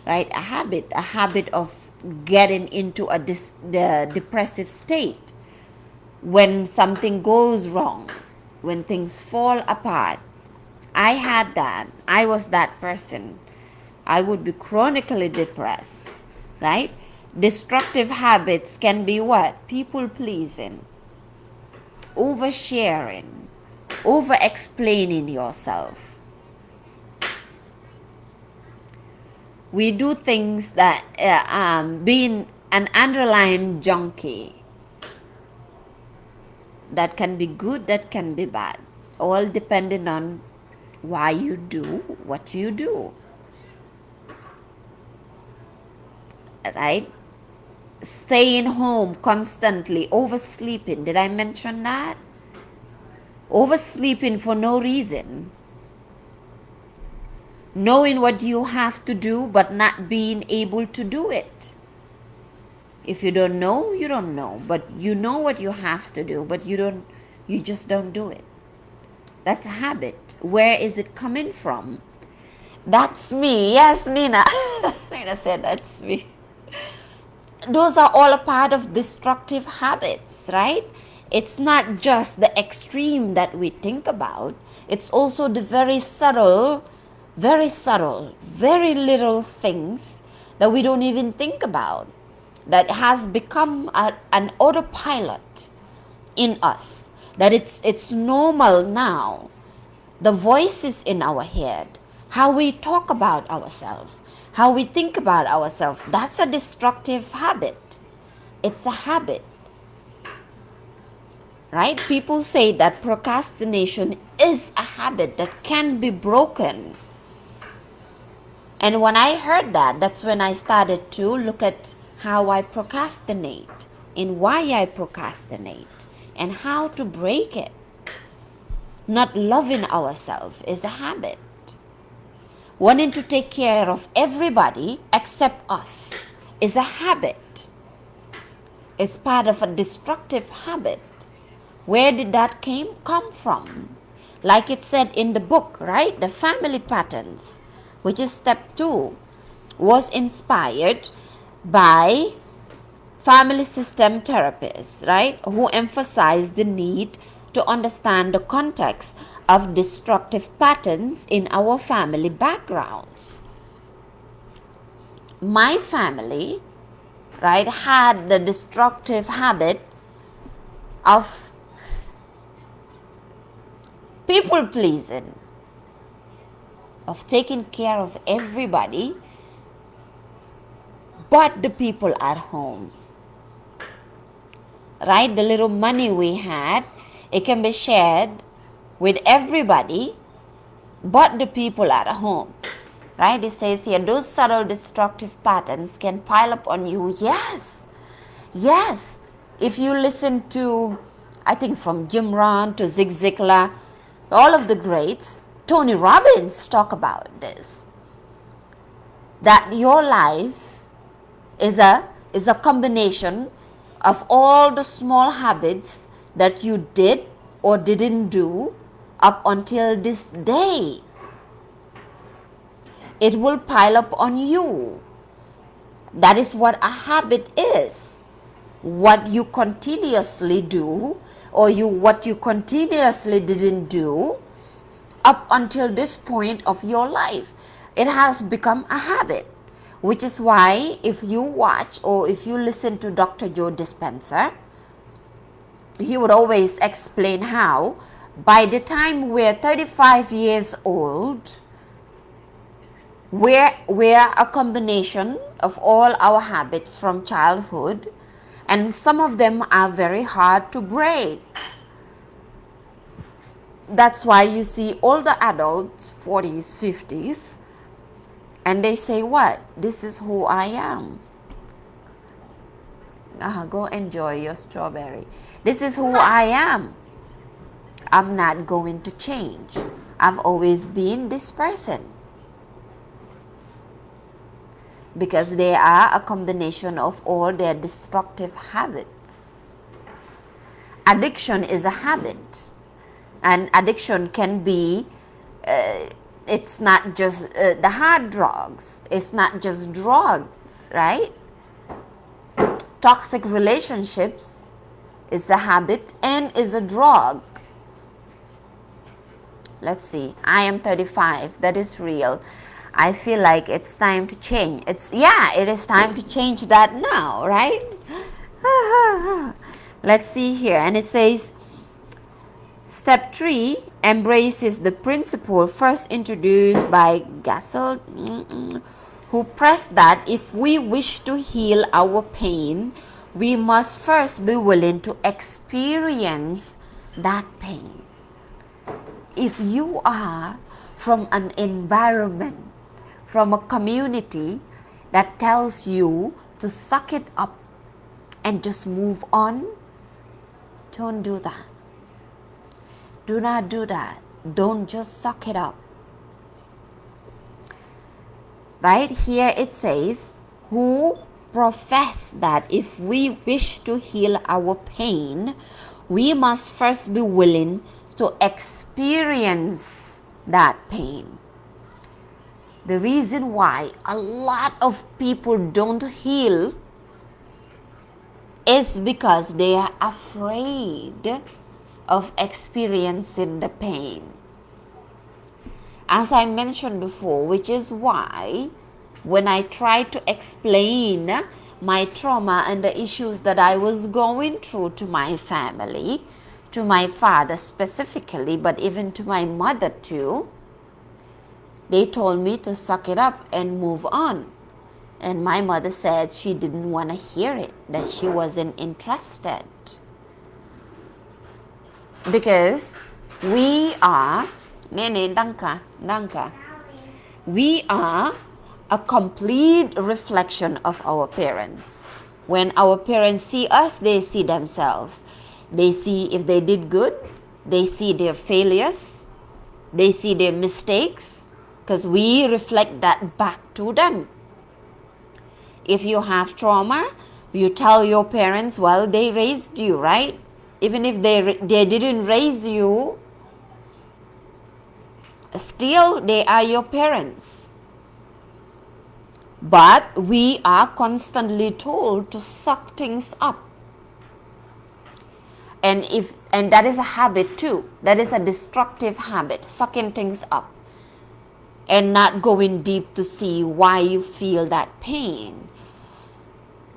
A: right? A habit of getting into the depressive state. When something goes wrong, when things fall apart, I had that. I was that person. I would be chronically depressed, right? Destructive habits can be what? People pleasing, oversharing, over explaining yourself. We do things that, being an underlying junkie, that can be good, that can be bad, all depending on why you do what you do, right? Staying home constantly, oversleeping. Did I mention that? Oversleeping for no reason. Knowing what you have to do but not being able to do it. If you don't know, you don't know. But you know what you have to do, but you just don't do it. That's a habit. Where is it coming from? That's me. Yes, Nina. Nina said that's me. Those are all a part of destructive habits, right? It's not just the extreme that we think about. It's also the very subtle, very little things that we don't even think about, that has become an autopilot in us, that it's normal now. The voices in our head, how we talk about ourselves, how we think about ourselves, that's a destructive habit. It's a habit, right? People say that procrastination is a habit that can be broken. And when I heard that, that's when I started to look at how I procrastinate and why I procrastinate and how to break it. Not loving ourselves is a habit. Wanting to take care of everybody except us is a habit. It's part of a destructive habit. Where did that come from? Like it said in the book, right? The family patterns, which is step 2, was inspired by family system therapists, right? Who emphasize the need to understand the context of destructive patterns in our family backgrounds. My family, right, had the destructive habit of people pleasing, of taking care of everybody but the people at home. Right? The little money we had, it can be shared with everybody but the people at home. Right? It says here, those subtle destructive patterns can pile up on you. Yes. Yes. If you listen to, I think from Jim Rohn to Zig Ziglar, all of the greats, Tony Robbins talk about this. That your life is a combination of all the small habits that you did or didn't do up until this day. It will pile up on you. That is what a habit is. What you continuously do or what you continuously didn't do up until this point of your life. It has become a habit. Which is why if you watch or if you listen to Dr. Joe Dispenza, he would always explain how by the time we're 35 years old, we're a combination of all our habits from childhood, and some of them are very hard to break. That's why you see older adults, 40s, 50s, and they say, what? This is who I am. Go enjoy your strawberry. This is who I am. I'm not going to change. I've always been this person. Because they are a combination of all their destructive habits. Addiction is a habit, and addiction can be, it's not just the hard drugs, it's not just drugs, right? Toxic relationships is a habit and is a drug. Let's see, I am 35, that is real. I feel like it's time to change. It is time to change that now, right? Let's see here. And it says, step 3 embraces the principle first introduced by Gassel, who pressed that if we wish to heal our pain, we must first be willing to experience that pain. If you are from an environment, from a community that tells you to suck it up and just move on, don't do that. Do not do that. Don't just suck it up. Right here it says, who profess that if we wish to heal our pain, we must first be willing to experience that pain. The reason why a lot of people don't heal is because they are afraid of experiencing the pain. As I mentioned before, which is why when I try to explain my trauma and the issues that I was going through to my family, to my father specifically, but even to my mother too, they told me to suck it up and move on. And my mother said she didn't want to hear it, that she wasn't interested. Because we are, Nene, danka. We are a complete reflection of our parents. When our parents see us, they see themselves. They see if they did good, they see their failures, they see their mistakes, because we reflect that back to them. If you have trauma, you tell your parents, well, they raised you, right? Even if they didn't raise you, still they are your parents. But we are constantly told to suck things up. And that is a habit too. That is a destructive habit, sucking things up and not going deep to see why you feel that pain.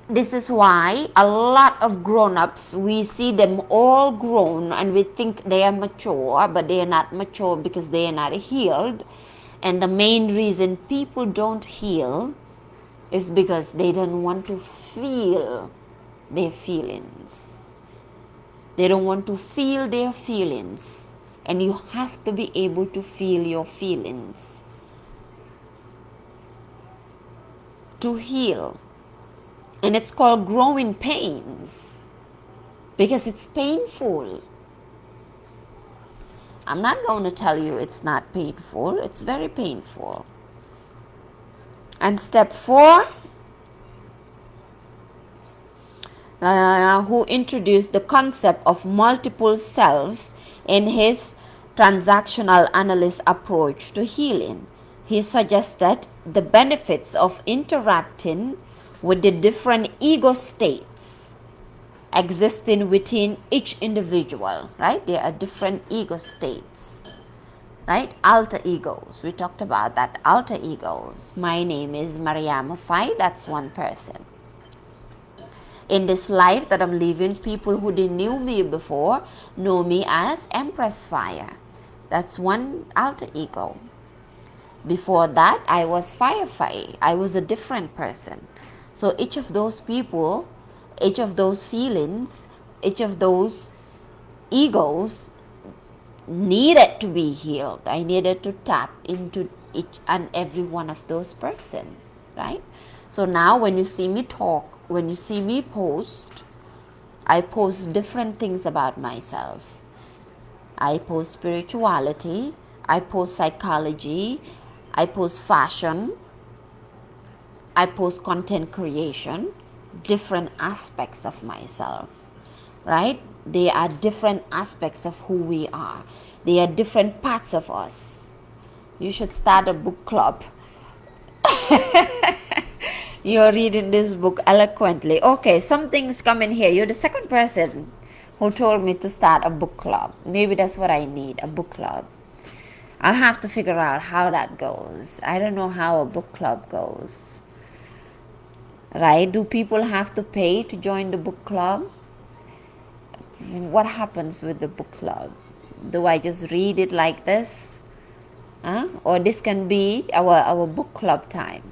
A: This is why a lot of grown-ups, we see them all grown and we think they are mature, but they are not mature because they are not healed. And the main reason people don't heal is because they don't want to feel their feelings. They don't want to feel their feelings. And you have to be able to feel your feelings to heal. And it's called growing pains because it's painful. I'm not going to tell you it's not painful. It's very painful. And step 4, who introduced the concept of multiple selves in his transactional analyst approach to healing. He suggested the benefits of interacting with the different ego states existing within each individual, right? There are different ego states, right? Alter egos. We talked about that, alter egos. My name is Mariama Fai. That's one person. In this life that I'm living, people who didn't know me before know me as Empress Fire. That's one alter ego. Before that, I was Firefly. I was a different person. So each of those people, each of those feelings, each of those egos needed to be healed. I needed to tap into each and every one of those persons, right? So now when you see me talk when you see me post, I post different things about myself. I post spirituality, I post psychology, I post fashion, I post content creation, different aspects of myself, right? They are different aspects of who we are. They are different parts of us. You should start a book club. You're reading this book eloquently. Okay, something's coming here. You're the second person who told me to start a book club. Maybe that's what I need, a book club. I'll have to figure out how that goes. I don't know how a book club goes. Right? Do people have to pay to join the book club? What happens with the book club? Do I just read it like this? Or this can be our book club time?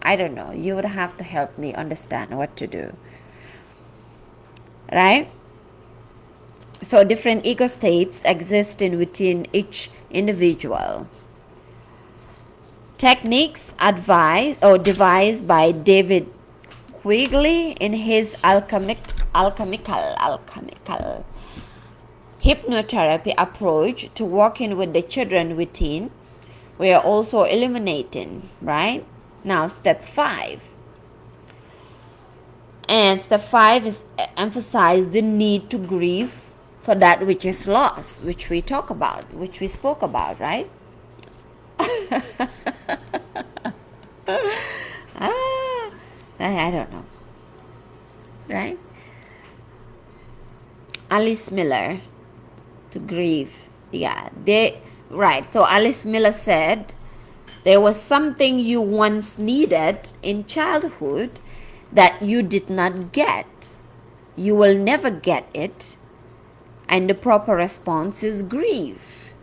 A: I don't know. You would have to help me understand what to do. Right? So different ego states exist within each individual. Techniques devised by David Quigley in his alchemical hypnotherapy approach to working with the children within, we are also eliminating, right? Now step 5. And step 5 is emphasize the need to grieve for that which is lost, which we spoke about, right? I don't know, right? Alice Miller, to grieve. Yeah, right. So Alice Miller said, there was something you once needed in childhood that you did not get. You will never get it. And the proper response is grief.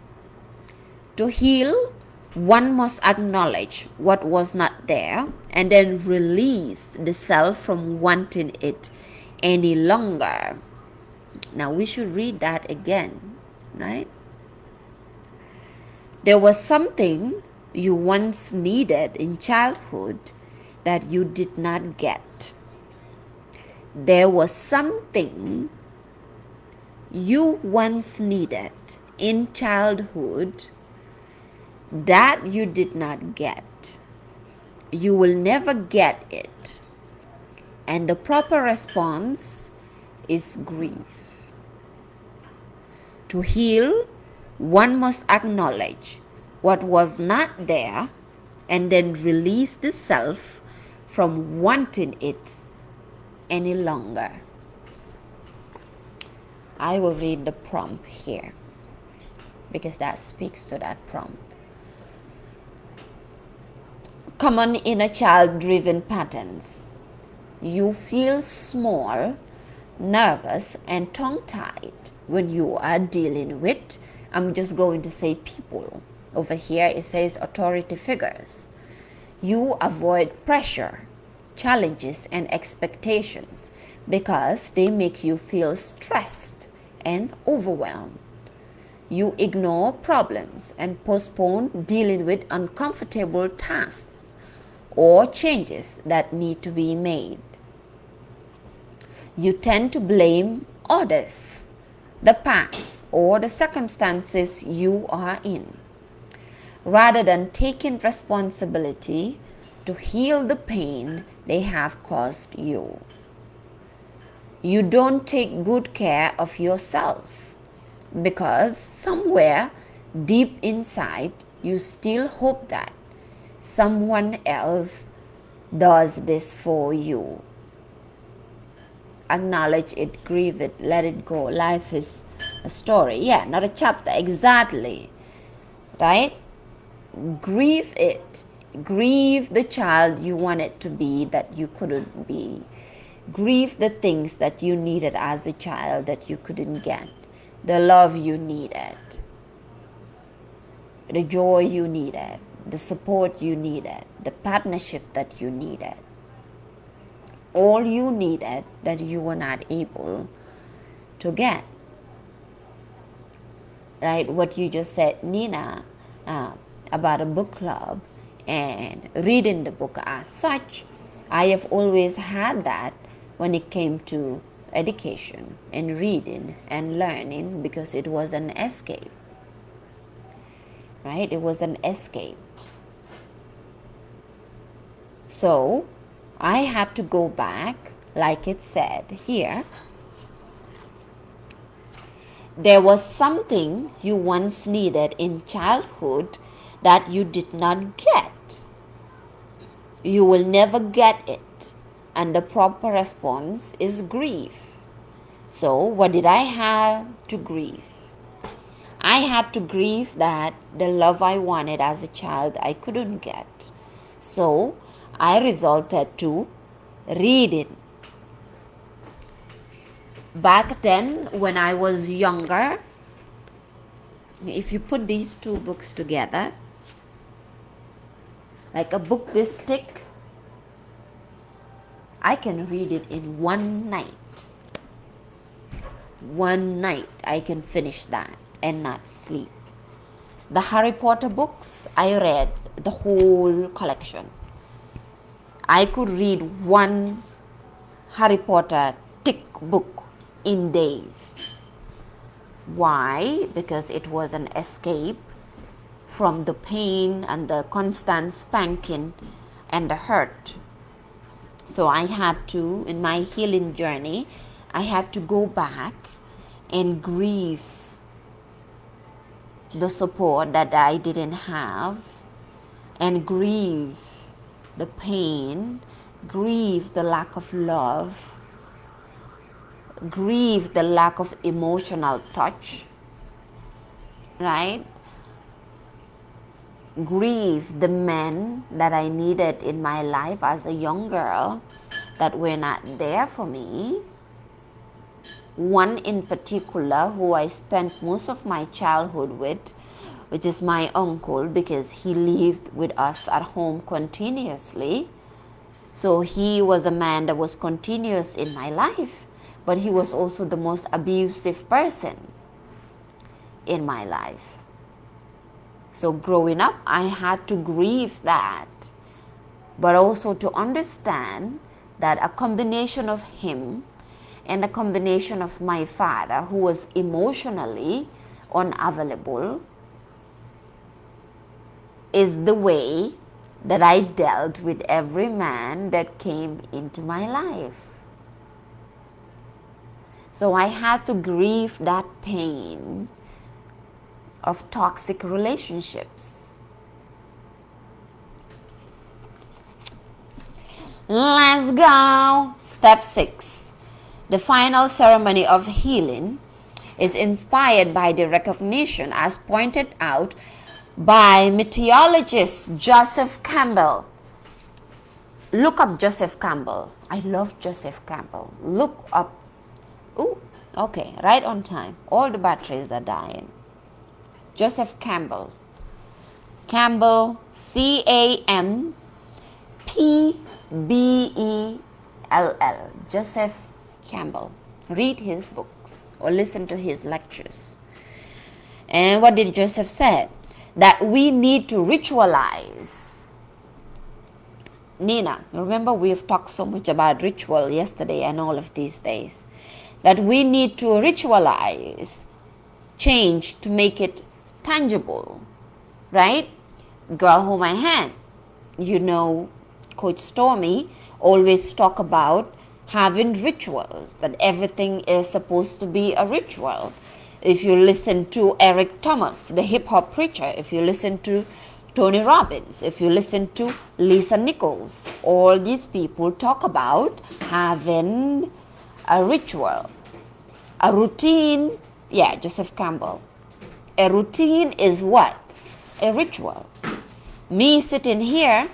A: To heal, one must acknowledge what was not there and then release the self from wanting it any longer. Now we should read that again, right? There was something you once needed in childhood that you did not get. There was something you once needed in childhood that you did not get. You will never get it. And the proper response is grief. To heal, one must acknowledge what was not there and then release the self from wanting it any longer. I will read the prompt here because that speaks to that prompt. Common inner child-driven patterns. You feel small, nervous, and tongue-tied when you are dealing with, I'm just going to say people. Over here it says authority figures. You avoid pressure, challenges, and expectations because they make you feel stressed and overwhelmed. You ignore problems and postpone dealing with uncomfortable tasks or changes that need to be made. You tend to blame others, the past, or the circumstances you are in, rather than taking responsibility to heal the pain they have caused you. You don't take good care of yourself because somewhere deep inside you still hope that someone else does this for you. Acknowledge it, grieve it, let it go. Life is a story. Yeah, not a chapter. Exactly. Right? Grieve it. Grieve the child you wanted to be that you couldn't be. Grieve the things that you needed as a child that you couldn't get. The love you needed. The joy you needed. The support you needed. The partnership that you needed. All you needed that you were not able to get. Right? What you just said, Nina, about a book club and reading the book as such. I have always had that when it came to education and reading and learning, because it was an escape, right? It was an escape. So I had to go back, like it said here. There was something you once needed in childhood that you did not get. You will never get it. And the proper response is grief. So what did I have to grieve? I had to grieve that the love I wanted as a child I couldn't get. So I resorted to reading. Back then, when I was younger, if you put these two books together, like a book this thick, I can read it in one night. One night I can finish that and not sleep. The Harry Potter books, I read the whole collection. I could read one Harry Potter thick book in days. Why? Because it was an escape from the pain and the constant spanking and the hurt. So I had to, in my healing journey, I had to go back and grieve the support that I didn't have, and grieve the pain, grieve the lack of love, grieve the lack of emotional touch, right? Grieve the men that I needed in my life as a young girl that were not there for me. One in particular who I spent most of my childhood with, which is my uncle, because he lived with us at home continuously. So he was a man that was continuous in my life, but he was also the most abusive person in my life. So growing up, I had to grieve that, but also to understand that a combination of him and a combination of my father, who was emotionally unavailable, is the way that I dealt with every man that came into my life. So I had to grieve that pain of toxic relationships. Let's go. Step 6. The final ceremony of healing is inspired by the recognition, as pointed out by meteorologist Joseph Campbell. Look up Joseph Campbell. I love Joseph Campbell. Look up. Ooh, okay, right on time. All the batteries are dying. Joseph Campbell. Campbell, Campbell. Joseph Campbell. Read his books or listen to his lectures. And what did Joseph say? That we need to ritualize. Nina, remember we've talked so much about ritual yesterday and all of these days. That we need to ritualize change to make it tangible, right? Girl, hold my hand. You know, Coach Stormy always talk about having rituals, that everything is supposed to be a ritual. If you listen to Eric Thomas, the hip-hop preacher, if you listen to Tony Robbins, if you listen to Lisa Nichols, all these people talk about having a ritual, a routine. Yeah, Joseph Campbell. A routine is what? A ritual. Me sitting here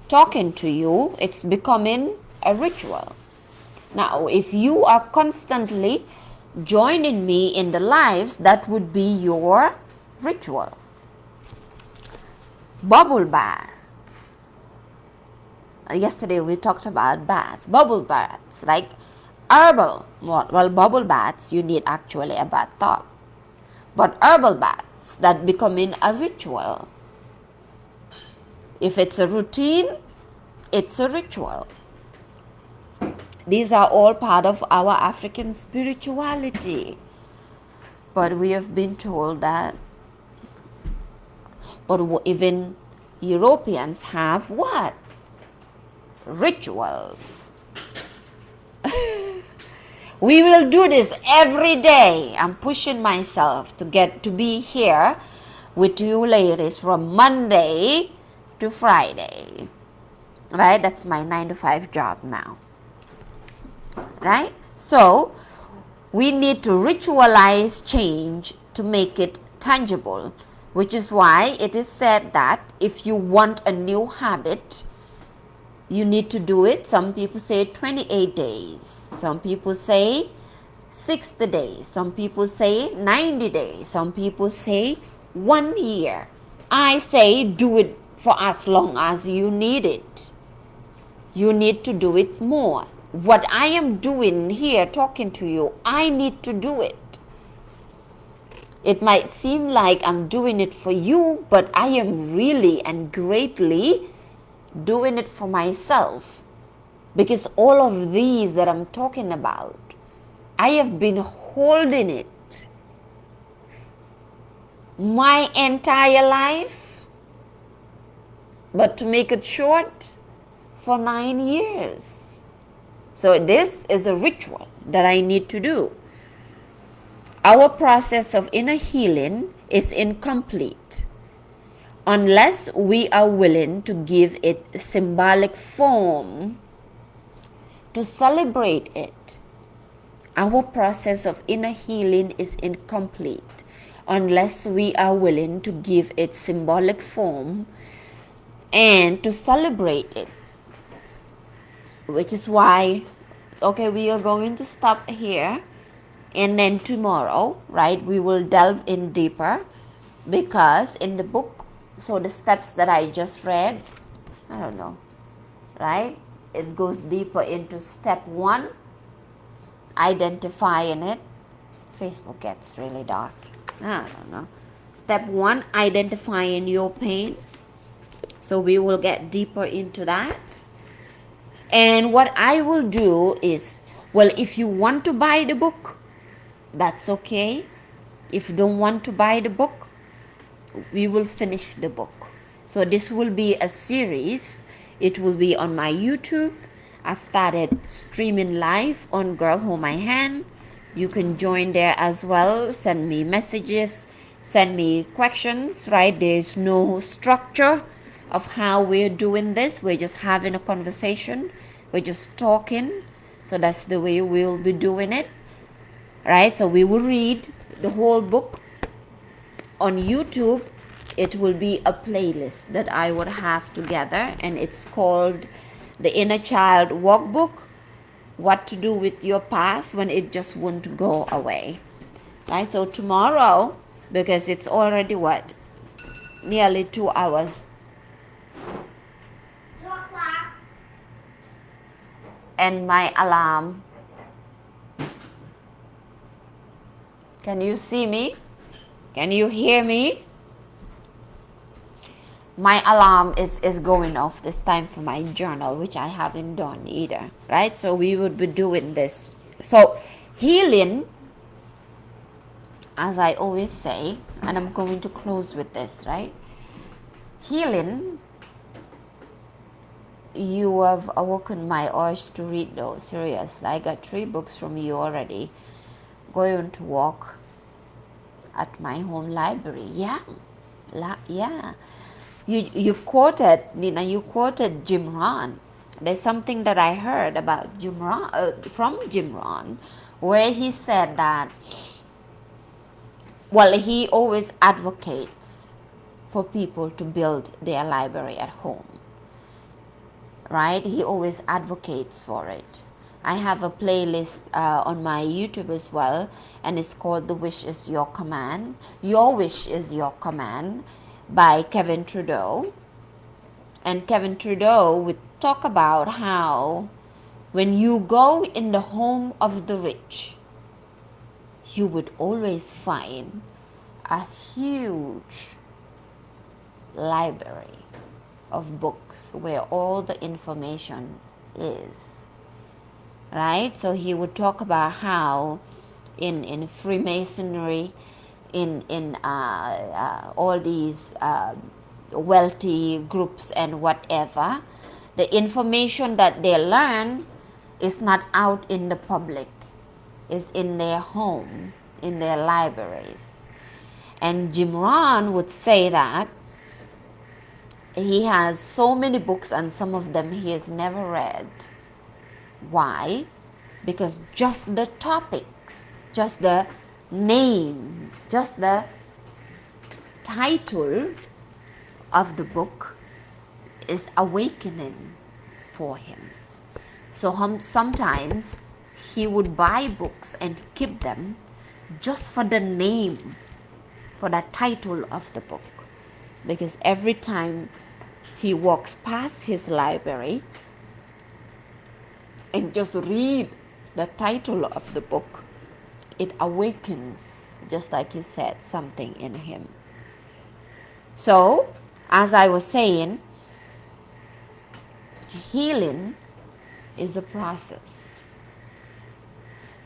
A: talking to you, it's becoming a ritual. Now, if you are constantly joining me in the lives, that would be your ritual. Bubble baths. Yesterday we talked about baths. Bubble baths, like herbal. Well, bubble baths, you need actually a bathtub. But herbal baths, that becoming a ritual. If it's a routine, it's a ritual. These are all part of our African spirituality. But we have been told that, but even Europeans have what? Rituals. We will do this every day. I'm pushing myself to get to be here with you ladies from Monday to Friday. Right? That's my 9 to 5 job now. Right? So, we need to ritualize change to make it tangible, which is why it is said that if you want a new habit, you need to do it. Some people say 28 days. Some people say 60 days. Some people say 90 days. Some people say 1 year. I say do it for as long as you need it. You need to do it more. What I am doing here talking to you, I need to do it. It might seem like I'm doing it for you, but I am really and greatly doing it for myself, because all of these that I'm talking about, I have been holding it my entire life, but to make it short, for 9 years. So this is a ritual that I need to do. Our process of inner healing is incomplete unless we are willing to give it symbolic form, to celebrate it. Our process of inner healing is incomplete unless we are willing to give it symbolic form and to celebrate it. Which is why, okay, we are going to stop here, and then tomorrow, right, we will delve in deeper, because in the book, so the steps that I just read, I don't know, right, it goes deeper into step 1, identifying it. Facebook gets really dark. I don't know. Step 1, identifying your pain. So we will get deeper into that. And what I will do is, well, if you want to buy the book, that's okay. If you don't want to buy the book, we will finish the book. So this will be a series. It will be on my YouTube. I've started streaming live on Girl Hold My Hand. You can join there as well. Send me messages, send me questions, right? There's no structure of how we're doing this. We're just having a conversation. We're just talking. So that's the way we'll be doing it, right? So we will read the whole book. On YouTube, it will be a playlist that I would have together, and it's called The Inner Child Workbook, What to Do with Your Past When It Just Won't Go Away. Right? So tomorrow, because it's already what? Nearly 2 hours.
B: 2 o'clock.
A: And my alarm. Can you see me? Can you hear me? My alarm is going off this time for my journal, which I haven't done either, right? So we would be doing this. So healing, as I always say, and I'm going to close with this, right? Healing, you have awoken my urge to read those. Seriously, I got 3 books from you already. Going to walk at my home library. Yeah. Yeah. You quoted, Nina, you quoted Jim Rohn. There's something that I heard about Jim Rohn, from Jim Rohn, where he said that, well, he always advocates for people to build their library at home, right? He always advocates for it. I have a playlist on my YouTube as well, and it's called The Wish Is Your Command. Your Wish Is Your Command, by Kevin Trudeau. And Kevin Trudeau would talk about how when you go in the home of the rich, you would always find a huge library of books where all the information is. right? So he would talk about how in Freemasonry, in all these wealthy groups and whatever, the information that they learn is not out in the public, is in their home, in their libraries. And Jim Rohn would say that he has so many books and some of them he has never read. Why? Because just the topics, just the name, just the title of the book is awakening for him. So sometimes he would buy books and keep them just for the name, for the title of the book. Because every time he walks past his library and just read the title of the book, it awakens, just like you said, something in him. So, as I was saying, healing is a process,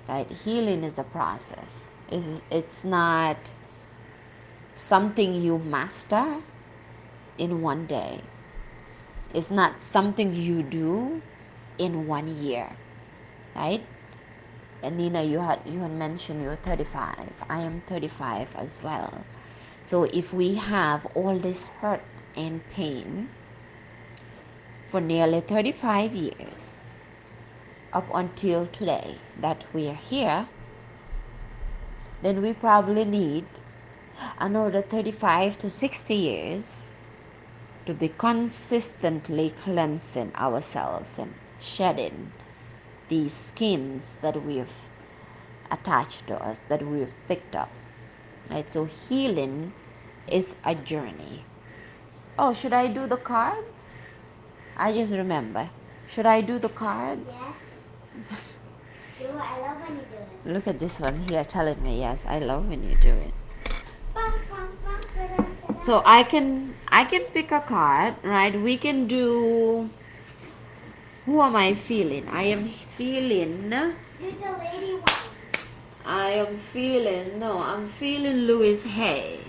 A: right? Healing is a process. It's not something you master in one day. It's not something you do in 1 year, right? And Nina, you had mentioned you're 35. I am 35 as well. So if we have all this hurt and pain for nearly 35 years, up until today that we are here, then we probably need another 35 to 60 years to be consistently cleansing ourselves and shedding these skins that we've attached to us, that we've picked up. Right? So healing is a journey. Oh, should I do the cards? I just remember. Should I do the cards?
B: Yes. Do it. I love when you do it.
A: Look at this one here telling me, yes, I love when you do it.
B: Bum, bum, bum, ba-dum.
A: So I can pick a card, right? We can do, who am I feeling? I am feeling,
B: Do the lady one.
A: I'm feeling Louise Hay.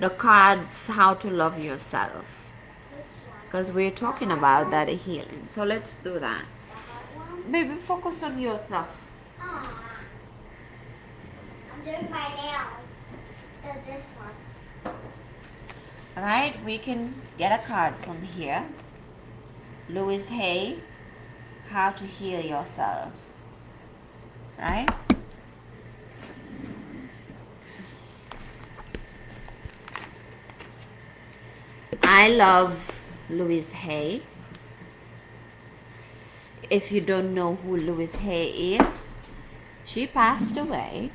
A: The cards, How to Love Yourself.
B: Which one?
A: Because we're talking about that healing. So let's do that.
B: The hot one?
A: Baby, focus on your stuff.
B: Aw. I'm doing my nails. So this one.
A: Alright, we can get a card from here. Louise Hay, How to Heal Yourself. Right? I love Louise Hay. If you don't know who Louise Hay is, she passed away,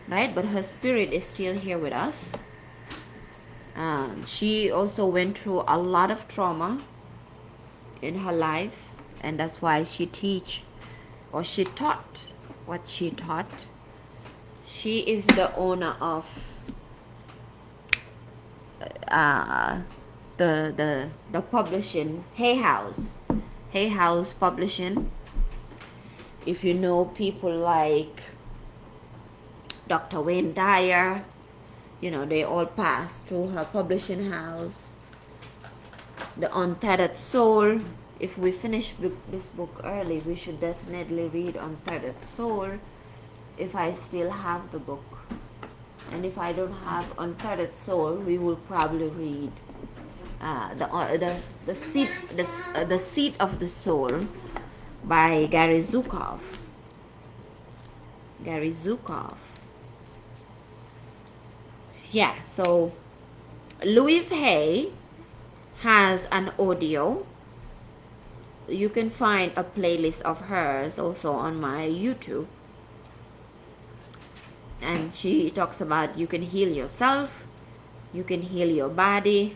A: right? But her spirit is still here with us. She also went through a lot of trauma in her life, and that's why she taught what she taught. She is the owner of the publishing Hay House Publishing. If you know people like Dr. Wayne Dyer, they all passed through her publishing house. The Untethered Soul. If we finish this book early, we should definitely read Untethered Soul if I still have the book. And if I don't have Untethered Soul, we will probably read the Seat of the Soul by Gary Zukav. Yeah, so Louise Hay has an audio. You can find a playlist of hers also on my YouTube. And she talks about you can heal yourself, you can heal your body.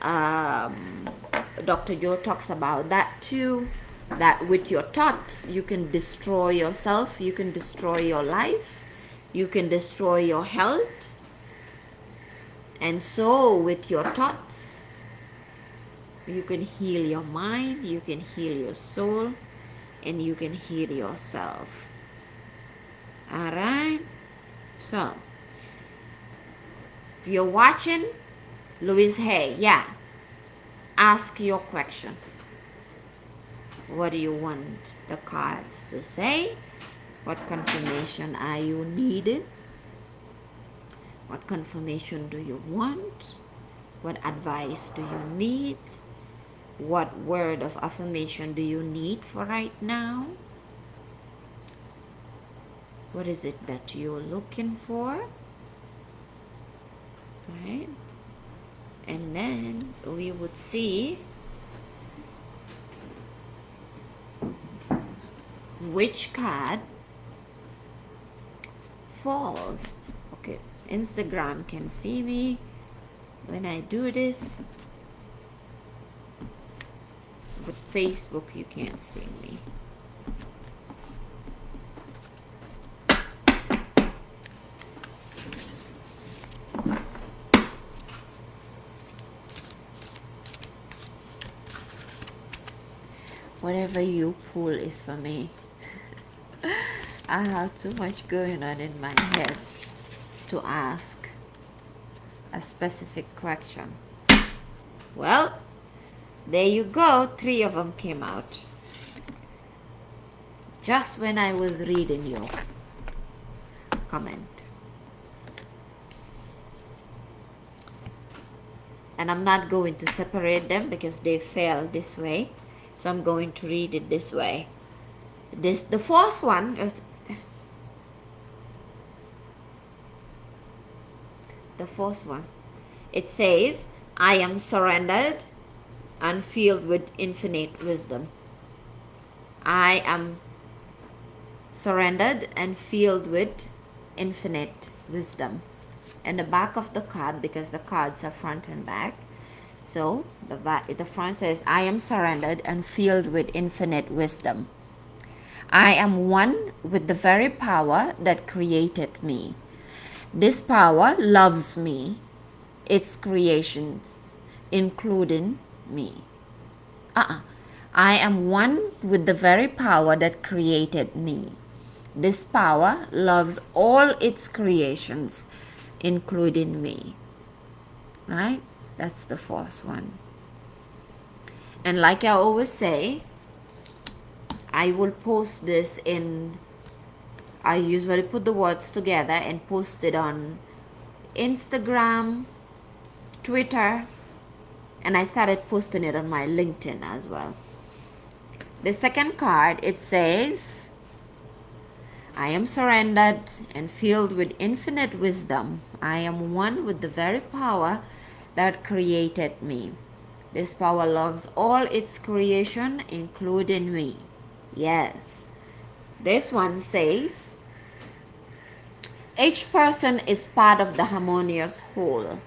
A: Dr. Joe talks about that too, that with your thoughts you can destroy yourself, you can destroy your life, you can destroy your health. And so with your thoughts, you can heal your mind, you can heal your soul, and you can heal yourself. All right? So, if you're watching, Louise Hay, yeah, ask your question. What do you want the cards to say? What confirmation are you needing? What confirmation do you want? What advice do you need? What word of affirmation do you need for right now? What is it that you're looking for? Right? And then we would see which card falls. Okay, Instagram can see me when I do this, but Facebook you can't see me. Whatever you pull is for me. I have too much going on in my head to ask a specific question. Well, there you go. 3 of them came out. Just when I was reading your comment. And I'm not going to separate them because they fell this way. So I'm going to read it this way. The first one is the first one. It says, I am surrendered and filled with infinite wisdom. I am surrendered and filled with infinite wisdom. And the back of the card, because the cards are front and back, so the front says, I am surrendered and filled with infinite wisdom. I am one with the very power that created me. This power loves me, its creations, including me. I am one with the very power that created me. This power loves all its creations, including me. Right? That's the first one. And like I always say, I will post this I usually put the words together and post it on Instagram, Twitter, and I started posting it on my LinkedIn as well. The second card, it says, I am surrendered and filled with infinite wisdom. I am one with the very power that created me. This power loves all its creation, including me. Yes. This one says, each person is part of the harmonious whole.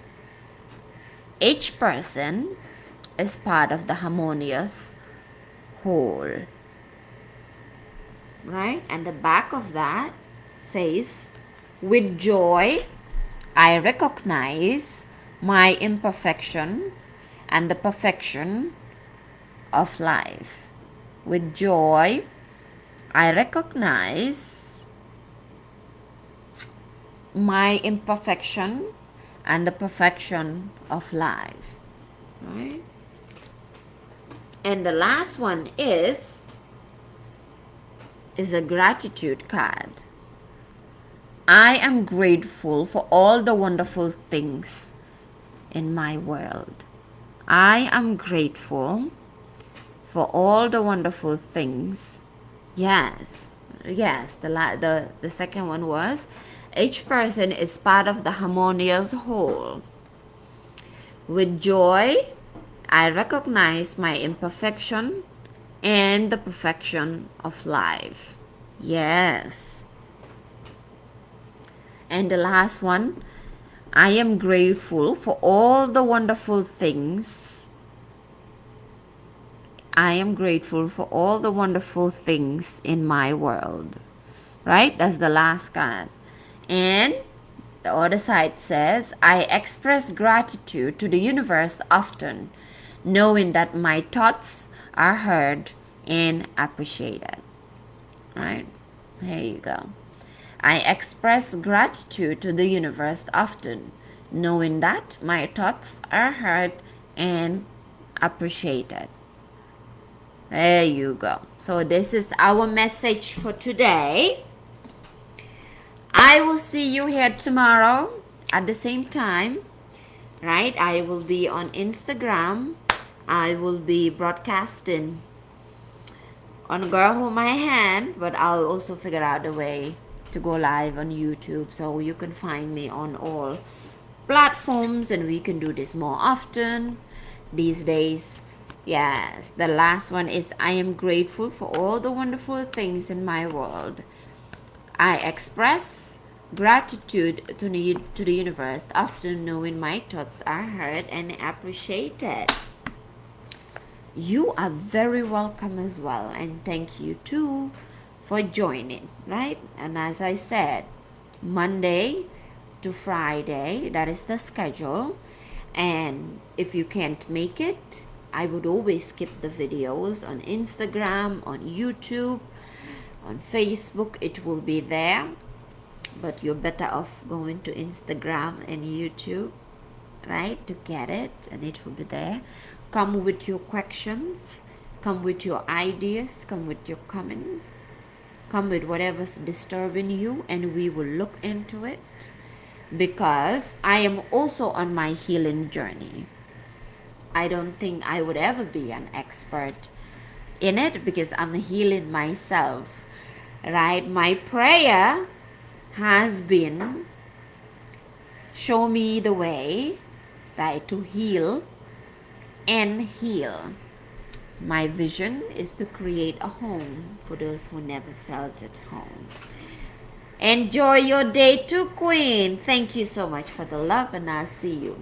A: Each person is part of the harmonious whole. Right? And the back of that says, with joy, I recognize my imperfection and the perfection of life. With joy, I recognize my imperfection and the perfection of life. Right? And the last one is a gratitude card. I am grateful for all the wonderful things in my world. I am grateful for all the wonderful things. Yes. The second one was, each person is part of the harmonious whole. With joy, I recognize my imperfection and the perfection of life. Yes. And the last one, I am grateful for all the wonderful things. I am grateful for all the wonderful things in my world. Right? That's the last card. And the other side says, I express gratitude to the universe often, knowing that my thoughts are heard and appreciated. right? Here you go. I express gratitude to the universe often, knowing that my thoughts are heard and appreciated. There you go. So this is our message for today. I will see you here tomorrow at the same time, right? I will be on Instagram. I will be broadcasting on Girl Hold My Hand, but I'll also figure out a way to go live on YouTube, so you can find me on all platforms and we can do this more often these days. Yes, the last one is I am grateful for all the wonderful things in my world. I express gratitude to the universe after knowing my thoughts are heard and appreciated. You are very welcome as well, and thank you too for joining, right? And as I said, Monday to Friday, that is the schedule. And if you can't make it, I would always skip the videos on Instagram, on YouTube, on Facebook. It will be there, but you're better off going to Instagram and YouTube, right, to get it, and it will be there. Come with your questions, come with your ideas, come with your comments, come with whatever's disturbing you, and we will look into it, because I am also on my healing journey. I don't think I would ever be an expert in it because I'm healing myself, right? My prayer has been show me the way, right, to heal and heal. My vision is to create a home for those who never felt at home. Enjoy your day too, Queen. Thank you so much for the love, and I'll see you.